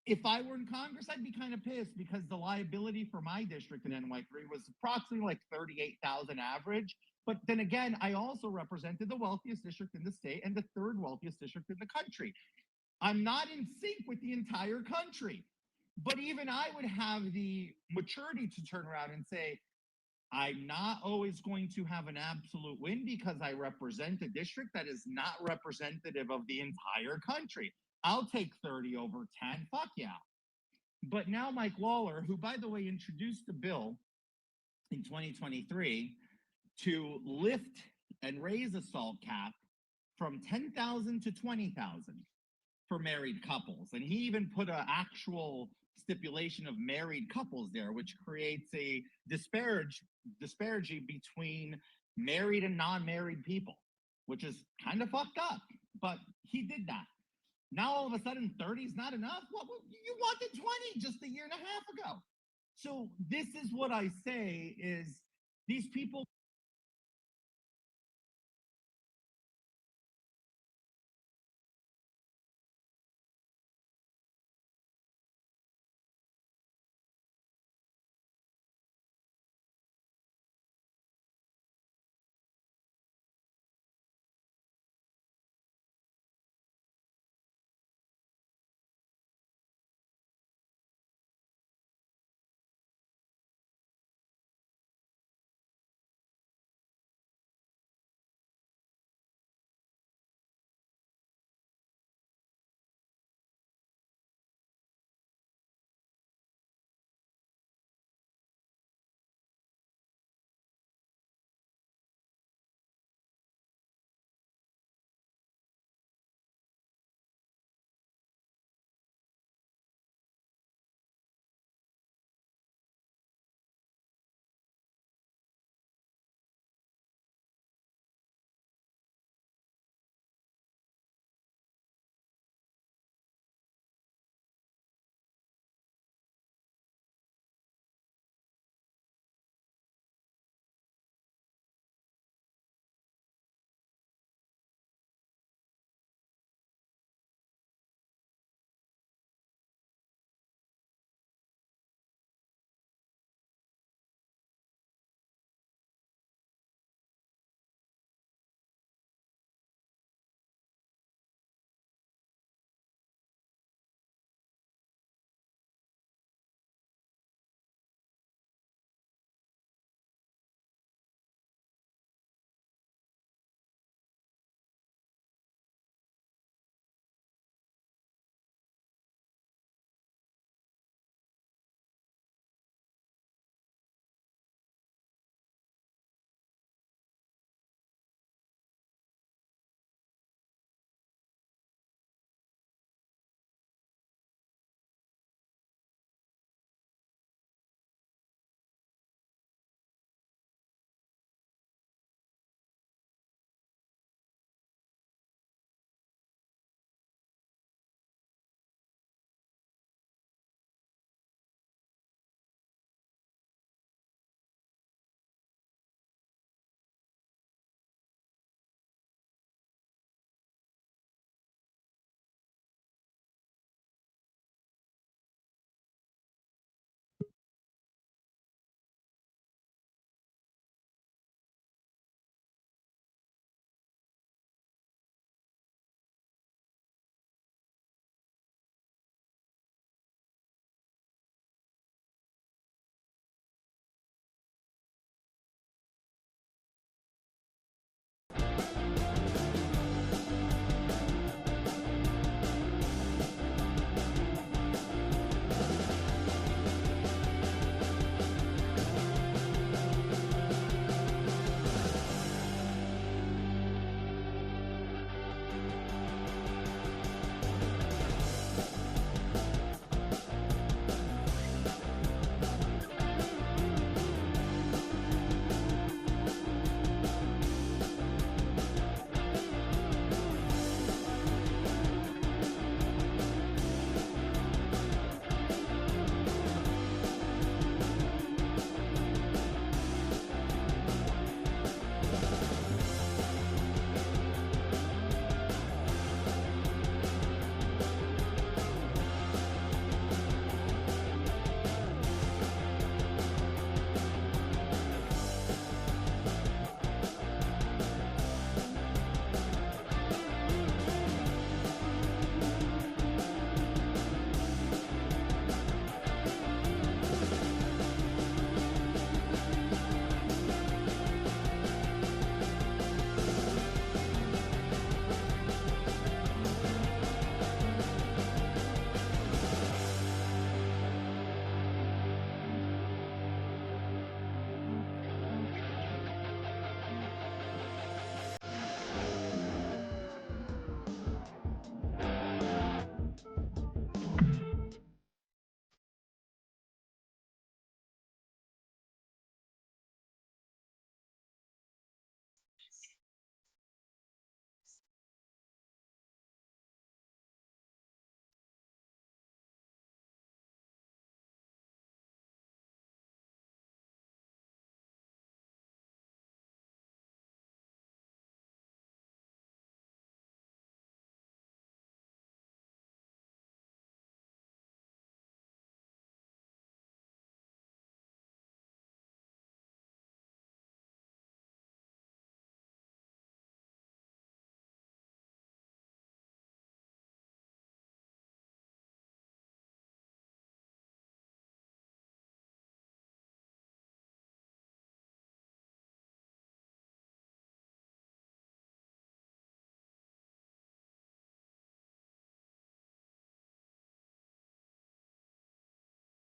if I were in Congress, I'd be kind of pissed because the liability for my district in NY3 was approximately like 38,000 average. But then again, I also represented the wealthiest district in the state and the third wealthiest district in the country. I'm not in sync with the entire country, but even I would have the maturity to turn around and say, I'm not always going to have an absolute win because I represent a district that is not representative of the entire country. I'll take 30 over 10, fuck yeah. But now Mike Lawler, who by the way introduced a bill in 2023 to lift and raise a SALT cap from 10,000 to 20,000 for married couples. And he even put an actual stipulation of married couples there, which creates a disparity between married and non-married people, which is kind of fucked up. But he did that. Now all of a sudden 30 is not enough? What, you wanted 20 just a year and a half ago. So this is what I say is these people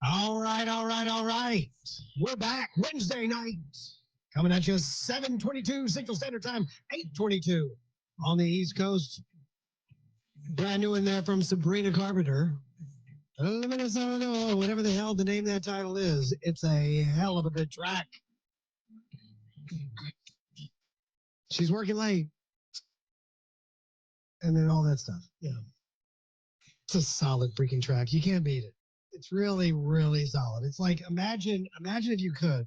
All right, all right, all right. We're back Wednesday night. Coming at you 7:22 Central Standard Time, 8:22 on the East Coast. Brand new in there from Sabrina Carpenter. Whatever the hell the name of that title is. It's a hell of a good track. She's working late. And then all that stuff. Yeah. It's a solid freaking track. You can't beat it. It's really, really solid. It's like imagine if you could.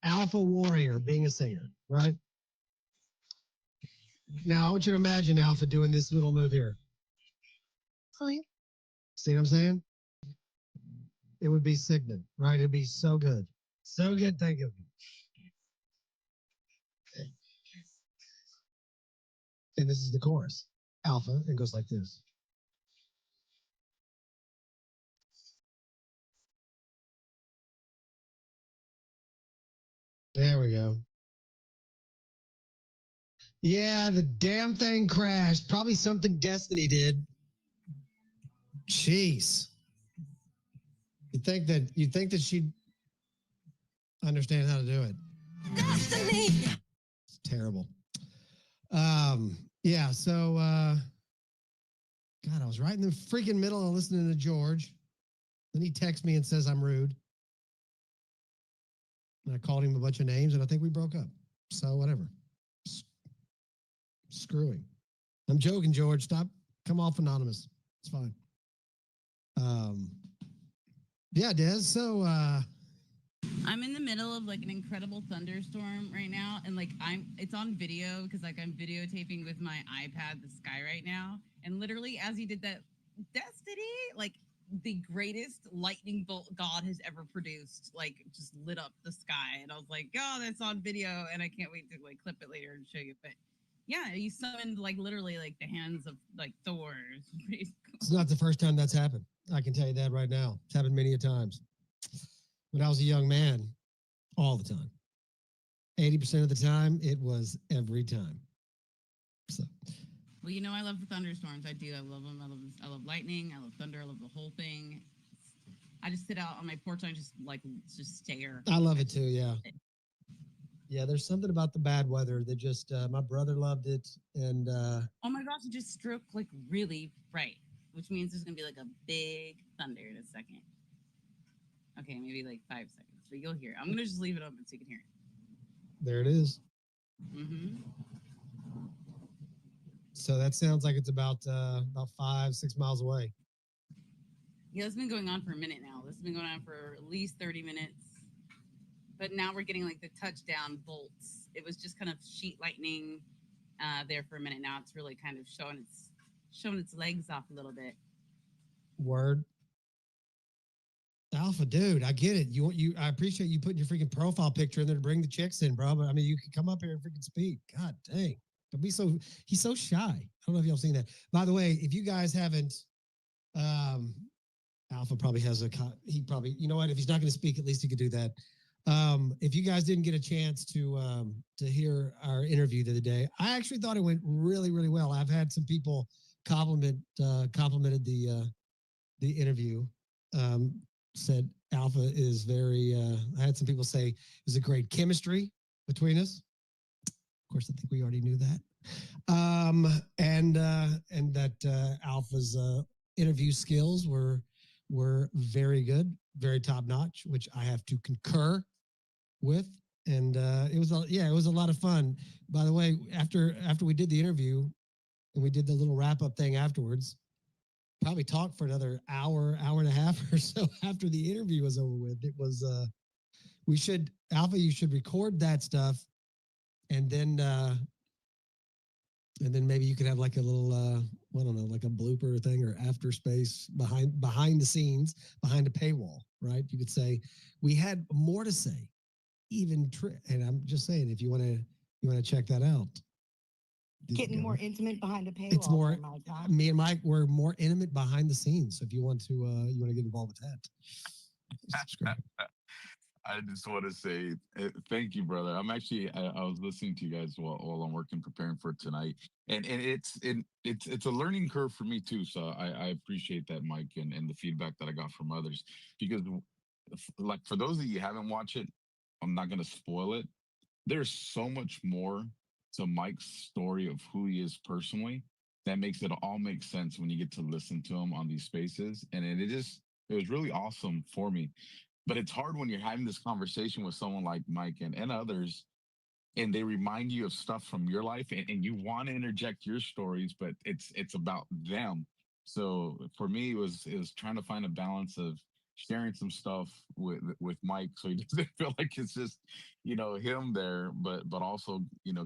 Alpha Warrior being a singer, right? Now I want you to imagine Alpha doing this little move here. See what I'm saying? It would be sickening, right? It'd be so good. So good, thank you. And this is the chorus. Alpha, it goes like this. There we go. Yeah, the damn thing crashed. Probably something Destiny did. Jeez. You'd think that she'd understand how to do it. Destiny. It's terrible. Yeah, so God, I was right in the freaking middle of listening to George. Then he texts me and says I'm rude. And I called him a bunch of names, and I think we broke up. So whatever. Screwing. I'm joking, George. Stop. Come off anonymous. It's fine. Yeah, Des. So I'm in the middle of like an incredible thunderstorm right now, and like it's on video because like I'm videotaping with my iPad the sky right now, and literally as he did that, Destiny, like the greatest lightning bolt God has ever produced, like just lit up the sky, and I was like, oh, that's on video, and I can't wait to like clip it later and show you. But yeah, he summoned like literally like the hands of like Thor. It's not the first time that's happened. I can tell you that right now. It's happened many a times. When I was a young man, all the time. 80% of the time, it was every time. So. Well, you know, I love the thunderstorms. I do. I love them. I love lightning. I love thunder. I love the whole thing. I just sit out on my porch and I just stare. I love it too. Yeah. Yeah, there's something about the bad weather that just my brother loved it, and Oh my gosh, it just struck like really bright, which means there's gonna be like a big thunder in a second. Okay, maybe like 5 seconds, but you'll hear it. I'm gonna just leave it open so you can hear it. there it is. Mm-hmm. So that sounds like it's about 5-6 miles away. Yeah, it's been going on for a minute now. This has been going on for at least 30 minutes. But now we're getting like the touchdown bolts. It was just kind of sheet lightning there for a minute. Now it's really kind of showing its legs off a little bit. Word. Alpha, dude, I get it. I appreciate you putting your freaking profile picture in there to bring the chicks in, bro. But I mean, you can come up here and freaking speak. God dang. Don't be so, he's so shy. I don't know if y'all seen that. By the way, if you guys haven't, Alpha probably has he probably, you know what, if he's not going to speak, at least he could do that. If you guys didn't get a chance to hear our interview the other day, I actually thought it went really, really well. I've had some people complimented the interview. Said Alpha is very. I had some people say it was a great chemistry between us. Of course, I think we already knew that. And that Alpha's interview skills were very good, very top notch, which I have to concur with. And it was a lot of fun. By the way, after we did the interview and we did the little wrap up thing afterwards, probably talked for another hour and a half or so after the interview was over with. It was Alpha, you should record that stuff, and then maybe you could have like a little I don't know, like a blooper thing or after space behind the scenes, behind a paywall, right? You could say we had more to say, and I'm just saying, if you want to check that out. Getting more intimate behind a paywall. It's more, Mike, huh? me and Mike were more intimate behind the scenes. So if you want to get involved with that, subscribe. I just want to say thank you, brother. I'm actually I was listening to you guys while I'm working, preparing for tonight, and it's a learning curve for me too. So I appreciate that, Mike, and the feedback that I got from others, because like for those of you who haven't watched it, I'm not going to spoil it. There's so much more to Mike's story of who he is personally that makes it all make sense when you get to listen to him on these spaces, and it was really awesome for me. But it's hard when you're having this conversation with someone like Mike and others, and they remind you of stuff from your life, and you want to interject your stories, but it's about them. So for me, it was trying to find a balance of sharing some stuff with Mike, so he doesn't feel like it's just him there, but also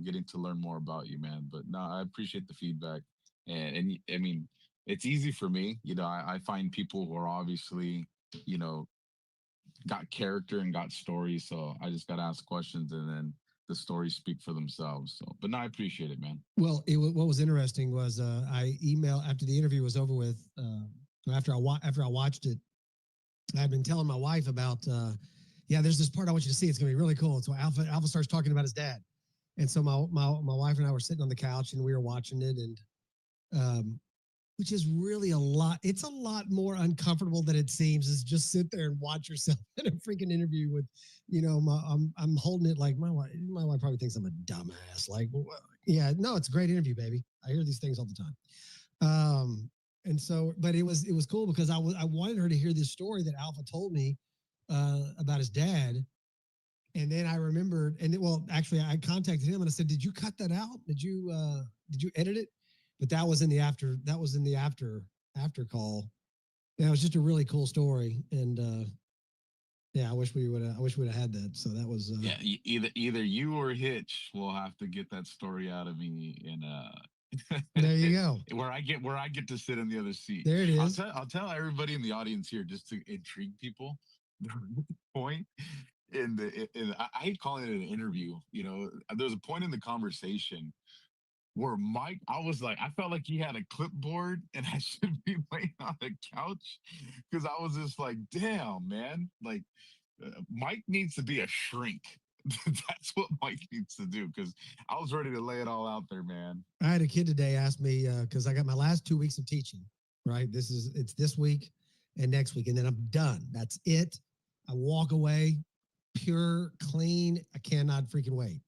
getting to learn more about you, man. But no, I appreciate the feedback, and I mean, it's easy for me. I find people who are obviously got character and got stories, so I just got to ask questions, and then the stories speak for themselves. So, but no, I appreciate it, man. Well, what was interesting was I emailed after the interview was over with. After I watched it, I've been telling my wife about. There's this part I want you to see. It's gonna be really cool. So Alpha starts talking about his dad, and so my wife and I were sitting on the couch and we were watching it, and which is really a lot. It's a lot more uncomfortable than it seems. Is just sit there and watch yourself in a freaking interview with, I'm holding it like my wife. My wife probably thinks I'm a dumbass. Like, yeah, no, it's a great interview, baby. I hear these things all the time. And so, but it was cool because I wanted her to hear this story that Alpha told me about his dad. And then I remembered, actually I contacted him and I said, did you cut that out? Did you edit it? But that was in the after call. Yeah, it was just a really cool story. And I wish we would have had that. So that was either you or Hitch will have to get that story out of me, and there you go. where I get to sit in the other seat. There it is. I'll tell everybody in the audience here, just to intrigue people. The point I hate calling it an interview. There's a point in the conversation where Mike, I felt like he had a clipboard and I should be laying on the couch, because I was just like, damn, man, like Mike needs to be a shrink. That's what Mike needs to do, because I was ready to lay it all out there, man. I had a kid today ask me, because I got my last 2 weeks of teaching, right? It's this week and next week, and then I'm done. That's it. I walk away, pure, clean. I cannot freaking wait.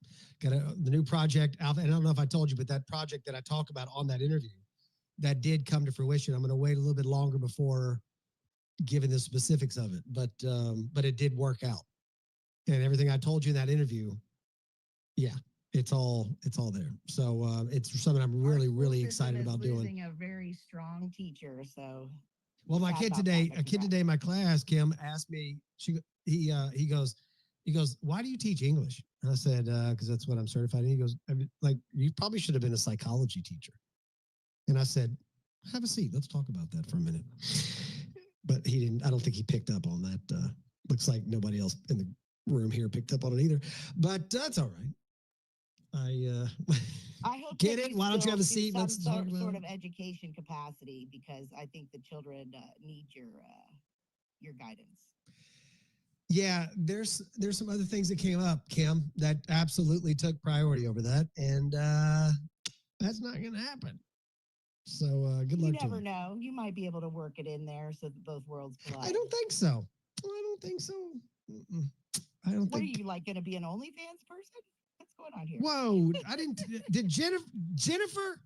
Got the new project, Alpha. And I don't know if I told you, but that project that I talk about on that interview, that did come to fruition. I'm going to wait a little bit longer before giving the specifics of it, but it did work out. And everything I told you in that interview, yeah, it's all there. So it's something I'm really, really excited about doing. Losing a very strong teacher, so. Well, my kid today, a kid today in my class, Kim, asked me, he goes, why do you teach English? And I said, because that's what I'm certified in. He goes, like, you probably should have been a psychology teacher. And I said, have a seat. Let's talk about that for a minute. But he didn't, I don't think he picked up on that. Looks like nobody else in the room here picked up on it either. But that's all right. I hope get that it. Why don't you have a seat? Some Let's talk about sort it. of education capacity, because I think the children need your guidance. Yeah, there's some other things that came up, Kim, that absolutely took priority over that, and that's not going to happen. So good luck to You never him. know. You might be able to work it in there so that both worlds collide. I don't think so. I don't think so. I don't What think. are you, like, going to be an OnlyFans person? What's going on here? Whoa! I didn't. Did Jennifer?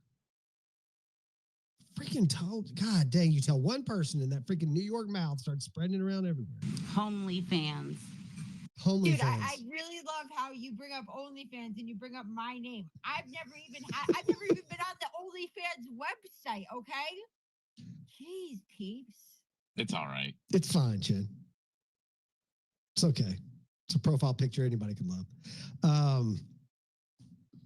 Freaking told. God dang! You tell one person in that freaking New York mouth, starts spreading it around everywhere. Homely fans. Homely Dude, fans. I really love how you bring up OnlyFans and you bring up my name. I've never even been on the OnlyFans website, okay? Jeez, peeps. It's all right. It's fine, Jen. It's okay. It's a profile picture anybody can love.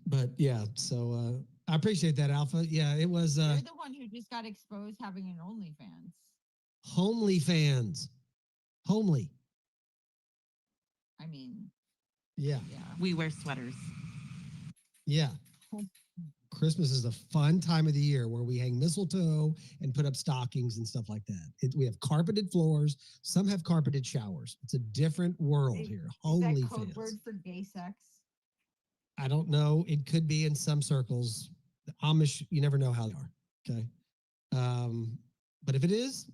But yeah, so I appreciate that, Alpha. Yeah, it was You're the one who just got exposed having an OnlyFans. homely fans. Homely. I mean, Yeah. We wear sweaters. Yeah. Christmas is a fun time of the year where we hang mistletoe and put up stockings and stuff like that. We have carpeted floors. Some have carpeted showers. It's a different world here. Is Homely that code fans. word for gay sex? I don't know. It could be in some circles. The Amish, you never know how they are. Okay. But if it is,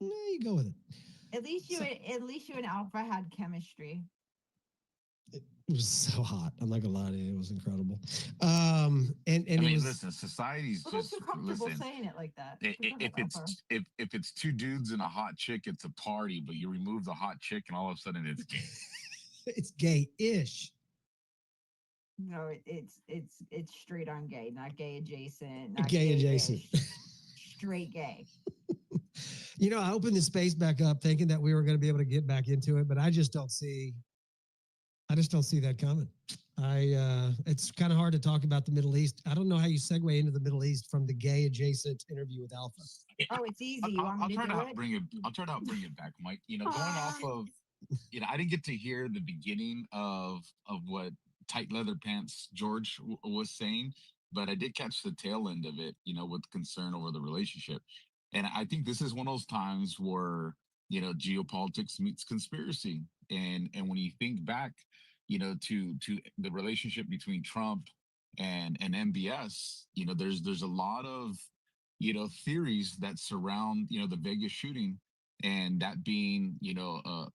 you go with it. At least you and Alpha had chemistry. It was so hot. I'm not gonna lie to you. It was incredible. And I mean, it was, listen, society's Well, just too comfortable listen. saying it like that. If it's two dudes and a hot chick, it's a party. But you remove the hot chick, and all of a sudden it's gay. it's gay-ish. No, it's straight on gay, not gay adjacent, not Gay adjacent. straight gay. You know, I opened the space back up thinking that we were going to be able to get back into it, but I just don't see that coming. It's kind of hard to talk about the Middle East. I don't know how you segue into the Middle East from the gay adjacent interview with Alpha. Oh, it's easy. You want me to do it? I'll try to bring it back, Mike. You know, going off of, I didn't get to hear the beginning of what tight leather pants George was saying, but I did catch the tail end of it. You know, with concern over the relationship, and I think this is one of those times where geopolitics meets conspiracy, and when you think back, to the relationship between Trump and MBS, there's a lot of theories that surround the Vegas shooting, and that being a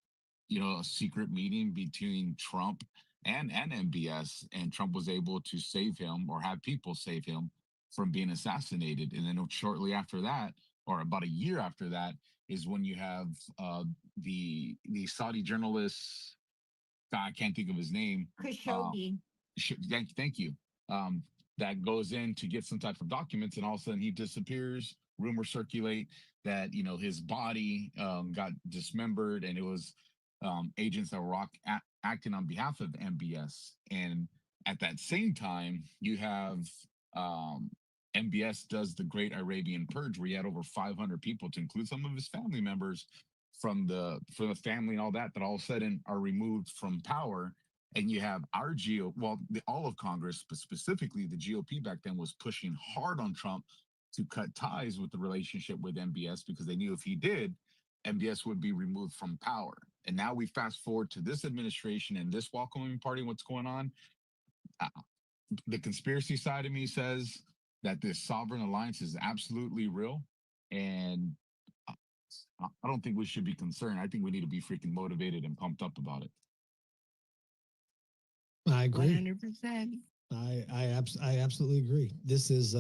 secret meeting between Trump and MBS, and Trump was able to save him, or have people save him from being assassinated. And then shortly after that, or about a year after that, is when you have the Saudi journalist, I can't think of his name. Khashoggi. Thank you. That goes in to get some type of documents, and all of a sudden he disappears. Rumors circulate that his body got dismembered, and it was agents that were acting on behalf of MBS. And at that same time, you have MBS does the Great Arabian Purge, where he had over 500 people, to include some of his family members from the family and all that all of a sudden are removed from power. And you have our all of Congress, but specifically the GOP back then, was pushing hard on Trump to cut ties with the relationship with MBS, because they knew if he did, MBS would be removed from power. And now we fast forward to this administration and this welcoming party. What's going on? The conspiracy side of me says that this sovereign alliance is absolutely real, and I don't think we should be concerned. I think we need to be freaking motivated and pumped up about it. agree. 100%. I absolutely agree. This is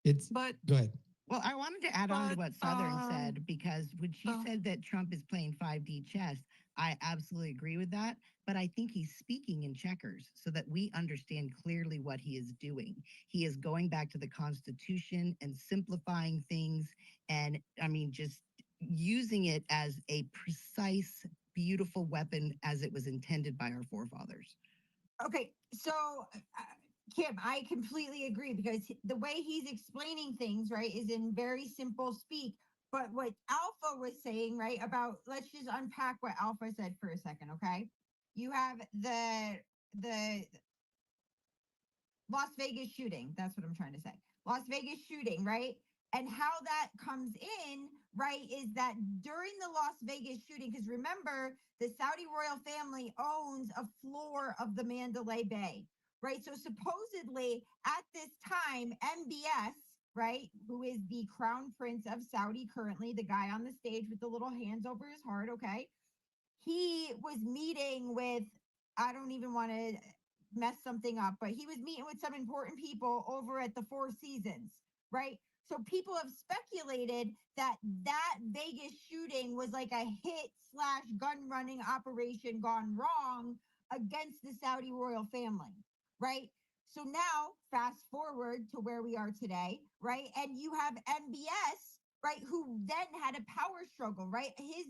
it's. But Go ahead. Well, I wanted to add on to But, what Southern um, said because when she oh. said that Trump is playing 5D chess, I absolutely agree with that. But I think he's speaking in checkers so that we understand clearly what he is doing. He is going back to the Constitution and simplifying things. And I mean, just using it as a precise, beautiful weapon as it was intended by our forefathers. Okay, so Kim, I completely agree because the way he's explaining things, right, is in very simple speak. But what Alpha was saying, right, about let's just unpack what Alpha said for a second, okay? You have the Las Vegas shooting. That's what I'm trying to say. Las Vegas shooting, right? And how that comes in, right, is that during the Las Vegas shooting, because remember, the Saudi royal family owns a floor of the Mandalay Bay, right? So supposedly at this time, MBS, right, who is the crown prince of Saudi currently, the guy on the stage with the little hands over his heart, okay? He was meeting with, I don't even want to mess something up, but he was meeting with some important people over at the Four Seasons, right? So people have speculated that that Vegas shooting was like a hit slash gun running operation gone wrong against the Saudi royal family, right? So now fast forward to where we are today, right? And you have MBS, right, who then had a power struggle, right? His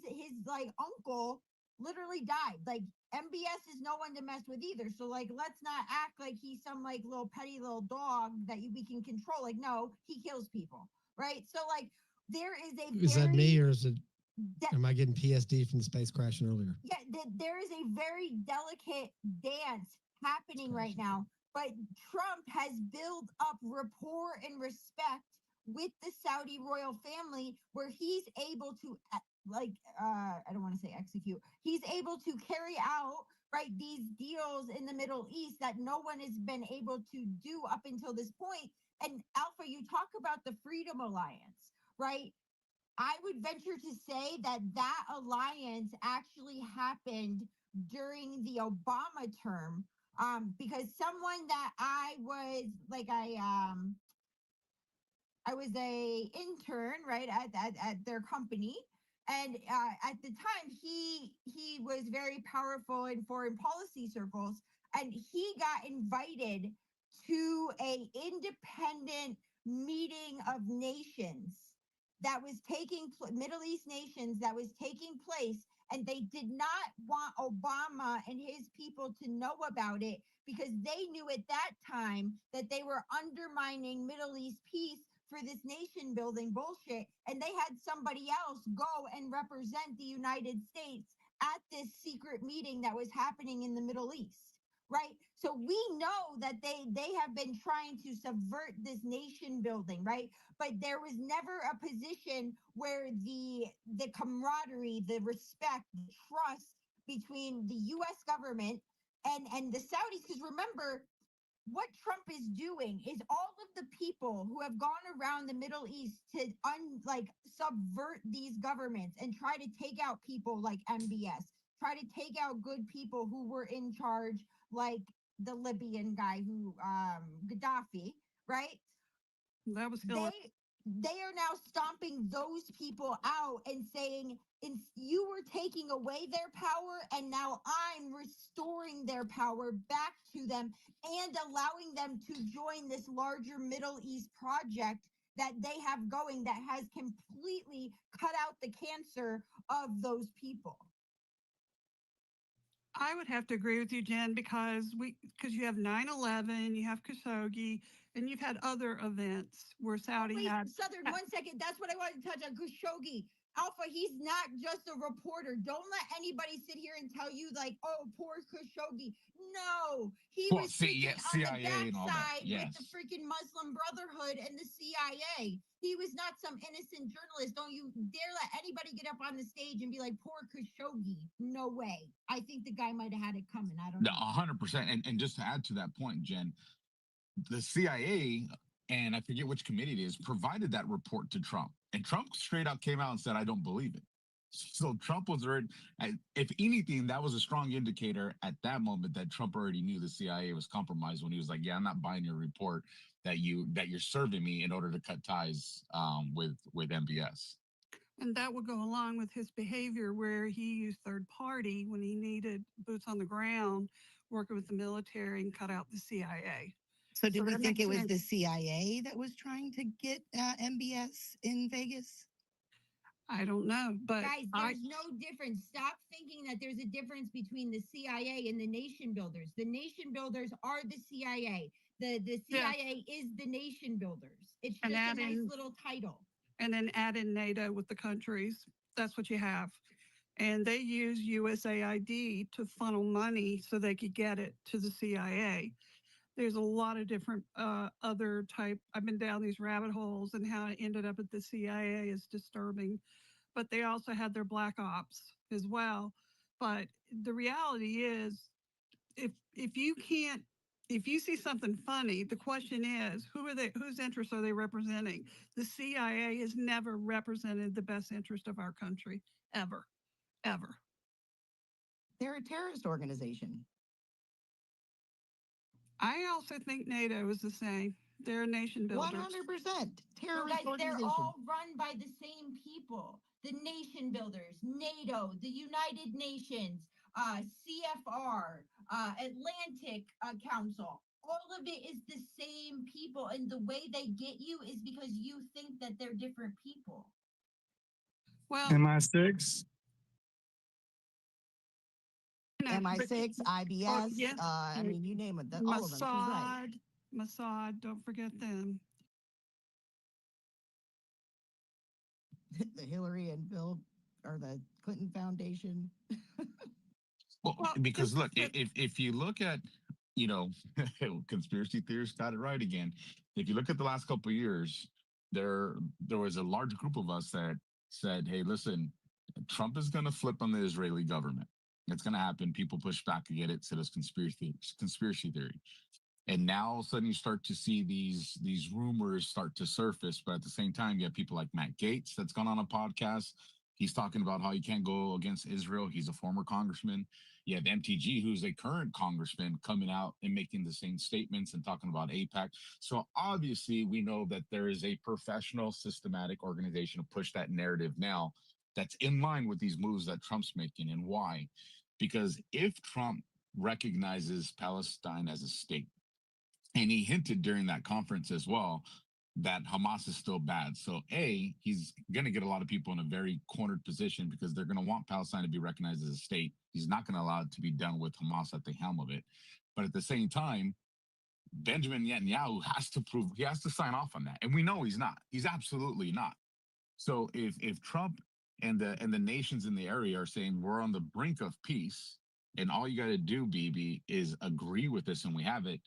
like uncle literally died. Like MBS is no one to mess with either. So like, let's not act like he's some like little petty little dog that we can control. Like, no, he kills people, right? So like, there is a Is that me or is it? Am I getting PSD from the space crashing earlier? Yeah, there is a very delicate dance happening right now. But Trump has built up rapport and respect with the Saudi royal family, where he's able to I don't want to say execute. He's able to carry out right these deals in the Middle East that no one has been able to do up until this point. And Alpha, you talk about the Freedom Alliance, right? I would venture to say that that alliance actually happened during the Obama term, because someone that I was like I was a intern, right, at their company. And at the time, he was very powerful in foreign policy circles, and he got invited to a independent meeting of nations that was taking Middle East nations that was taking place, and they did not want Obama and his people to know about it because they knew at that time that they were undermining Middle East peace for this nation building bullshit, and they had somebody else go and represent the United States at this secret meeting that was happening in the Middle East, right? So we know that they have been trying to subvert this nation building, right? But there was never a position where the camaraderie, the respect, the trust between the US government and the Saudis, because remember, what Trump is doing is all of the people who have gone around the Middle East to subvert these governments and try to take out people like MBS, try to take out good people who were in charge, like the Libyan guy who Gaddafi, right? That was They are now stomping those people out and saying, you were taking away their power, and now I'm restoring their power back to them and allowing them to join this larger Middle East project that they have going that has completely cut out the cancer of those people. I would have to agree with you, Jen, because you have 9/11, you have Khashoggi, and you've had other events where Saudi Wait, had. Southern, 1 second. That's what I wanted to touch on. Khashoggi. Alpha, he's not just a reporter. Don't let anybody sit here and tell you like, oh, poor Khashoggi. No, he was sitting on the backside with the freaking Muslim Brotherhood and the CIA. He was not some innocent journalist. Don't you dare let anybody get up on the stage and be like, poor Khashoggi. No way. I think the guy might have had it coming. I don't know. 100%. And just to add to that point, Jen, the CIA, and I forget which committee it is, provided that report to Trump. And Trump straight up came out and said, I don't believe it. So Trump was already, if anything, that was a strong indicator at that moment that Trump already knew the CIA was compromised when he was like, "Yeah, I'm not buying your report that you're serving me in order to cut ties with MBS." And that would go along with his behavior where he used third party when he needed boots on the ground, working with the military and cut out the CIA. So did we that think makes it was the sense. CIA that was trying to get MBS in Vegas? I don't know, but Guys, there's no difference. Stop thinking that there's a difference between the CIA and the nation builders. The nation builders are the CIA. The CIA is the nation builders. It's And just a add nice in- little title. and then add in NATO with the countries. That's what you have. And they use USAID to funnel money so they could get it to the CIA. There's a lot of different other type. I've been down these rabbit holes, and how it ended up at the CIA is disturbing. But they also had their black ops as well. But the reality is, if you can't, if you see something funny, the question is, whose interests are they representing? The CIA has never represented the best interest of our country, ever, ever. They're a terrorist organization. I also think NATO is the same. They're a nation builder. 100% You terrorist guys, they're organization. all run by the same people. The nation builders, NATO, the United Nations, CFR, Atlantic Council. All of it is the same people. And the way they get you is because you think that they're different people. Well, MI6. MI6, IBS. yes. I mean, you name it. All of them. She's right. Mossad, don't forget them. The Hillary and Bill, or the Clinton Foundation. Well, because look, if you look at, conspiracy theorists got it right again. If you look at the last couple of years, there was a large group of us that said, "Hey, listen, Trump is going to flip on the Israeli government. It's going to happen." People push back and get it, said it's conspiracy theory. And now all of a sudden you start to see these rumors start to surface, but at the same time, you have people like Matt Gaetz that's gone on a podcast. He's talking about how you can't go against Israel. He's a former congressman. You have MTG, who's a current congressman, coming out and making the same statements and talking about AIPAC. So obviously, we know that there is a professional, systematic organization to push that narrative now that's in line with these moves that Trump's making. And why? Because if Trump recognizes Palestine as a state, and he hinted during that conference as well that Hamas is still bad. So A, he's going to get a lot of people in a very cornered position because they're going to want Palestine to be recognized as a state. He's not going to allow it to be done with Hamas at the helm of it. But at the same time, Benjamin Netanyahu has to prove, he has to sign off on that. And we know he's not. He's absolutely not. So if Trump and the nations in the area are saying we're on the brink of peace, and all you got to do, BB, is agree with this and we have it,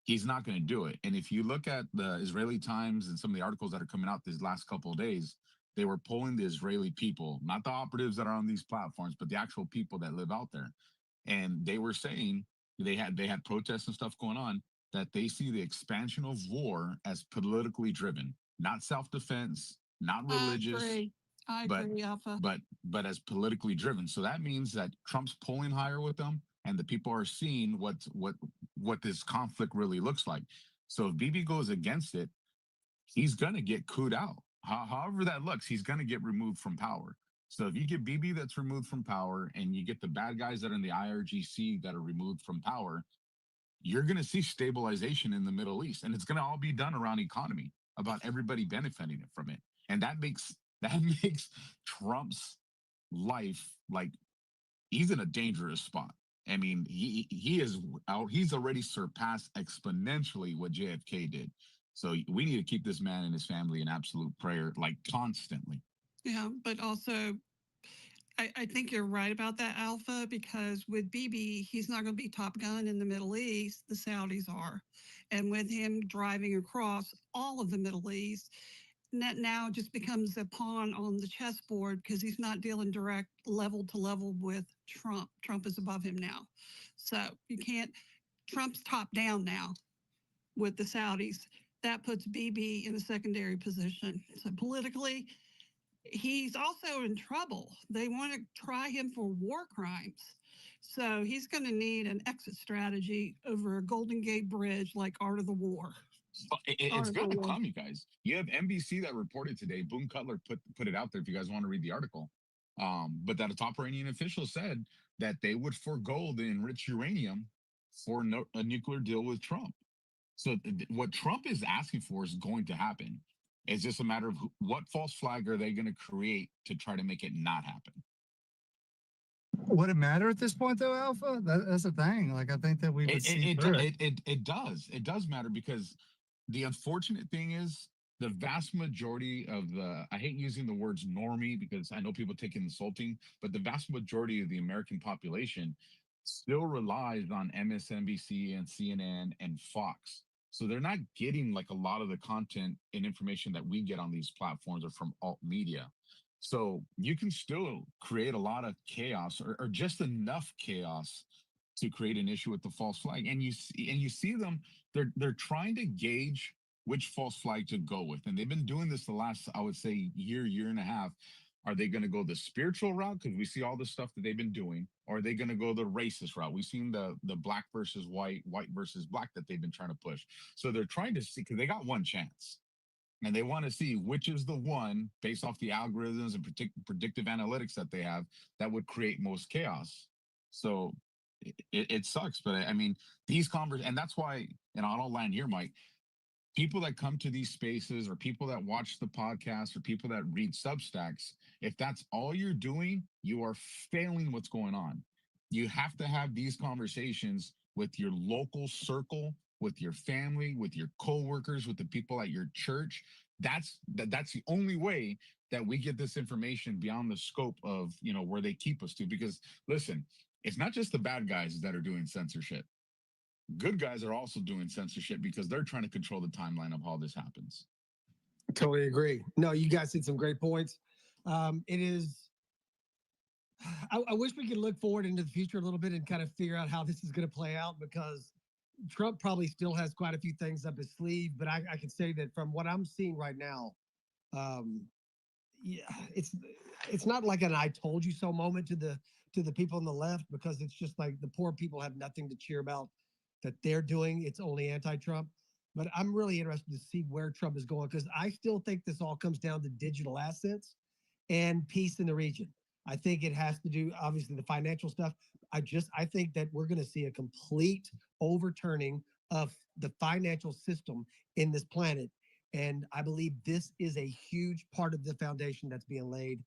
he's not going to do it. And if you look at the Israeli Times and some of the articles that are coming out these last couple of days, they were polling the Israeli people, not the operatives that are on these platforms, but the actual people that live out there. And they were saying they had protests and stuff going on, that they see the expansion of war as politically driven, not self-defense, not religious, I agree, Alpha. but as politically driven. So that means that Trump's polling higher with them, and the people are seeing what this conflict really looks like. So if Bibi goes against it, he's gonna get cooed out. However that looks, he's gonna get removed from power. So if you get Bibi that's removed from power, and you get the bad guys that are in the IRGC that are removed from power, you're gonna see stabilization in the Middle East, and it's gonna all be done around economy, about everybody benefiting from it, and that makes Trump's life like he's in a dangerous spot. I mean, he is out. He's already surpassed exponentially what JFK did. So we need to keep this man and his family in absolute prayer, like constantly. Yeah, but also, I think you're right about that, Alpha, because with Bibi, he's not going to be top gun in the Middle East. The Saudis are. And with him driving across all of the Middle East, that now just becomes a pawn on the chessboard because he's not dealing direct level to level with Trump. Trump is above him now. So you can't, Trump's top down now with the Saudis. That puts Bibi in a secondary position. So politically, he's also in trouble. They want to try him for war crimes. So he's going to need an exit strategy over a Golden Gate Bridge like Art of the War. It's going to come, you guys. You have NBC that reported today. Boone Cutler put it out there if you guys want to read the article. But that a top Iranian official said that they would forego the enriched uranium for a nuclear deal with Trump. So what Trump is asking for is going to happen. It's just a matter of what false flag are they going to create to try to make it not happen. Would it matter at this point, though, Alpha? That's the thing. Like, I think that we would see through it. It does. It does matter because the unfortunate thing is the vast majority of I hate using the words normie because I know people take it insulting, but the vast majority of the American population still relies on MSNBC and CNN and Fox. So they're not getting like a lot of the content and information that we get on these platforms or from alt media. So you can still create a lot of chaos or just enough chaos to create an issue with the false flag. And you see them, they're trying to gauge which false flag to go with. And they've been doing this the last, I would say, year and a half. Are they going to go the spiritual route? Because we see all the stuff that they've been doing. Or are they going to go the racist route? We've seen the black versus white versus black that they've been trying to push. So they're trying to see, because they got one chance. And they want to see which is the one, based off the algorithms and predictive analytics that they have, that would create most chaos. So it sucks. But I mean, these conversations, and that's why, and I'll land here, Mike, people that come to these spaces or people that watch the podcast or people that read Substacks, if that's all you're doing, you are failing what's going on. You have to have these conversations with your local circle, with your family, with your coworkers, with the people at your church. That's the only way that we get this information beyond the scope of, where they keep us to. Because listen, it's not just the bad guys that are doing censorship. Good guys are also doing censorship because they're trying to control the timeline of how this happens. Totally agree. No, you guys said some great points. It is. I wish we could look forward into the future a little bit and kind of figure out how this is going to play out, because Trump probably still has quite a few things up his sleeve. But I can say that from what I'm seeing right now, yeah, it's not like an "I told you so" moment to the people on the left, because it's just like the poor people have nothing to cheer about that they're doing. It's only anti-Trump. But I'm really interested to see where Trump is going, because I still think this all comes down to digital assets and peace in the region. I think it has to do, obviously, the financial stuff. I think that we're going to see a complete overturning of the financial system in this planet. And I believe this is a huge part of the foundation that's being laid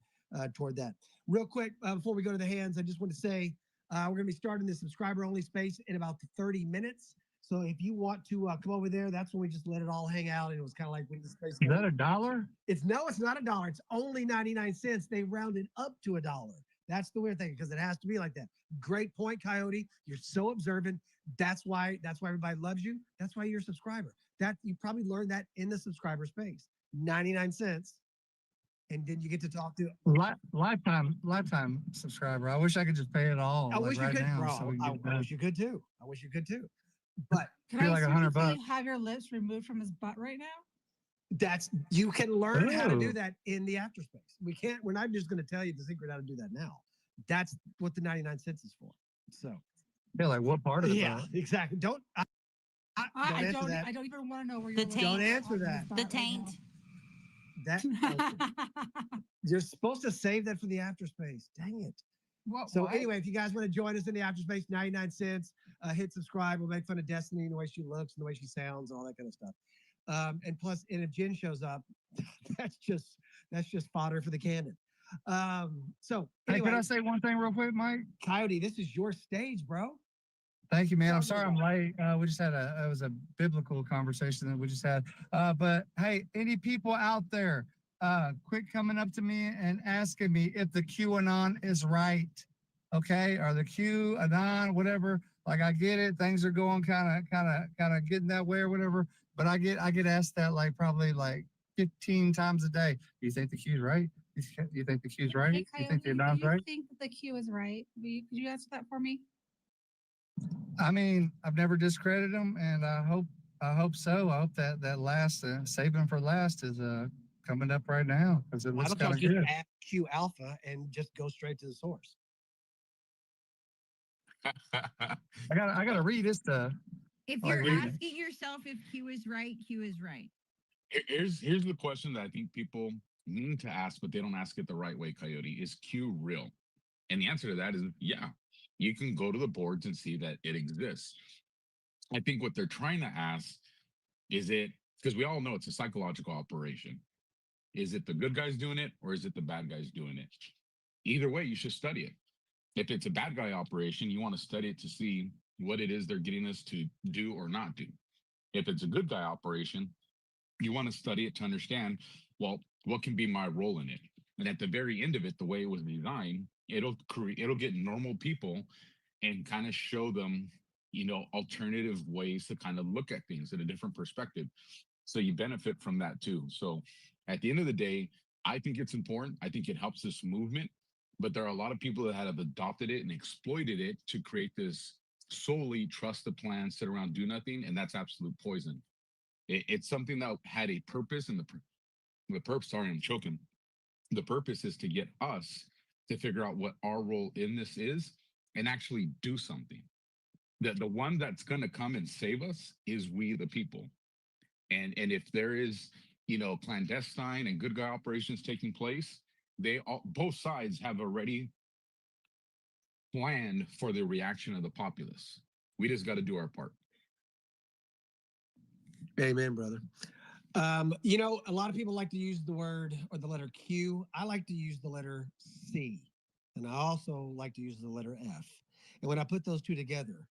toward that. Real quick, before we go to the hands, I just want to say we're going to be starting the subscriber-only space in about 30 minutes. So if you want to come over there, that's when we just let it all hang out. And it was kind of like when the space. Is that $1? It's not $1. It's only 99 cents. They rounded up to $1. That's the weird thing, because it has to be like that. Great point, Coyote. You're so observant. That's why everybody loves you. That's why you're a subscriber. That you probably learned that in the subscriber space. 99 cents. And then you get to talk to lifetime subscriber. I wish I could just pay it all. I wish right you could, now, bro. so we can I get it done. wish you could too. I wish you could too. But Can Feel I like $100 seriously have your lips removed from his butt right now? you can learn how to do Ooh. that in the after space. We're not just going to tell you the secret how to do that now. That's what the 99 cents is for. So Yeah, like what part of the yeah, butt? exactly. Don't answer that. I don't even want to know where The you're. taint. Don't answer that. The taint. That you're supposed to save that for the after space. Dang it. So anyway, if you guys want to join us in the after space, 99 cents, hit subscribe. We'll make fun of Destiny and the way she looks and the way she sounds and all that kind of stuff. And plus, and if Jen shows up, that's just fodder for the cannon. So Hey, anyway, can I say one thing real quick, Mike? Coyote, this is your stage, bro. Thank you, man. I'm sorry I'm late. We just had it was a biblical conversation that we just had. But hey, any people out there, quit coming up to me and asking me if the QAnon is right. Okay, or the QAnon, whatever. Like, I get it. Things are going kind of getting that way or whatever. But I get asked that probably 15 times a day. Do you think the Q's right? Do you think the Q's right? Hey, Do you think the Coyote, Anon's do you right? think that the Q is right? Could you answer that for me? I mean, I've never discredited them, and I hope so. I hope that last saving for last is coming up right now because it Why looks don't y'all kind of just good. add Q alpha and just go straight to the source? I gotta read this stuff. If I like you're reading it. asking yourself if Q is right, Q is right. Here's the question that I think people need to ask, but they don't ask it the right way, Coyote. Is Q real? And the answer to that is yeah. You can go to the boards and see that it exists. I think what they're trying to ask is it, because we all know it's a psychological operation. Is it the good guys doing it or is it the bad guys doing it? Either way, you should study it. If it's a bad guy operation, you want to study it to see what it is they're getting us to do or not do. If it's a good guy operation, you want to study it to understand, well, what can be my role in it? And at the very end of it, the way it was designed, it'll get normal people and kind of show them, alternative ways to kind of look at things in a different perspective. So you benefit from that too. So at the end of the day, I think it's important. I think it helps this movement, but there are a lot of people that have adopted it and exploited it to create this solely trust the plan, sit around, do nothing, and that's absolute poison. It's something that had a purpose, and the purpose, sorry, I'm choking. The purpose is to get us to figure out what our role in this is and actually do something. That the one that's going to come and save us is we, the people. And if there is, clandestine and good guy operations taking place, both sides have already planned for the reaction of the populace. We just got to do our part. Amen, brother. A lot of people like to use the word or the letter Q. I like to use the letter C. And I also like to use the letter F. And when I put those two together,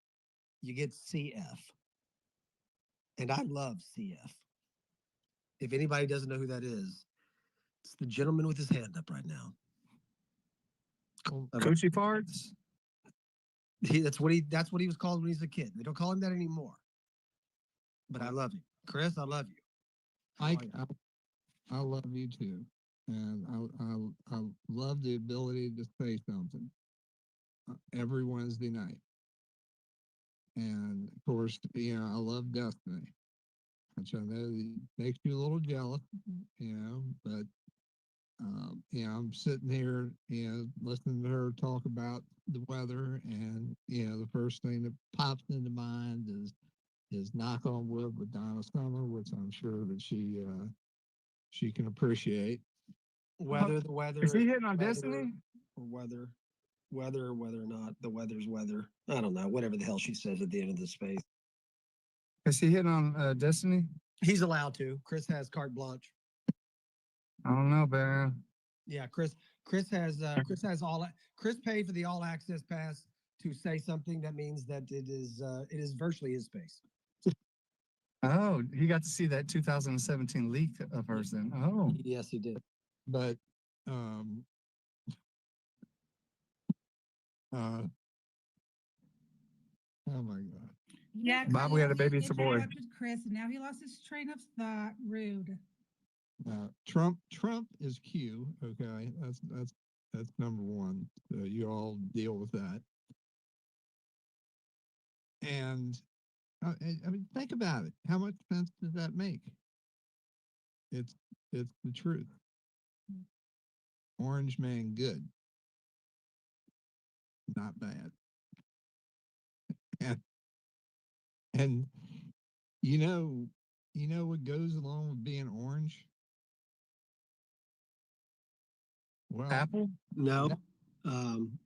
you get CF. And I love CF. If anybody doesn't know who that is, it's the gentleman with his hand up right now. Coochie farts? That's what he was called when he was a kid. They don't call him that anymore. But I love him. Chris, I love you. Mike, I love you too. And I love the ability to say something every Wednesday night. And of course, I love Destiny, which I know makes you a little jealous, but I'm sitting here, listening to her talk about the weather, and the first thing that pops into mind is knock on wood with Donna Summer, which I'm sure that she can appreciate. Whether the weather is he hitting on Destiny or whether or not the weather's weather. I don't know, whatever the hell she says at the end of the space. Is he hitting on Destiny? He's allowed to. Chris has carte blanche. I don't know, man. Yeah, Chris has Chris paid for the all access pass to say something that means that it is virtually his space. Oh, he got to see that 2017 leak of hers then. Oh. Yes, he did. But oh my God. Yeah, Bob, we had a baby, you it's a boy. interrupted Chris, and now he lost his train of thought. Rude. Trump is Q. Okay, that's number one. So you all deal with that. And I mean, think about it. How much sense does that make? It's the truth. Orange man, good, not bad. And you know what goes along with being orange? Well, Apple? No. Sun?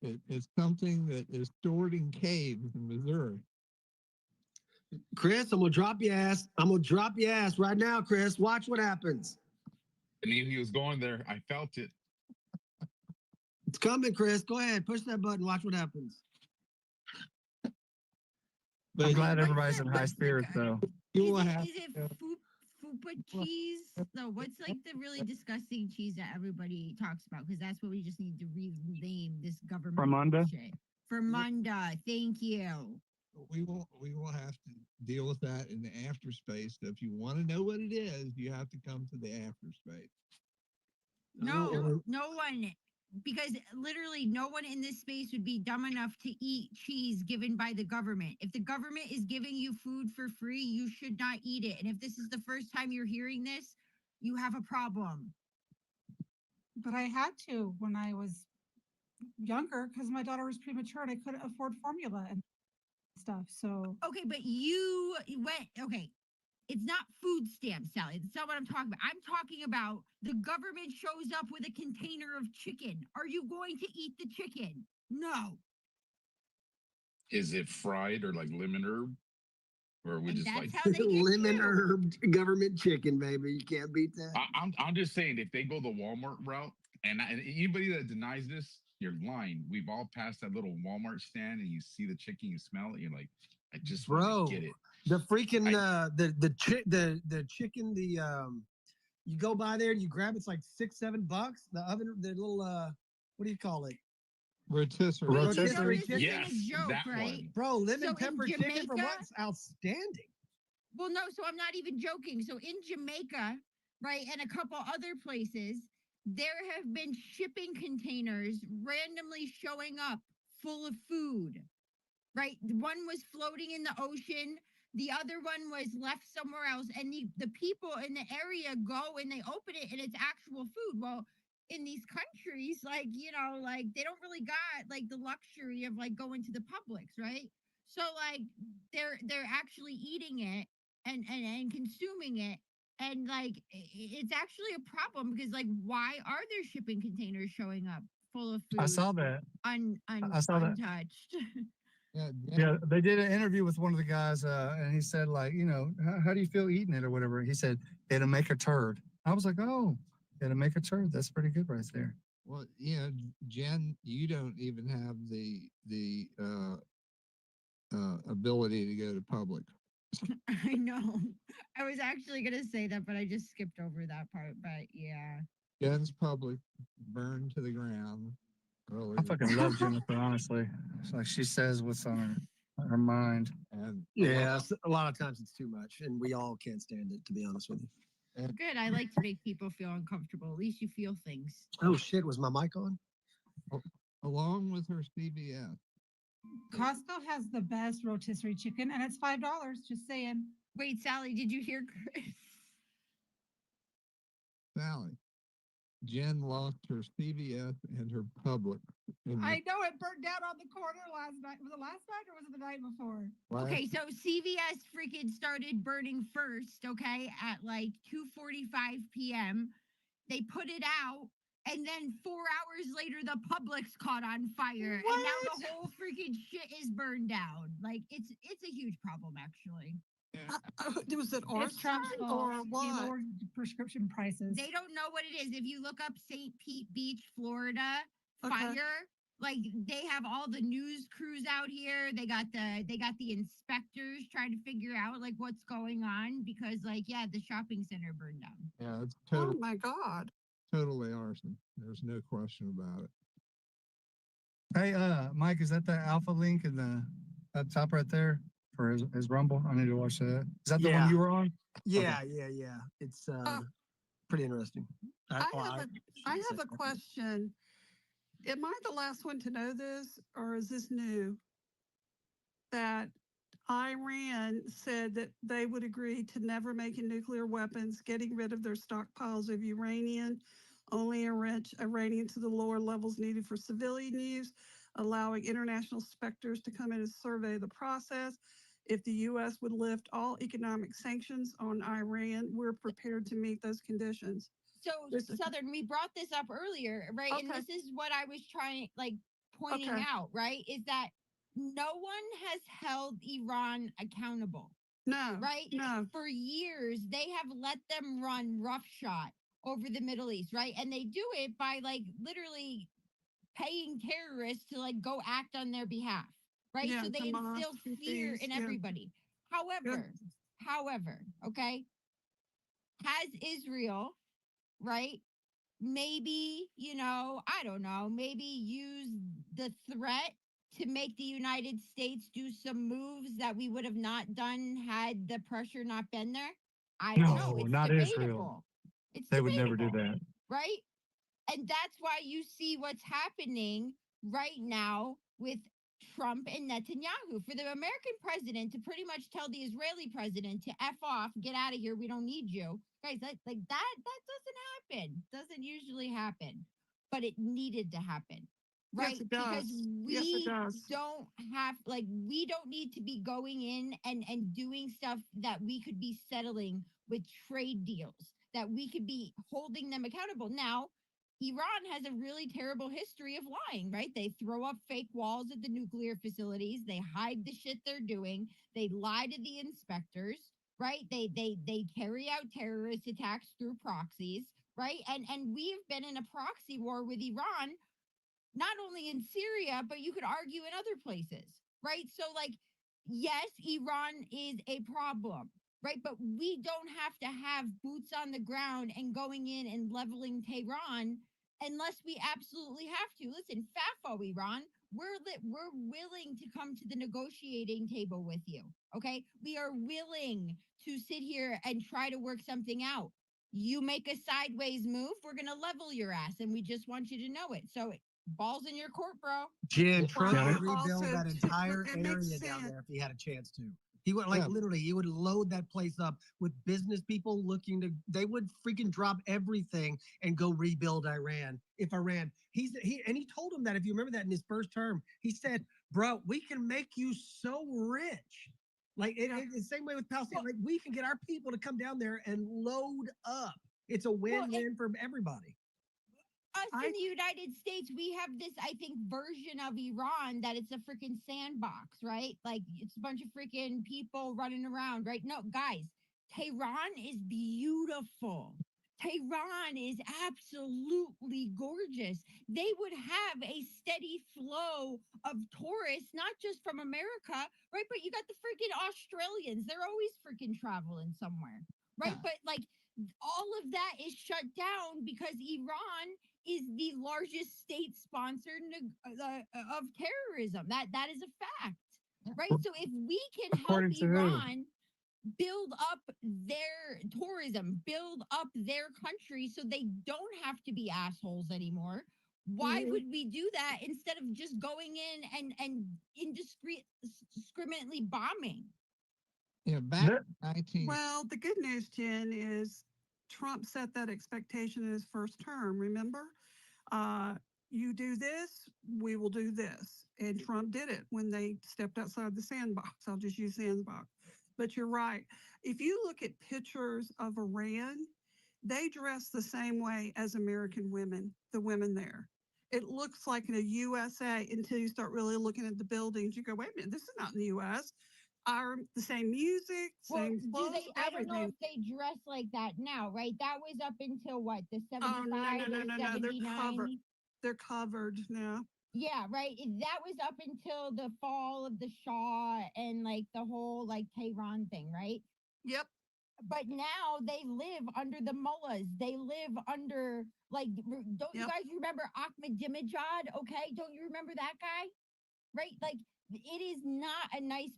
It's something that is stored in caves in Missouri. Chris, I'm gonna drop your ass. I'm gonna drop your ass right now, Chris. Watch what happens. I knew he was going there. I felt it. It's coming, Chris. Go ahead, push that button. Watch what happens. I'm glad everybody's in high spirits, though. Is it fupa cheese? No, what's like the really disgusting cheese that everybody talks about? Because that's what we just need to rename this government. Fromunda? Shit. Fromunda. Thank you. We will have to deal with that in the after space. So if you want to know what it is, you have to come to the after space. No one. because literally no one in this space would be dumb enough to eat cheese given by the government. If the government is giving you food for free, you should not eat it. And if this is the first time you're hearing this, you have a problem. But I had to when I was younger because my daughter was premature and I couldn't afford formula and stuff. So Okay, but you went, okay, it's not food stamps, Sally. That's not what I'm talking about. I'm talking about the government shows up with a container of chicken. Are you going to eat the chicken? No. Is it fried or like lemon herb? Or we And just that's like how they get Lemon you. herb government chicken, baby. You can't beat that. I'm just saying, if they go the Walmart route, and anybody that denies this, you're lying. We've all passed that little Walmart stand, and you see the chicken, you smell it, you're like, I just want Bro, to get it. the freaking the chicken, you go by there and you grab it's like $6-7. The oven, the little what do you call it? Rotisserie. Wait, Rotisserie so this chicken. isn't a joke, that right? one. Bro, lemon So pepper in chicken from Jamaica- what's outstanding. Well, no, so I'm not even joking. So in Jamaica, right, and a couple other places, there have been shipping containers randomly showing up full of food, right? One was floating in the ocean. The other one was left somewhere else. And the people in the area go and they open it and it's actual food. Well, in these countries, like, you know, like they don't really got like the luxury of like going to the Publix, right? So like they're actually eating it and consuming it. And like it's actually a problem because like why are there shipping containers showing up full of food? I saw that. I saw that. Untouched. Yeah, they did an interview with one of the guys, and he said, like, you know, how do you feel eating it or whatever? He said, it'll make a turd. I was like, oh, it'll make a turd. That's pretty good right there. Well, Jen, you don't even have the ability to go to public. I know. I was actually gonna say that, but I just skipped over that part. But yeah. Jen's public burned to the ground. I fucking love Jennifer, honestly. It's like she says what's on her mind. And Yeah, a lot of times it's too much, and we all can't stand it, to be honest with you. Good. I like to make people feel uncomfortable. At least you feel things. Oh shit, was my mic on? along with her CVS. Costco has the best rotisserie chicken and it's $5. Just saying. Wait, Sally, did you hear Chris? Sally, Jen lost her CVS and her Publix. I know it burned down on the corner last night. Was it last night or was it the night before? Okay, so CVS freaking started burning first, okay, at like 2:45 p.m. They put it out, and then 4 hours later, the Publix caught on fire, and now the whole freaking shit is burned down. Like it's a huge problem, actually. Was it It's arson Trump's fault. or He what? lowered prescription prices. They don't know what it is. If you look up St. Pete Beach, Florida, Okay. fire, like they have all the news crews out here. They got the inspectors trying to figure out like what's going on because like the shopping center burned down. Yeah, it's Oh my God. totally arson. There's no question about it. Hey, Mike, is that the alpha link in the up top right there for his Rumble? I need to watch that. Is that the one you were on? Yeah, yeah. It's pretty interesting. I have a question. Am I the last one to know this, or is this new? That Iran said that they would agree to never making nuclear weapons, getting rid of their stockpiles of uranium, only enrich uranium to the lower levels needed for civilian use, allowing international inspectors to come in and survey the process. If the U.S. would lift all economic sanctions on Iran, we're prepared to meet those conditions. So Southern, we brought this up earlier, right? And this is what I was pointing out, right? Is that no one has held Iran accountable. No. Right? No. For years, they have let them run roughshod over the Middle East, right? And they do it by literally paying terrorists to go act on their behalf, right? Yeah, so they Hamas, instill fear in everybody. However, okay, has Israel, right? Maybe, I don't know, maybe use the threat to make the United States do some moves that we would have not done had the pressure not been there. I don't know. It's not debatable. Israel. It's They would never do debatable, that. right? And that's why you see what's happening right now with Trump and Netanyahu. For the American president to pretty much tell the Israeli president to F off, get out of here, we don't need you. Guys, that doesn't happen. Doesn't usually happen. But it needed to happen. Right? Yes, it Because does. we Yes, it does. don't have we don't need to be going in and doing stuff that we could be settling with trade deals, that we could be holding them accountable. Now, Iran has a really terrible history of lying, right? They throw up fake walls at the nuclear facilities. They hide the shit they're doing. They lie to the inspectors, right? They carry out terrorist attacks through proxies, right? And we've been in a proxy war with Iran, not only in Syria, but you could argue in other places, right? So, like, yes, Iran is a problem, right? But we don't have to have boots on the ground and going in and leveling Tehran unless we absolutely have to. Listen, FAFO, Iran, we're willing to come to the negotiating table with you, okay? We are willing to sit here and try to work something out. You make a sideways move, we're going to level your ass, and we just want you to know it. So, balls in your court, bro. Jen, Trump Got would it. rebuild Also, that too, entire it makes area down sense. there if he had a chance to. He would like Yeah. literally, he would load that place up with business people looking to. They would freaking drop everything and go rebuild Iran. If Iran, he told him that, if you remember that in his first term, he said, "Bro, we can make you so rich." Like it's the same way with Palestine. Like we can get our people to come down there and load up. It's a win-win for everybody. Us in the United States, we have this, I think, version of Iran that it's a freaking sandbox, right? Like it's a bunch of freaking people running around, right? No, guys, Tehran is beautiful. Tehran is absolutely gorgeous. They would have a steady flow of tourists, not just from America, right? But you got the freaking Australians. They're always freaking traveling somewhere, right? But like all of that is shut down because Iran is the largest state sponsor of terrorism. That is a fact, right? So if we can help According to who? Iran build up their tourism, build up their country so they don't have to be assholes anymore, why would we do that instead of just going in and indiscriminately bombing? Yeah, back in 19. Well, the good news, Jen, is Trump set that expectation in his first term. Remember, you do this, we will do this. And Trump did it when they stepped outside the sandbox. I'll just use sandbox. But you're right. If you look at pictures of Iran, they dress the same way as American women, the women there. It looks like in the USA until you start really looking at the buildings. You go, wait a minute, this is not in the US. The same music, Well, same do clothes, they? I don't know everything. if they dress like that now, right? That was up until what, the Oh, 75 or They're covered. 79? They're covered now. Yeah, right. That was up until the fall of the Shah and like the whole like Tehran thing, right? Yep. But now they live under the mullahs. They live under like, don't you guys remember Ahmadinejad? Okay, don't you remember that guy? Right? Like, it is not a nice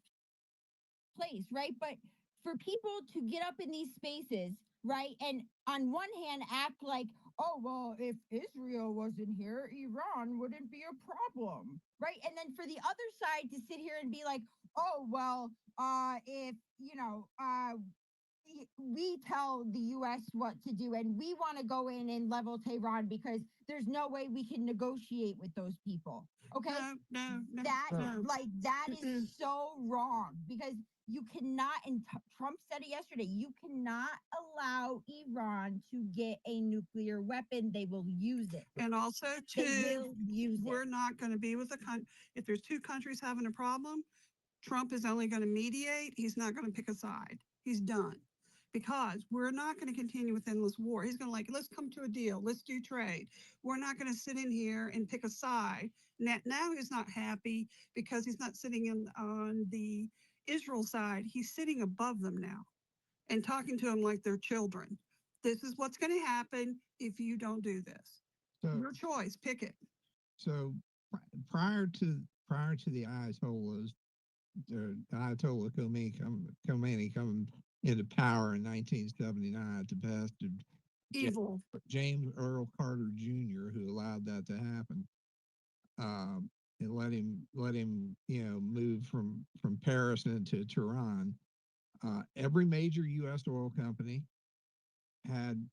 place, right? But for people to get up in these spaces, right, and on one hand act like, oh, well, if Israel wasn't here, Iran wouldn't be a problem, right? And then for the other side to sit here and be like, oh, well, if, we tell the US what to do and we want to go in and level Tehran because there's no way we can negotiate with those people. Okay? No. That is so wrong because you cannot, and Trump said it yesterday, you cannot allow Iran to get a nuclear weapon. They will use it. And also, They too, will use we're it. not going to be with a country. If there's two countries having a problem, Trump is only going to mediate. He's not going to pick a side. He's done. Because we're not going to continue with endless war. He's going to let's come to a deal. Let's do trade. We're not going to sit in here and pick a side. Now he's not happy because he's not sitting on the Israel side. He's sitting above them now and talking to them like they're children. This is what's going to happen if you don't do this. Your choice. Pick it. So prior to the Ayatollahs, the Ayatollah Khomeini coming into power in 1979 at the behest of Evil. James Earl Carter Jr., who allowed that to happen, and let him move from Paris into Tehran. Every major U.S. oil company had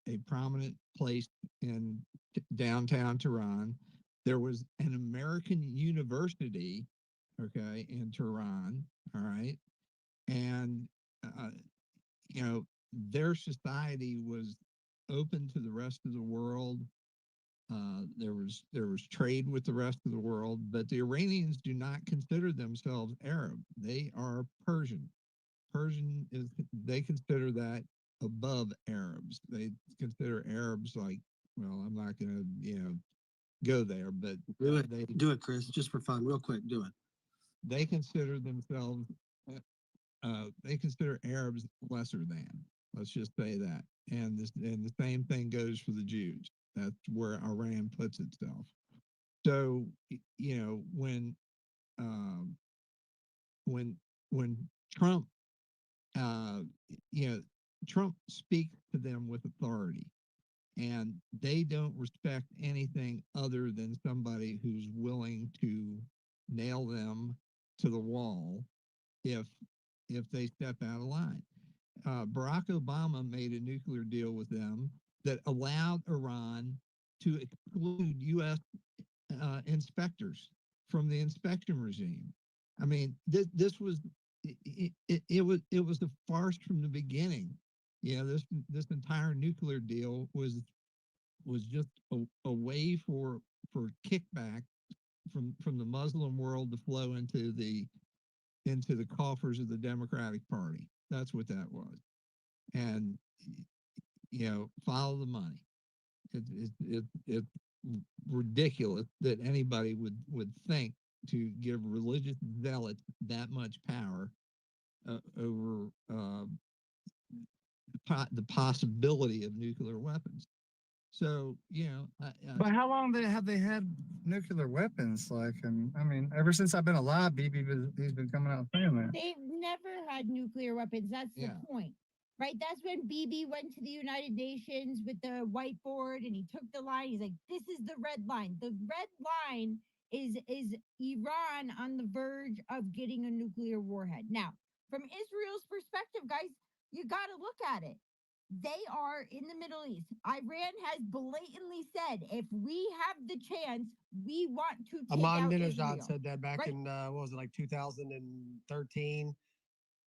a prominent place in downtown Tehran. There was an American university, okay, in Tehran, all right, and their society was open to the rest of the world. There was trade with the rest of the world, but the Iranians do not consider themselves Arab. They are Persian. They consider that above Arabs. They consider Arabs like, well, I'm not going to go there, but Do it, Chris, just for fun, real quick. Do it. They consider themselves. They consider Arabs lesser than. Let's just say that, and the same thing goes for the Jews. That's where Iran puts itself. So when Trump Trump speaks to them with authority, and they don't respect anything other than somebody who's willing to nail them to the wall if they step out of line. Barack Obama made a nuclear deal with them that allowed Iran to exclude U.S. Inspectors from the inspection regime. I mean, this was it was a farce from the beginning. This entire nuclear deal was just a way for kickback from the Muslim world to flow into the coffers of the Democratic Party. That's what that was. And follow the money. It's ridiculous that anybody would think to give religious zealots that much power over the possibility of nuclear weapons. So but how long have they had nuclear weapons? Like, I mean, ever since I've been alive, he's been coming out saying that. They've never had nuclear weapons. That's the point, right? That's when BB went to the United Nations with the whiteboard and he took the line. He's like, "This is the red line. The red line is Iran on the verge of getting a nuclear warhead." Now, from Israel's perspective, guys, you got to look at it. They are in the Middle East. Iran has blatantly said, if we have the chance, we want to take out Israel. said that back Right? in what was it, like 2013?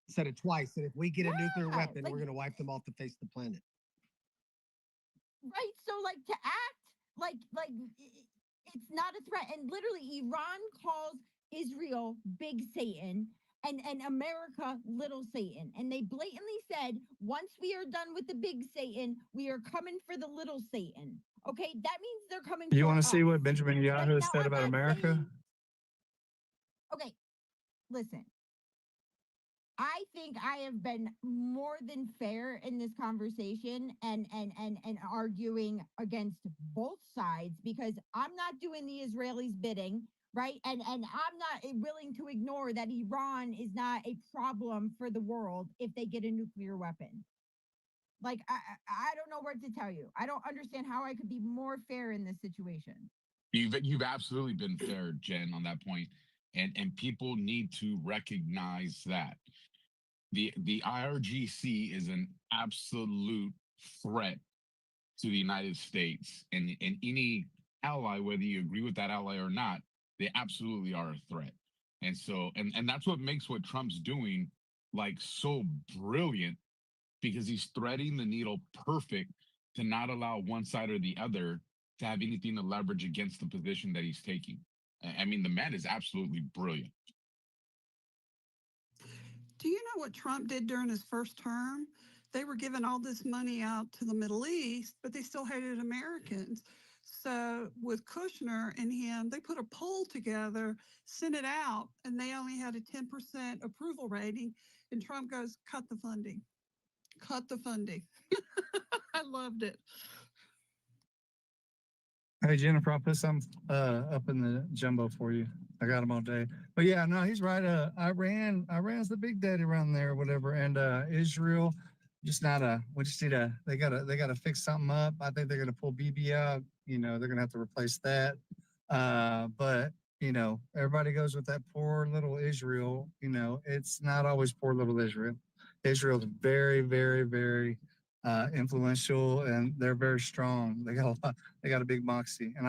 Said it twice. That if we get a nuclear weapon, we're going to wipe them off the face of the planet. Right. So, like, to act like it's not a threat, and literally Iran calls Israel Big Satan and America Little Satan, and they blatantly said, once we are done with the Big Satan, we are coming for the Little Satan. Okay, that means they're coming. You want to see what Benjamin Yahoo said about America? Okay, listen. I think I have been more than fair in this conversation and arguing against both sides, because I'm not doing the Israelis' bidding, right? And I'm not willing to ignore that Iran is not a problem for the world if they get a nuclear weapon. Like, I don't know what to tell you. I don't understand how I could be more fair in this situation. You've absolutely been fair, Jen, on that point. And people need to recognize that. The IRGC is an absolute threat to the United States, and any ally, whether you agree with that ally or not, they absolutely are a threat. And so, and that's what makes what Trump's doing like so brilliant, because he's threading the needle perfect to not allow one side or the other to have anything to leverage against the position that he's taking. I mean, the man is absolutely brilliant. Do you know what Trump did during his first term? They were giving all this money out to the Middle East, but they still hated Americans. So with Kushner and him, they put a poll together, sent it out, and they only had a 10% approval rating. And Trump goes, cut the funding. Cut the funding. I loved it. Hey, Jennifer, I'll put some up in the jumbo for you. I got them all day. But yeah, no, he's right. Iran's the big daddy around there or whatever. And Israel, just not a. We just need a. They gotta fix something up. I think they're gonna pull BB out. You know, they're gonna have to replace that. But you know, everybody goes with that poor little Israel. You know, it's not always poor little Israel. Israel's very, very, very influential, and they're very strong. They got a lot. They got a big moxie, and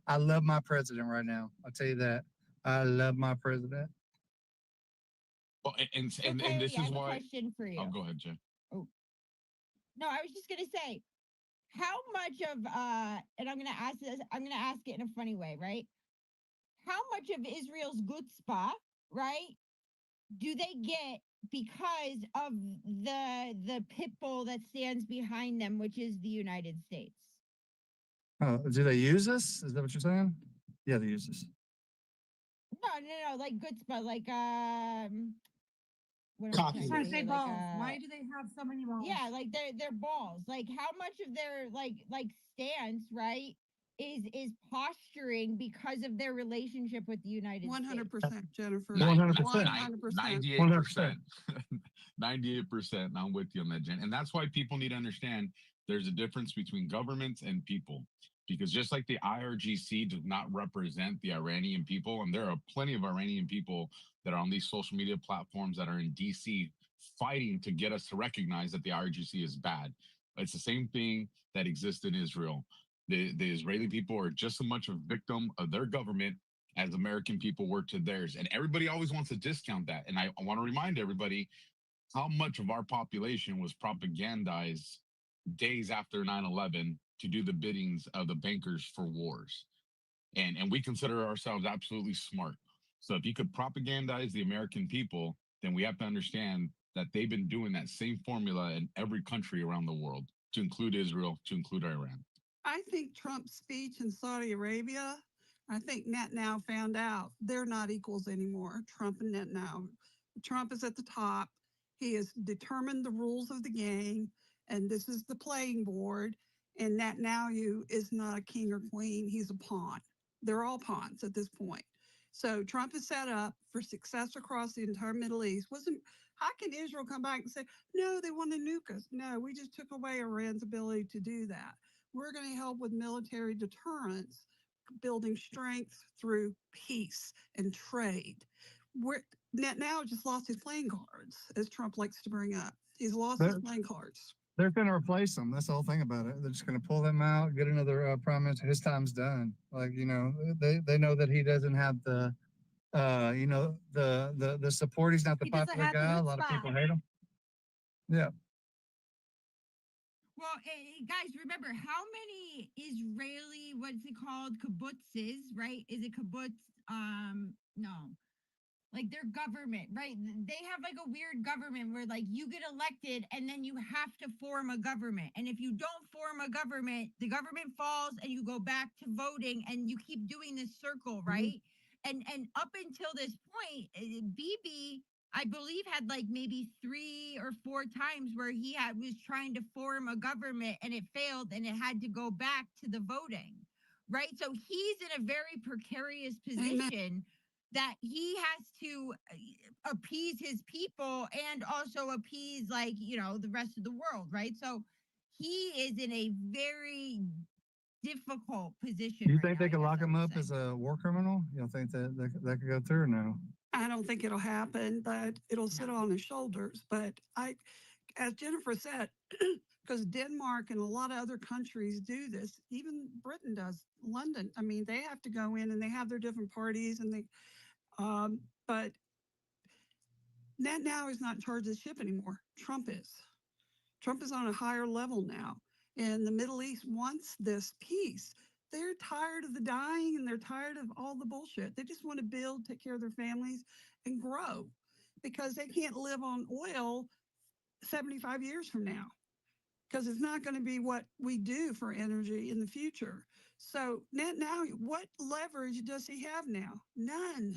I love my president right now. I'll tell you that. I love my president. Well, and So, and Coyote, this I is have a why. question for you. Oh, go ahead, Jay. Oh, no, I was just gonna say, how much of and I'm gonna ask it in a funny way, right? How much of Israel's good spot, right, do they get because of the pit bull that stands behind them, which is the United States? Do they use us? Is that what you're saying? Yeah, they use us. No, like good spot, like what am I Cocky. trying Why to do say? they Like balls? Why do they have so many balls? yeah, like their balls. Like how much of their like stance, right, is posturing because of their relationship with the United States? 100%, Jennifer. 100%. 100%. 98%. 98%. I'm with you on that, Jen. And that's why people need to understand there's a difference between governments and people. Because just like the IRGC does not represent the Iranian people, and there are plenty of Iranian people that are on these social media platforms that are in DC fighting to get us to recognize that the IRGC is bad. It's the same thing that exists in Israel. The Israeli people are just as much a victim of their government as American people were to theirs. And everybody always wants to discount that. And I want to remind everybody how much of our population was propagandized days after 9/11 to do the biddings of the bankers for wars. And we consider ourselves absolutely smart. So if you could propagandize the American people, then we have to understand that they've been doing that same formula in every country around the world, to include Israel, to include Iran. I think Trump's speech in Saudi Arabia, I think Netanyahu found out they're not equals anymore. Trump and Netanyahu. Trump is at the top. He has determined the rules of the game, and this is the playing board. And Netanyahu is not a king or queen. He's a pawn. They're all pawns at this point. So Trump is set up for success across the entire Middle East. How can Israel come back and say, no, they want to nuke us? No, we just took away Iran's ability to do that. We're going to help with military deterrence, building strength through peace and trade. Netanyahu just lost his playing cards, as Trump likes to bring up. He's lost his playing cards. They're going to replace them. That's the whole thing about it. They're just going to pull them out, get another prime minister. His time's done. Like, you know, they know that he doesn't have the, you know, the support. He's not the popular guy. A lot of people hate him. Yeah. Well, guys, remember how many Israeli, what's it called, kibbutzes, right? Is it kibbutz? No, like their government, right? They have like a weird government where like you get elected and then you have to form a government. And if you don't form a government, the government falls and you go back to voting and you keep doing this circle, right? And up until this point, Bibi, I believe, had like maybe 3 or 4 times where he was trying to form a government and it failed and it had to go back to the voting, right? So he's in a very precarious position that he has to appease his people and also appease, like, you know, the rest of the world, right? So he is in a very difficult position. Do you think they could lock him up as a war criminal? You don't think that could go through or no? I don't think it'll happen, but it'll sit on his shoulders. But as Jennifer said, because Denmark and a lot of other countries do this, even Britain does, London. I mean, they have to go in and they have their different parties, and but Netanyahu is not in charge of the ship anymore. Trump is. Trump is on a higher level now. And the Middle East wants this peace. They're tired of the dying and they're tired of all the bullshit. They just want to build, take care of their families, and grow, because they can't live on oil 75 years from now, because it's not going to be what we do for energy in the future. So now, what leverage does he have now? None.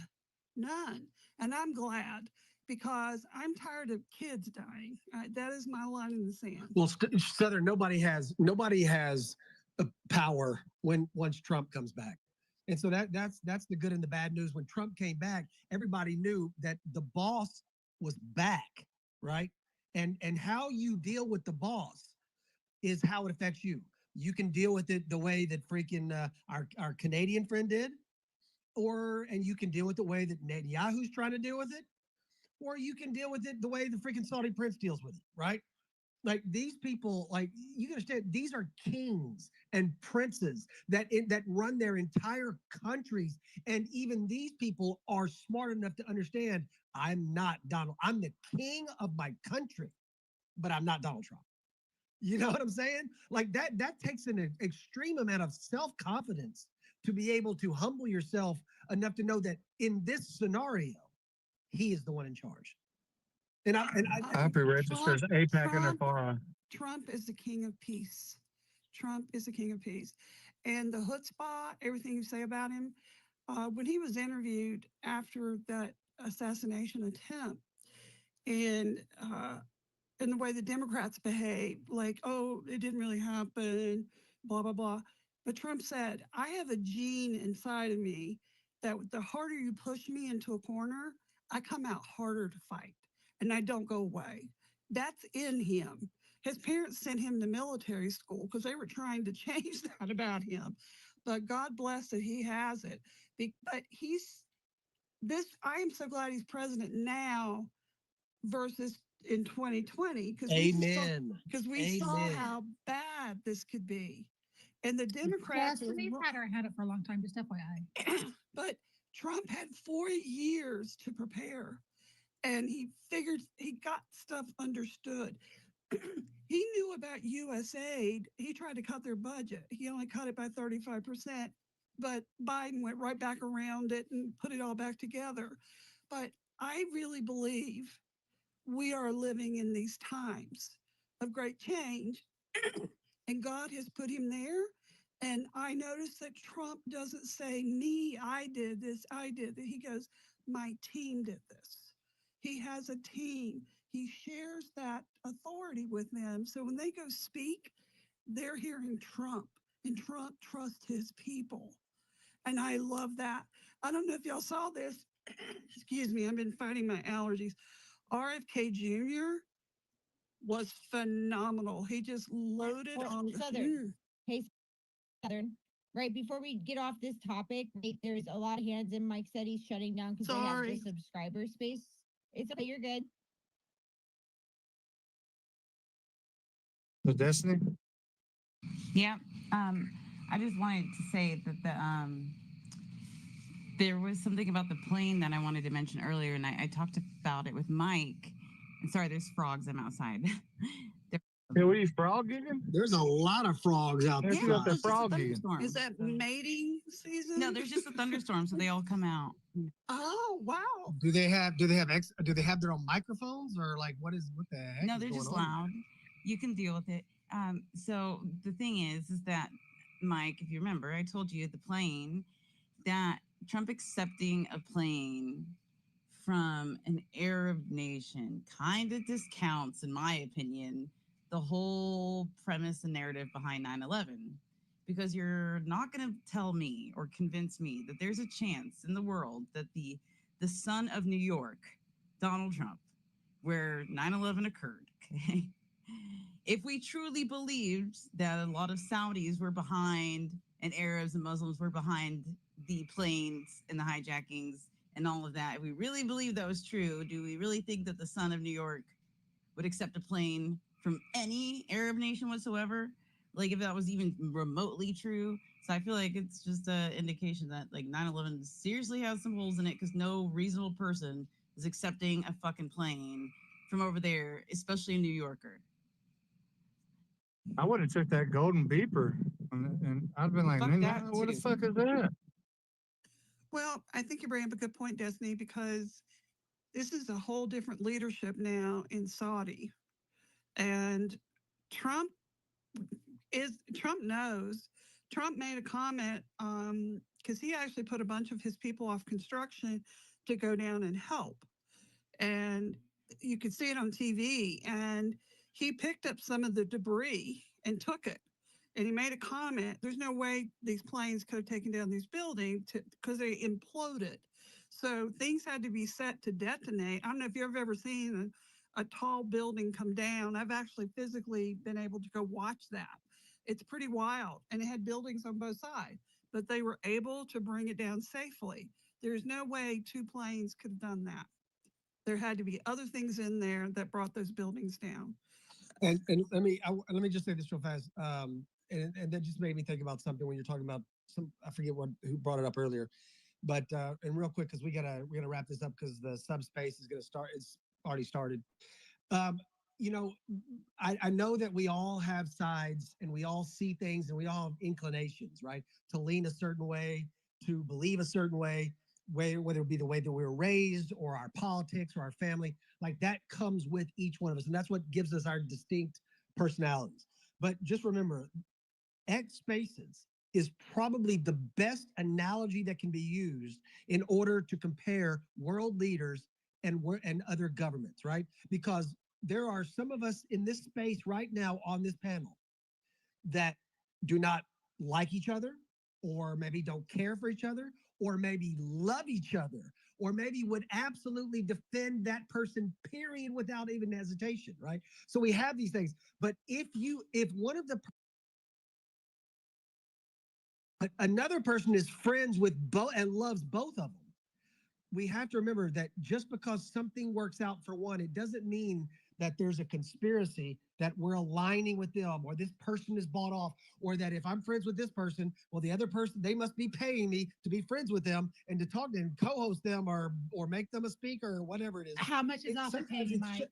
And I'm glad, because I'm tired of kids dying. That is my line in the sand. Well, Southern, nobody has power once Trump comes back. And so that's the good and the bad news. When Trump came back, everybody knew that the boss was back, right? And how you deal with the boss is how it affects you. You can deal with it the way that freaking our Canadian friend did, and you can deal with the way that Netanyahu's trying to deal with it, or you can deal with it the way the freaking Saudi prince deals with it, right? Like these people, like you understand, these are kings and princes that run their entire countries, and even these people are smart enough to understand I'm not Donald. I'm the king of my country, but I'm not Donald Trump. You know what I'm saying? Like that takes an extreme amount of self-confidence to be able to humble yourself enough to know that in this scenario, he is the one in charge. Happy registers APAC and their FARA. Trump is the king of peace. Trump is the king of peace. And the chutzpah, everything you say about him, when he was interviewed after that assassination attempt, and the way the Democrats behaved, like, oh, it didn't really happen, blah, blah, blah. But Trump said, I have a gene inside of me that the harder you push me into a corner, I come out harder to fight and I don't go away. That's in him. His parents sent him to military school because they were trying to change that about him. But God bless that he has it. But I am so glad he's president now versus in 2020 because we saw how bad this could be. And the Democrats Destiny's had her hand up for a long time, just FYI. But Trump had 4 years to prepare, and he got stuff understood. He knew about USAID. He tried to cut their budget. He only cut it by 35%, but Biden went right back around it and put it all back together. But I really believe we are living in these times of great change, and God has put him there. And I noticed that Trump doesn't say, me, I did this, I did that. He goes, my team did this. He has a team. He shares that authority with them. So when they go speak, they're hearing Trump, and Trump trusts his people. And I love that. I don't know if y'all saw this. Excuse me, I've been fighting my allergies. RFK Jr. was phenomenal. He just loaded on Southern. Hey, Southern. Right before we get off this topic, right, there's a lot of hands, and Mike said he's shutting down because they have just subscriber space. It's okay, you're good. The Destiny? Yeah. I just wanted to say that there was something about the plane that I wanted to mention earlier, and I talked about it with Mike. And sorry, there's frogs. I'm outside. Hey, what are you frog gigging? There's a lot of frogs out there. It's just a thunderstorm. Is that mating season? No, there's just a thunderstorm, so they all come out. Oh wow! Do they have their own microphones, or like what the heck? No, they're just loud. You can deal with it. So the thing is that Mike, if you remember, I told you the plane that Trump accepting a plane from an Arab nation kind of discounts, in my opinion, the whole premise and narrative behind 9/11, because you're not going to tell me or convince me that there's a chance in the world that the son of New York, Donald Trump, where 9/11 occurred, okay, if we truly believed that a lot of Saudis were behind and Arabs and Muslims were behind the planes and the hijackings and all of that, if we really believe that was true, do we really think that the son of New York would accept a plane from any Arab nation whatsoever? Like if that was even remotely true. So I feel like it's just an indication that like 9/11 seriously has some holes in it, because no reasonable person is accepting a fucking plane from over there, especially a New Yorker. I would have took that golden beeper, and I'd been like, man, what the fuck is that? Well, I think you bring up a good point, Destiny, because this is a whole different leadership now in Saudi. And Trump knows. Trump made a comment because he actually put a bunch of his people off construction to go down and help. And you could see it on TV. And he picked up some of the debris and took it. And he made a comment, there's no way these planes could have taken down these buildings because they imploded. So things had to be set to detonate. I don't know if you've ever seen a tall building come down. I've actually physically been able to go watch that. It's pretty wild, and it had buildings on both sides, but they were able to bring it down safely. There's no way 2 planes could have done that. There had to be other things in there that brought those buildings down. And let me just say this real fast. And that just made me think about something when you're talking about I forget who brought it up earlier, but and real quick, because we gotta wrap this up because the subspace is gonna start. It's already started. You know, I know that we all have sides and we all see things and we all have inclinations, right? To lean a certain way, to believe a certain way, whether it be the way that we were raised or our politics or our family, like that comes with each one of us. And that's what gives us our distinct personalities. But just remember, XSpaces is probably the best analogy that can be used in order to compare world leaders and other governments, right? Because there are some of us in this space right now on this panel that do not like each other, or maybe don't care for each other, or maybe love each other, or maybe would absolutely defend that person, period, without even hesitation, right? So we have these things. But if one of the another person is friends with both and loves both of them, we have to remember that just because something works out for one, it doesn't mean that there's a conspiracy that we're aligning with them, or this person is bought off, or that if I'm friends with this person, well, the other person, they must be paying me to be friends with them and to talk to them, co-host them, or make them a speaker, or whatever it is. How much is off the payment, Mike?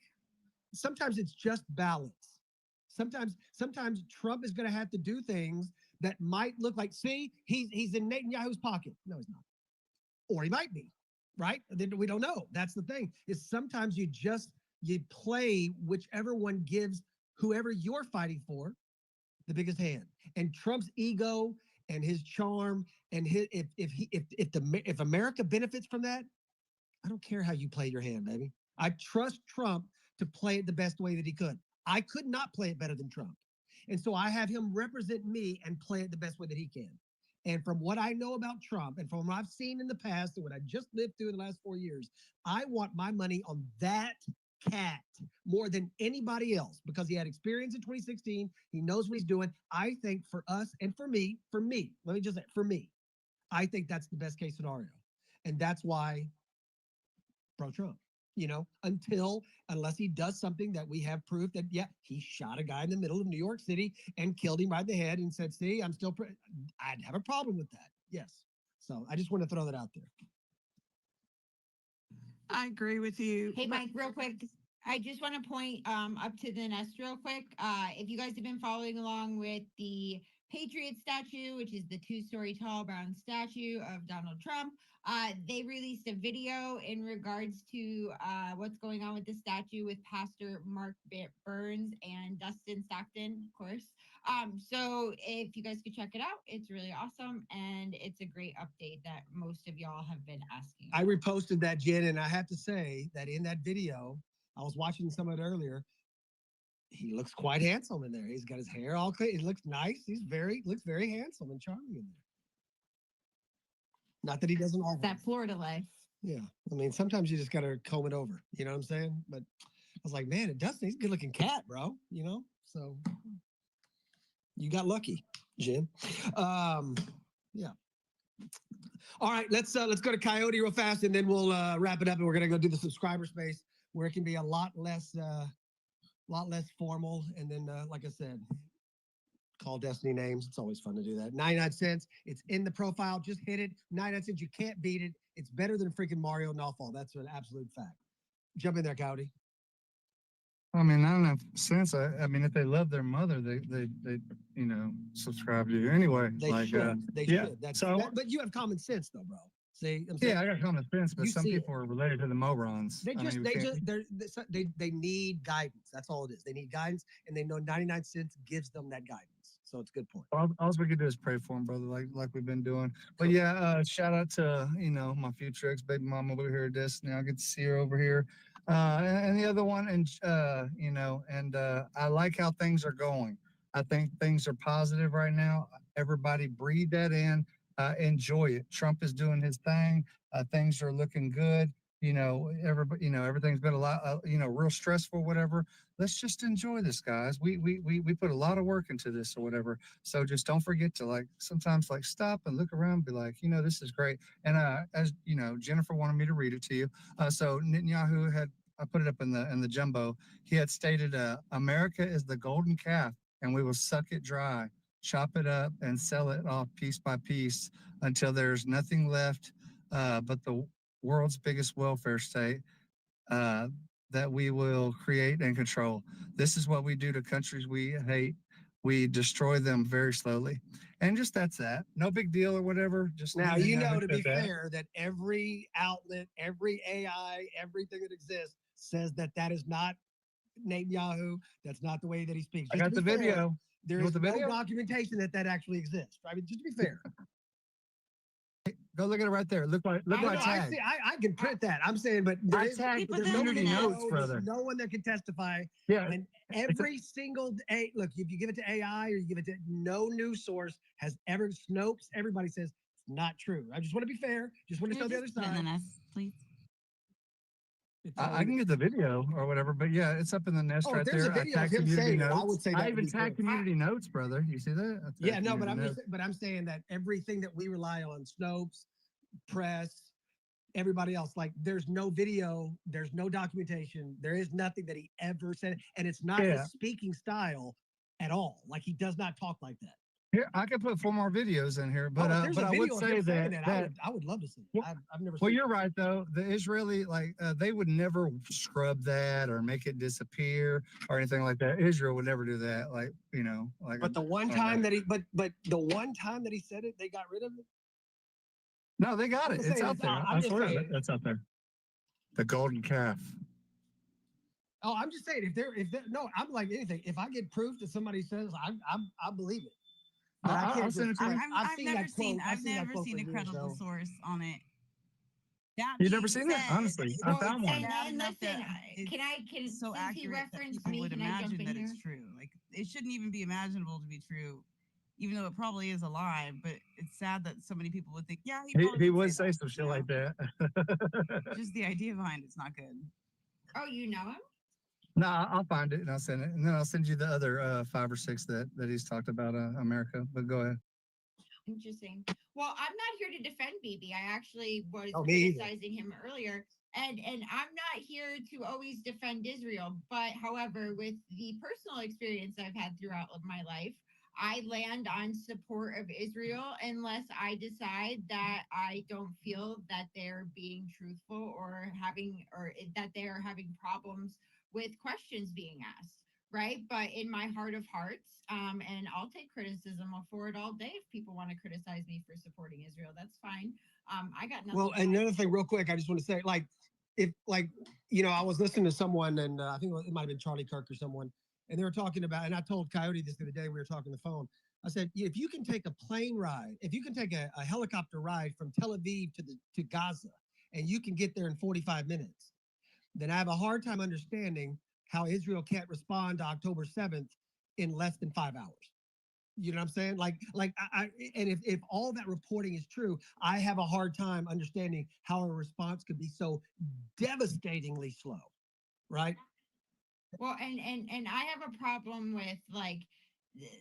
Sometimes it's just balance. Sometimes Trump is going to have to do things that might look like, see, he's in Netanyahu's pocket. No, he's not. Or he might be, right? We don't know. That's the thing, is sometimes you play whichever one gives whoever you're fighting for the biggest hand. And Trump's ego and his charm and if America benefits from that, I don't care how you play your hand, baby. I trust Trump to play it the best way that he could. I could not play it better than Trump. And so I have him represent me and play it the best way that he can. And from what I know about Trump and from what I've seen in the past and what I just lived through in the last 4 years, I want my money on that cat more than anybody else, because he had experience in 2016. He knows what he's doing. I think for us and for me, let me just say, for me, I think that's the best case scenario. And that's why pro-Trump, unless he does something that we have proof that, yeah, he shot a guy in the middle of New York City and killed him right in the head and said, see, I'd have a problem with that. Yes. So I just want to throw that out there. I agree with you. Hey, Mike, real quick. I just want to point up to the nest real quick. If you guys have been following along with the Patriot statue, which is the 2-story tall brown statue of Donald Trump, they released a video in regards to what's going on with the statue with Pastor Mark Burns and Dustin Stockton, of course. So if you guys could check it out, it's really awesome. And it's a great update that most of y'all have been asking about. I reposted that, Jen, and I have to say that in that video, I was watching some of it earlier. He looks quite handsome in there. He's got his hair all clean. He looks nice. Looks very handsome and charming in there. Not that he doesn't always. That Florida life. Yeah. I mean, sometimes you just got to comb it over. You know what I'm saying? But I was like, man, he's a good looking cat, bro. So you got lucky, Jim. Yeah. All right, let's go to Coyote real fast, and then we'll wrap it up, and we're gonna go do the subscriber space where it can be a lot less formal. And then, like I said, call Destiny names. It's always fun to do that. 99 cents. It's in the profile. Just hit it. 99 cents. You can't beat it. It's better than freaking Mario Nawfall. That's an absolute fact. Jump in there, Coyote. I mean, 99 cents. I mean, if they love their mother, they subscribe to you anyway. They should. They yeah. should. But you have common sense, though, bro. See, yeah, I got common sense, but some people are related to the morons. They need guidance. That's all it is. They need guidance, and they know 99 cents gives them that guidance. So it's a good point. All we can do is pray for him, brother, like we've been doing. But yeah, shout out to my future ex-baby mama over here at Destiny. I get to see her over here, and the other one, and I like how things are going. I think things are positive right now. Everybody breathe that in. Enjoy it. Trump is doing his thing. Things are looking good. everybody, everything's been a lot, real stressful, whatever. Let's just enjoy this, guys. We put a lot of work into this or whatever. So just don't forget to sometimes stop and look around and be like, this is great. And as Jennifer wanted me to read it to you. So Netanyahu I put it up in the jumbo. He had stated, America is the golden calf and we will suck it dry, chop it up and sell it off piece by piece until there's nothing left but the world's biggest welfare state that we will create and control. This is what we do to countries we hate. We destroy them very slowly. And just that's that. No big deal or whatever. Just now, to be fair, that every outlet, every AI, everything that exists says that is not Netanyahu. That's not the way that he speaks. I got the video. There is no documentation that actually exists. I mean, just to be fair. Go look at it right there. Look my tag. I can print that. I'm saying, but I tagged the community notes, brother. There's no one that can testify. Yeah. And every single look, if you give it to AI or you give it to no news source has ever Snopes, everybody says it's not true. I just want to be fair. Just want to tell the other side. Please. I can get the video or whatever, but yeah, it's up in the nest right there's there. A video I of tagged him community saying notes. I would say that I even tagged community notes, brother. You see that? Yeah, no, but I'm saying that everything that we rely on, Snopes, press, everybody else, there's no video, there's no documentation, there is nothing that he ever said, and it's not his speaking style at all. He does not talk like that. Here, I can put 4 more videos in here, but I would say that I would love to see it. I've never seen Well, you're right though. The Israeli, they would never scrub that or make it disappear or anything like that. Israel would never do that. But the one time that he said it, they got rid of it. No, they got it. It's out there. I swear that's out there. The golden calf. Oh, I'm just saying, no, I'm like anything. If I get proof that somebody says, I believe it. I'll send it to you. I've never seen a credible source on it. You've never seen it? Honestly, I found one. And listen, can so since accurate he that referenced people me, would can I jump imagine in that here? it's true. It shouldn't even be imaginable to be true, even though it probably is a lie. But it's sad that so many people would think, yeah, he would say some shit like that. Just the idea behind it's not good. Oh, you know him? No, I'll find it and I'll send it, and then I'll send you the other 5 or 6 that he's talked about America. But go ahead. Interesting. Well, I'm not here to defend Bibi. I actually was me criticizing him earlier. And I'm not here to always defend Israel. But however, with the personal experience I've had throughout my life, I land on support of Israel unless I decide that I don't feel that they're being truthful or that they are having problems with questions being asked. Right. But in my heart of hearts, and I'll take criticism for it all day. If people want to criticize me for supporting Israel, that's fine. I got nothing. Well, and another thing, real quick, I just want to say, I was listening to someone, and I think it might have been Charlie Kirk or someone, and they were talking about, and I told Coyote this the other day, we were talking on the phone. I said, if you can take a plane ride, if you can take a helicopter ride from Tel Aviv to Gaza, and you can get there in 45 minutes, then I have a hard time understanding how Israel can't respond to October 7th in less than 5 hours. You know what I'm saying? And if all that reporting is true, I have a hard time understanding how a response could be so devastatingly slow, right? Well, and I have a problem with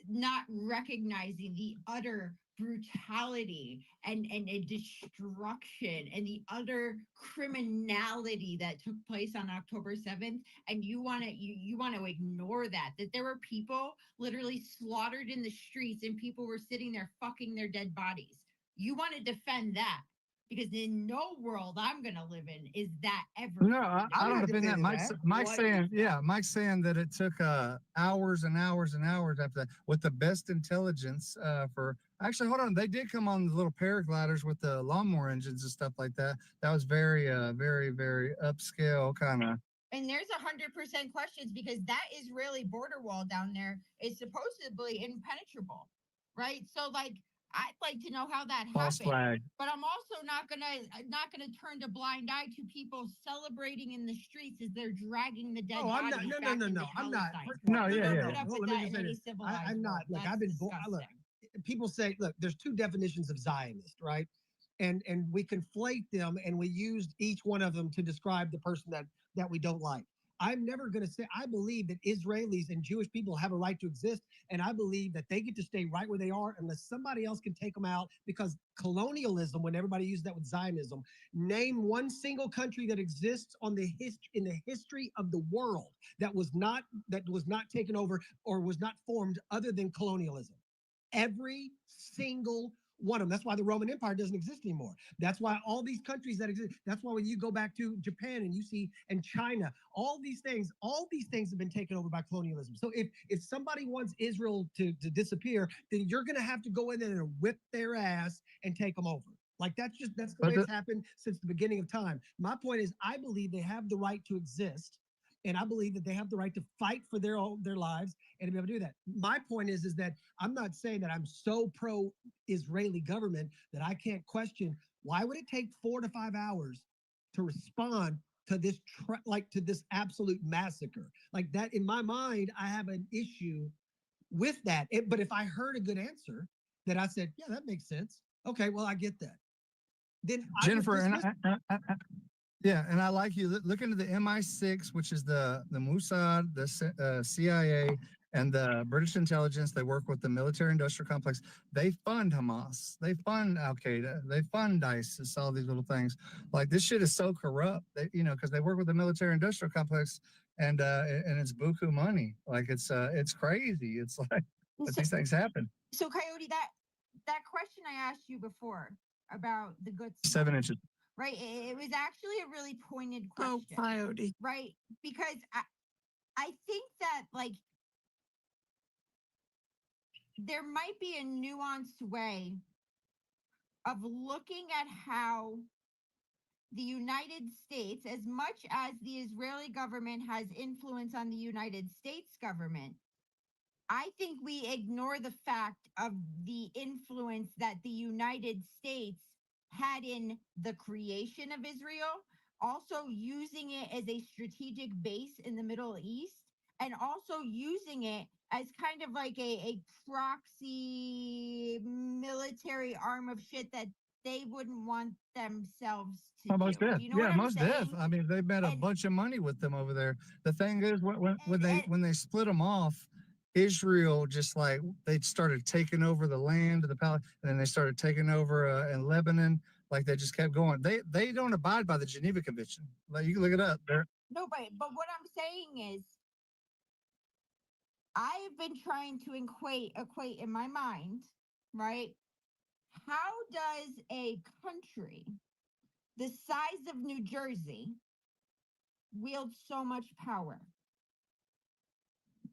not recognizing the utter brutality and destruction and the utter criminality that took place on October 7th, and you want to ignore that there were people literally slaughtered in the streets and people were sitting there fucking their dead bodies. You want to defend that, because in no world I'm going to live in is that ever. No, I don't defend that. Mike's saying that it took hours and hours and hours after that with the best intelligence for. Actually, hold on. They did come on the little paragliders with the lawnmower engines and stuff like that. That was very, very, very upscale kind of. And there's 100% questions, because that Israeli border wall down there is supposedly impenetrable, right? So I'd like to know how that False happened. flag. But I'm also not gonna turn a blind eye to people celebrating in the streets as they're dragging the dead bodies. No. I'm not. No, yeah. Well, let me just say this. I'm not. Look, I've been. Look, people say, look, there's 2 definitions of Zionist, right? and we conflate them, and we used each one of them to describe the person that we don't like. I'm never going to say, I believe that Israelis and Jewish people have a right to exist. And I believe that they get to stay right where they are unless somebody else can take them out, because colonialism, when everybody uses that with Zionism, name one single country that exists on the in the history of the world that was not taken over or was not formed other than colonialism. Every single one of them. That's why the Roman Empire doesn't exist anymore. That's why all these countries that exist, that's why when you go back to Japan and you see, and China, all these things have been taken over by colonialism. So if somebody wants Israel to disappear, then you're going to have to go in there and whip their ass and take them over. Like that's the way it's happened since the beginning of time. My point is, I believe they have the right to exist. And I believe that they have the right to fight for their lives and to be able to do that. My point is that I'm not saying that I'm so pro-Israeli government that I can't question, why would it take 4 to 5 hours to respond to this to this absolute massacre? Like that, in my mind, I have an issue with that. But if I heard a good answer that I said, yeah, that makes sense. Okay, well, I get that. Then Jennifer, yeah, and I like you. Look into the MI6, which is the Mossad, the CIA, and the British intelligence. They work with the military-industrial complex. They fund Hamas. They fund Al Qaeda. They fund ISIS. All these little things. Like this shit is so corrupt. Because they work with the military-industrial complex, and it's buku money. Like it's crazy. It's like that these things happen. So Coyote, that question I asked you before about the good stuff, 7 inches. right? It was actually a really pointed question. Oh, Coyote. Right? Because I think that like there might be a nuanced way of looking at how the United States, as much as the Israeli government has influence on the United States government, I think we ignore the fact of the influence that the United States had in the creation of Israel, also using it as a strategic base in the Middle East, and also using it as kind of like a proxy military arm of shit that they wouldn't want themselves to Most do. deaf. Do you know what Yeah, I'm most deaf. saying? I mean, they made a bunch of money with them over there. The thing is, when they split them off, Israel just like they started taking over the land of the Palestine, and then they started taking over in Lebanon. Like they just kept going. They don't abide by the Geneva Convention. Like you can look it up. No, but what I'm saying is, I've been trying to equate in my mind, right? How does a country the size of New Jersey wield so much power?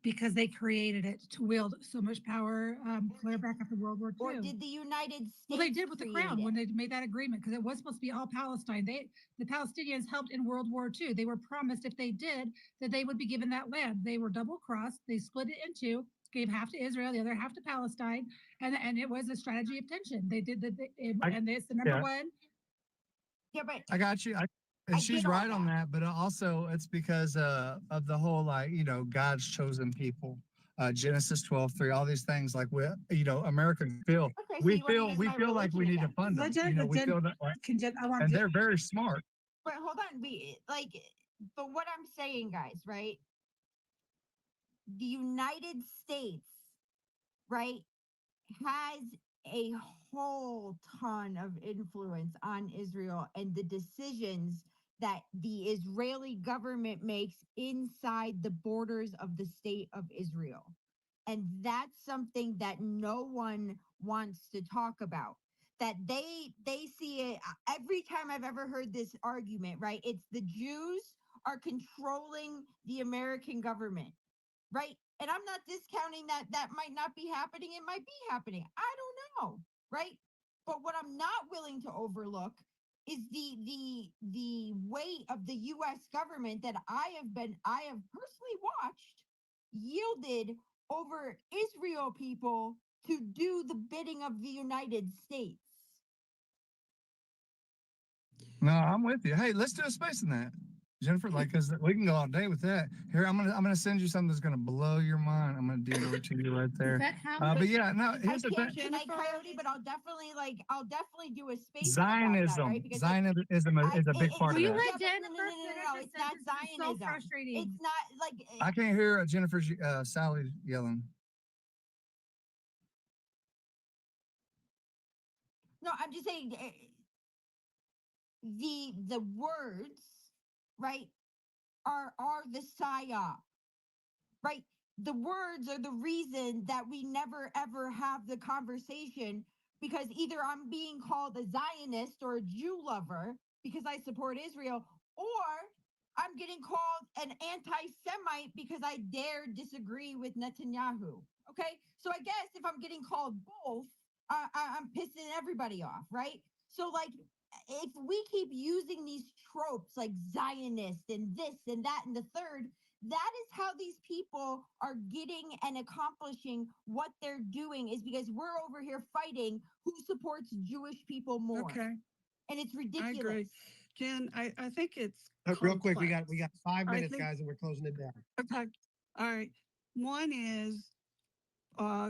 Because they created it to wield so much power clear back after World War II. Or did the United States? Well, they did with the Crown when it? they made that agreement, because it was supposed to be all Palestine. The Palestinians helped in World War II. They were promised if they did that they would be given that land. They were double crossed. They split it in two, gave half to Israel, the other half to Palestine, and it was a strategy of tension. They did and it's the number one. Yeah, but I got you. And she's right on that, but also it's because of the whole God's chosen people, Genesis 12:3, all these things like Americans feel. Okay, we feel like we need to fund them. We feel that, and they're very smart. But hold on, but what I'm saying, guys, right? The United States, right, has a whole ton of influence on Israel and the decisions that the Israeli government makes inside the borders of the state of Israel. And that's something that no one wants to talk about. That they see it every time I've ever heard this argument, right? It's the Jews are controlling the American government, right? And I'm not discounting that might not be happening. It might be happening. I don't know, right? But what I'm not willing to overlook is the weight of the U.S. government that I have personally watched yielded over Israel people to do the bidding of the United States. No, I'm with you. Hey, let's do a space in that. Jennifer, like, cause we can go all day with that. Here, I'm gonna send you something that's gonna blow your mind. I'm gonna DM it to you right there. But yeah, no, I here's the can't thing. tonight, Coyote, but I'll definitely do a space about that, right? Zionism, Because Zionism is a big part it, of yeah, that. but no, it's not Zionism. So frustrating. It's not like I can't hear Jennifer's Sally yelling. no. I'm just saying the words, right, are the psyop, right? The words are the reason that we never ever have the conversation because either I'm being called a Zionist or a Jew lover because I support Israel, or I'm getting called an anti-Semite because I dare disagree with Netanyahu. Okay, so I guess if I'm getting called both, I'm pissing everybody off, right? So like, if we keep using these tropes like Zionist and this and that and the third, that is how these people are getting and accomplishing what they're doing is because we're over here fighting who supports Jewish people more. Okay. And it's I ridiculous. agree. Jen, I think it's Real quick, we got complex. 5 I minutes, think- guys, and we're closing it down. Okay. All right. One is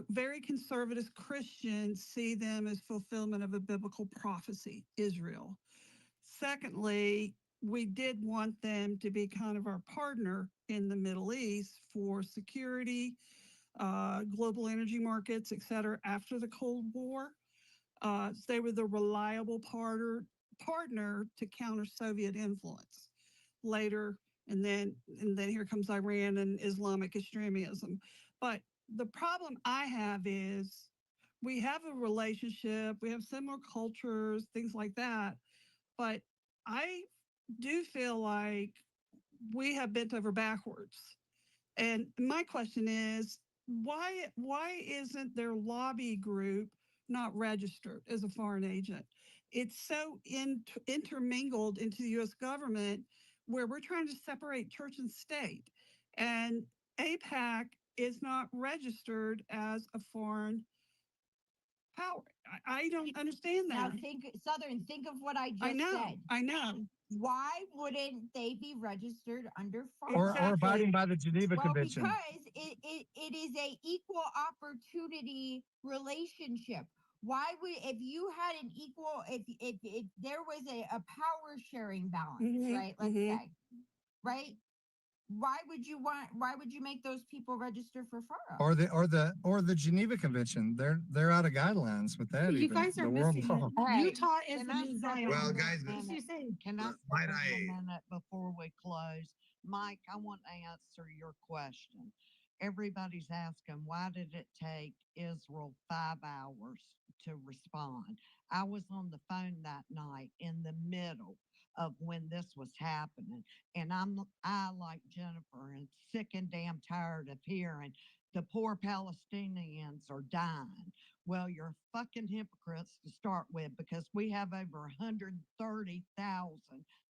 very conservative Christians see them as fulfillment of a biblical prophecy, Israel. Secondly, we did want them to be kind of our partner in the Middle East for security, global energy markets, et cetera, after the Cold War. They were the reliable partner to counter Soviet influence later. And then here comes Iran and Islamic extremism. But the problem I have is we have a relationship, we have similar cultures, things like that. But I do feel like we have bent over backwards. And my question is, why isn't their lobby group not registered as a foreign agent? It's so intermingled into the U.S. government where we're trying to separate church and state. And APAC is not registered as a foreign power. I don't understand Now that. Southern, think of what I just I know, said. I know. Why wouldn't they be registered under Or foreign? abiding by the Geneva Well, Convention. because it is a equal opportunity relationship. Why would if you had an equal if there was a power sharing balance, right? Let's say, right? Why would you make those people register for furrow? Or the Geneva Convention. They're out of guidelines with that. You even, guys are the world missing law. it. Utah is the new Zion. Well, guys, What did you say? can I step in a minute before we close? Mike, I want to answer your question. Everybody's asking, why did it take Israel 5 hours to respond? I was on the phone that night in the middle of when this was happening, and I like Jennifer and sick and damn tired of hearing the poor Palestinians are dying. Well, you're fucking hypocrites to start with because we have over 130,000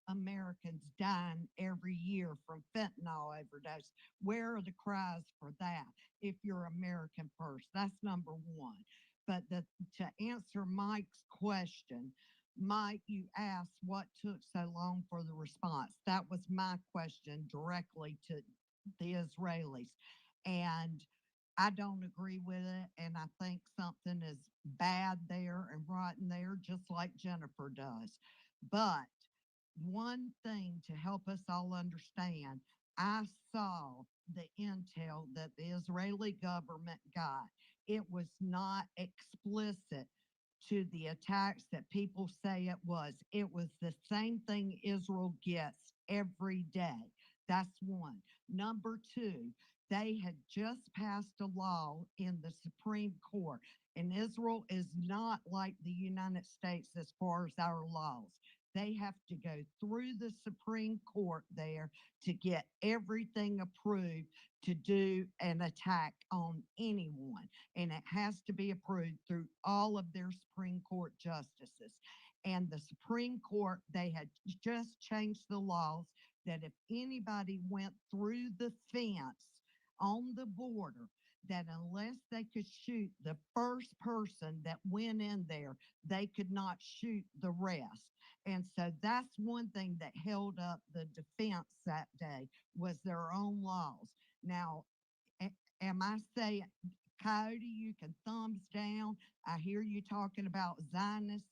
Americans dying every year from fentanyl overdose. Where are the cries for that if you're American first? That's number one. But to answer Mike's question, Mike, you asked what took so long for the response. That was my question directly to the Israelis. And I don't agree with it. And I think something is bad there and rotten there, just like Jennifer does. But one thing to help us all understand, I saw the intel that the Israeli government got. It was not explicit to the attacks that people say it was. It was the same thing Israel gets every day. That's one. Number two, they had just passed a law in the Supreme Court, and Israel is not like the United States as far as our laws. They have to go through the Supreme Court there to get everything approved to do an attack on anyone. And it has to be approved through all of their Supreme Court justices. And the Supreme Court, they had just changed the laws that if anybody went through the fence on the border that unless they could shoot the first person that went in there, they could not shoot the rest. And so that's one thing that held up the defense that day was their own laws. Now, am I saying, Cody, you can thumbs down? I hear you talking about Zionists,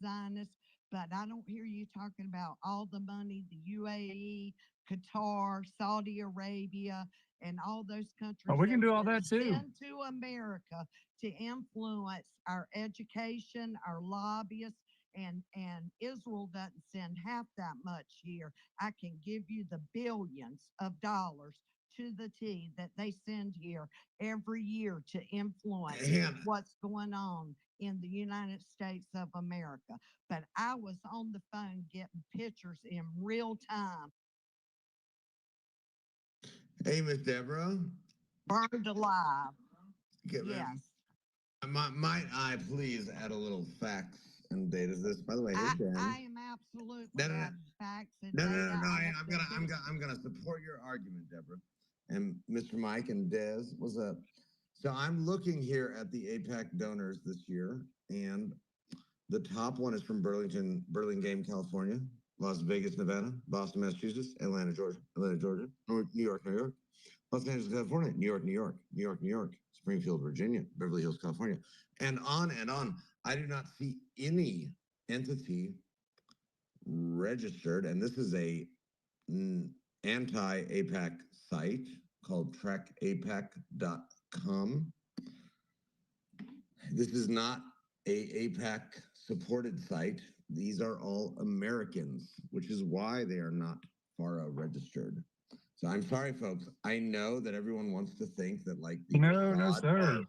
but I don't hear you talking about all the money the UAE, Qatar, Saudi Arabia, and all those countries. Oh, we can do all that that too. send to America to influence our education, our lobbyists, and Israel doesn't send half that much here. I can give you the billions of dollars to the T that they send here every year to influence what's going on in the United States of America. But I was on the phone getting pictures in real time. Hey, Miss Deborah. Burned alive. Get, Yes. Might I please add a little facts and data to this? By the way, hey Dan. I am absolutely No, adding facts and No, data. I'm gonna support your argument, Deborah. And Mr. Mike and Des, what's up? So I'm looking here at the APAC donors this year, and the top one is from Burlingame, California, Las Vegas, Nevada, Boston, Massachusetts, Atlanta, Georgia, New York, Los Angeles, California, New York, New York, Springfield, Virginia, Beverly Hills, California, and on and on. I do not see any entity registered, and this is a anti-APAC site called trackapac.com. This is not a APAC supported site. These are all Americans, which is why they are not FARA registered. So I'm sorry, folks. I know that everyone wants to think that like the No, sir.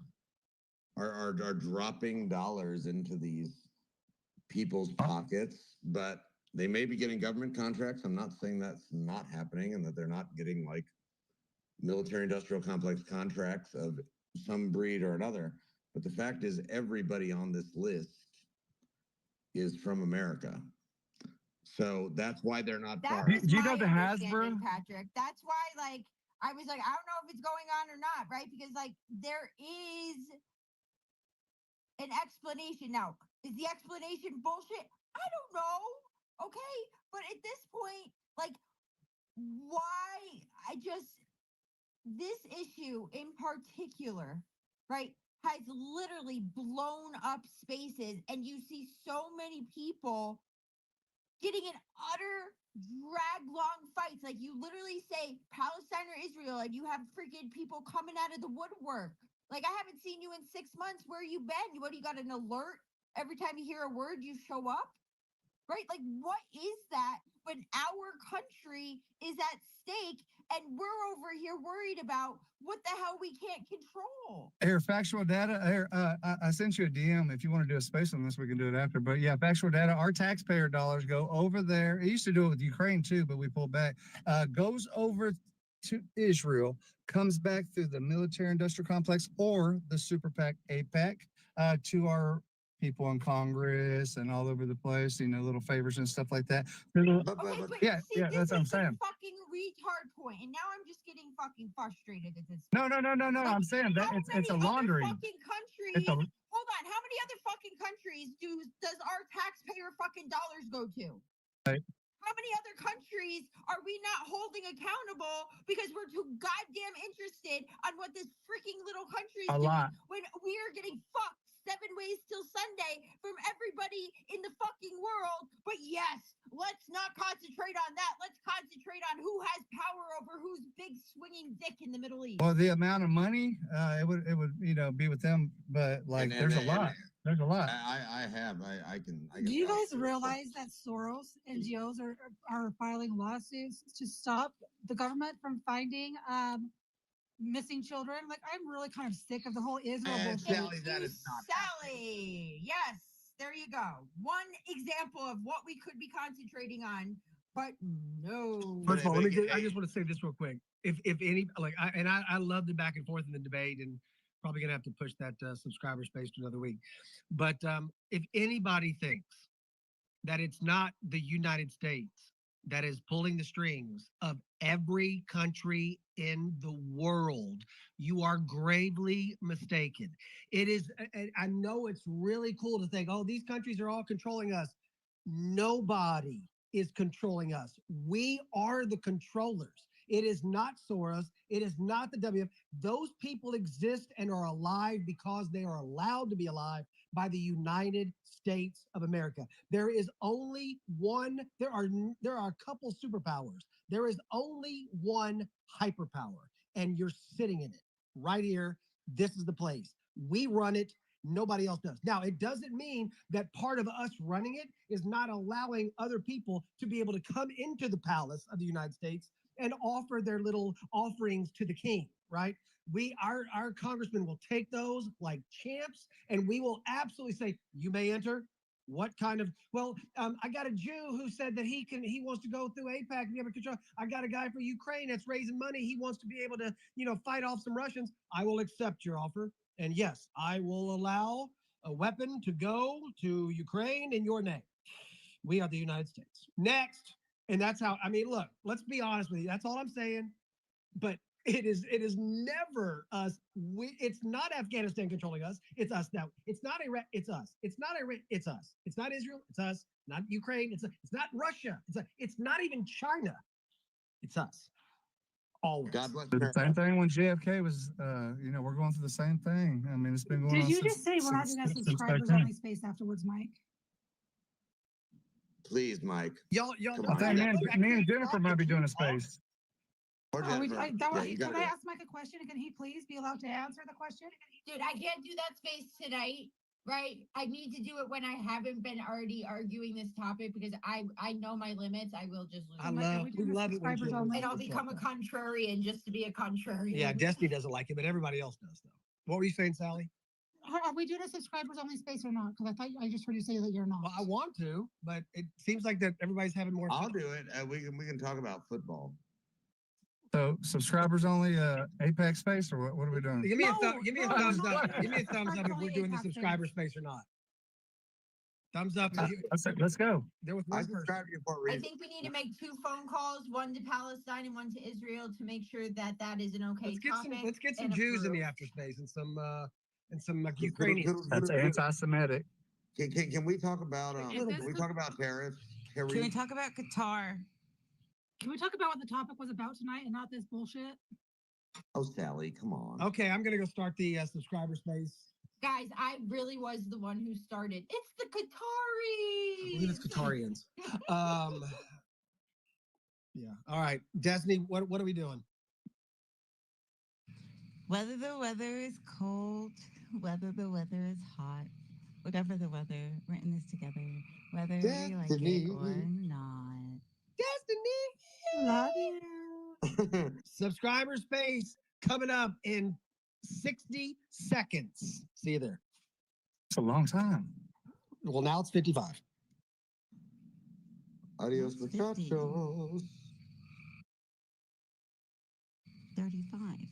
Are dropping dollars into these people's pockets, but they may be getting government contracts. I'm not saying that's not happening and that they're not getting like military industrial complex contracts of some breed or another. But the fact is everybody on this list is from America. So that's why they're not That far. was Do you my know the understanding, Hasbro? Patrick. That's why, like, I was like, I don't know if it's going on or not, right? Because, like, there is an explanation. Now, is the explanation bullshit? I don't know. Okay. But at this point, like, why this issue in particular, right, has literally blown up spaces, and you see so many people getting in utter drag long fights. Like, you literally say Palestine or Israel, and you have freaking people coming out of the woodwork. Like, I haven't seen you in 6 months. Where you been? What, you got an alert? Every time you hear a word, you show up? Right? Like, what is that when our country is at stake and we're over here worried about what the hell we can't control? Here, factual data. Here, I sent you a DM. If you want to do a space on this, we can do it after. But yeah, factual data. Our taxpayer dollars go over there. It used to do it with Ukraine too, but we pulled back. Goes over to Israel, comes back through the military-industrial complex or the super PAC, APAC, to our people in Congress and all over the place. You know, little favors and stuff like that. Okay, but Yeah, see, yeah, that's what I'm this is saying. the fucking retard point, and now I'm just getting fucking frustrated at this. No. I'm saying that it's a laundering. Fucking countries. It's a, Hold on, how many other fucking countries does our taxpayer fucking dollars go to? Right. How many other countries are we not holding accountable because we're too goddamn interested on what this freaking little country is A doing lot. when we are getting fucked 7 ways till Sunday from everybody in the fucking world? But yes, let's not concentrate on that. Let's concentrate on who has power over whose big swinging dick in the Middle East. well, the amount of money, it would be with them, but like there's a lot. There's a lot. I can. Do you guys realize that Soros NGOs are filing lawsuits to stop the government from finding missing children? Like, I'm really kind of sick of the whole Israel bullshit. Sally, that is not Sally, yes, there you go. One example of what we could be concentrating on, but no. First of all, I just want to say this real quick. If any, like, I love the back and forth in the debate, and probably gonna have to push that subscriber space to another week. But if anybody thinks that it's not the United States that is pulling the strings of every country in the world. You are gravely mistaken. It is, I know it's really cool to think, oh, these countries are all controlling us. Nobody is controlling us. We are the controllers. It is not Soros. It is not the WF. Those people exist and are alive because they are allowed to be alive by the United States of America. There is only one, there are a couple superpowers. There is only one hyperpower, and you're sitting in it right here. This is the place. We run it. Nobody else does. Now, it doesn't mean that part of us running it is not allowing other people to be able to come into the palace of the United States and offer their little offerings to the king, right? Our congressmen will take those like champs, and we will absolutely say, you may enter. What kind of, well, I got a Jew who said that he wants to go through APAC and be able to control. I got a guy for Ukraine that's raising money. He wants to be able to, fight off some Russians. I will accept your offer. And yes, I will allow a weapon to go to Ukraine in your name. We are the United States. Next. And that's how, I mean, look, let's be honest with you. That's all I'm saying. But it is never us. It's not Afghanistan controlling us. It's us now. It's not Iraq. It's us. It's not Iraq. It's us. It's not Israel. It's us. Not Ukraine. It's not Russia. It's not even China. It's us. Always. God bless The same thing when JFK was, we're going through the same thing. I mean, it's been going on. Did you since, just say we're not doing a since subscribers back then. only space afterwards, Mike? Please, Mike. Y'all. Come I on. think me and Jennifer might be doing a space. Or Are we, Jennifer. I, Yeah, you can gotta I do it. ask Mike a question? Can he please be allowed to answer the question? Dude, I can't do that space tonight, right? I need to do it when I haven't been already arguing this topic because I know my limits. I will just lose. We love it when subscribers Jill only? And I'll loses become a like that. contrarian just to be a contrarian. Yeah, Destiny doesn't like it, but everybody else does, though. What were you saying, Sally? Are we doing a subscribers only space or not? Because I just heard you say that you're not. Well, I want to, but it seems like that everybody's having more I'll fun. do it. We can talk about football. So subscribers only Apex space, or what are we doing? Give me a thumbs up. Give me a thumbs up Subscribers if we're only doing the APAC subscriber space or not. Thumbs up. If you, Let's go. there was I one person. subscribe to you for a I reason. think we need to make 2 phone calls, one to Palestine and one to Israel, to make sure that that is an okay topic. Let's get some and Jews in the approved. after space and some like Ukrainians. That's anti-Semitic. Can we talk about Is this can we the- talk about tariffs? Can we talk about Qatar? Can we talk about what the topic was about tonight and not this bullshit? Oh, Sally, come on. Okay, I'm gonna go start the subscriber space. Guys, I really was the one who started. It's the I Qataris. believe it's Qatarians. Yeah. All right, Destiny. What are we doing? Whether the weather is cold, whether the weather is hot, whatever the weather, we're in this together, whether we like it or not. Destiny. Love you. Subscriber space coming up in 60 seconds. See you there. It's a long time. Well, now it's 55. Adios, It's 50. muchachos. 35.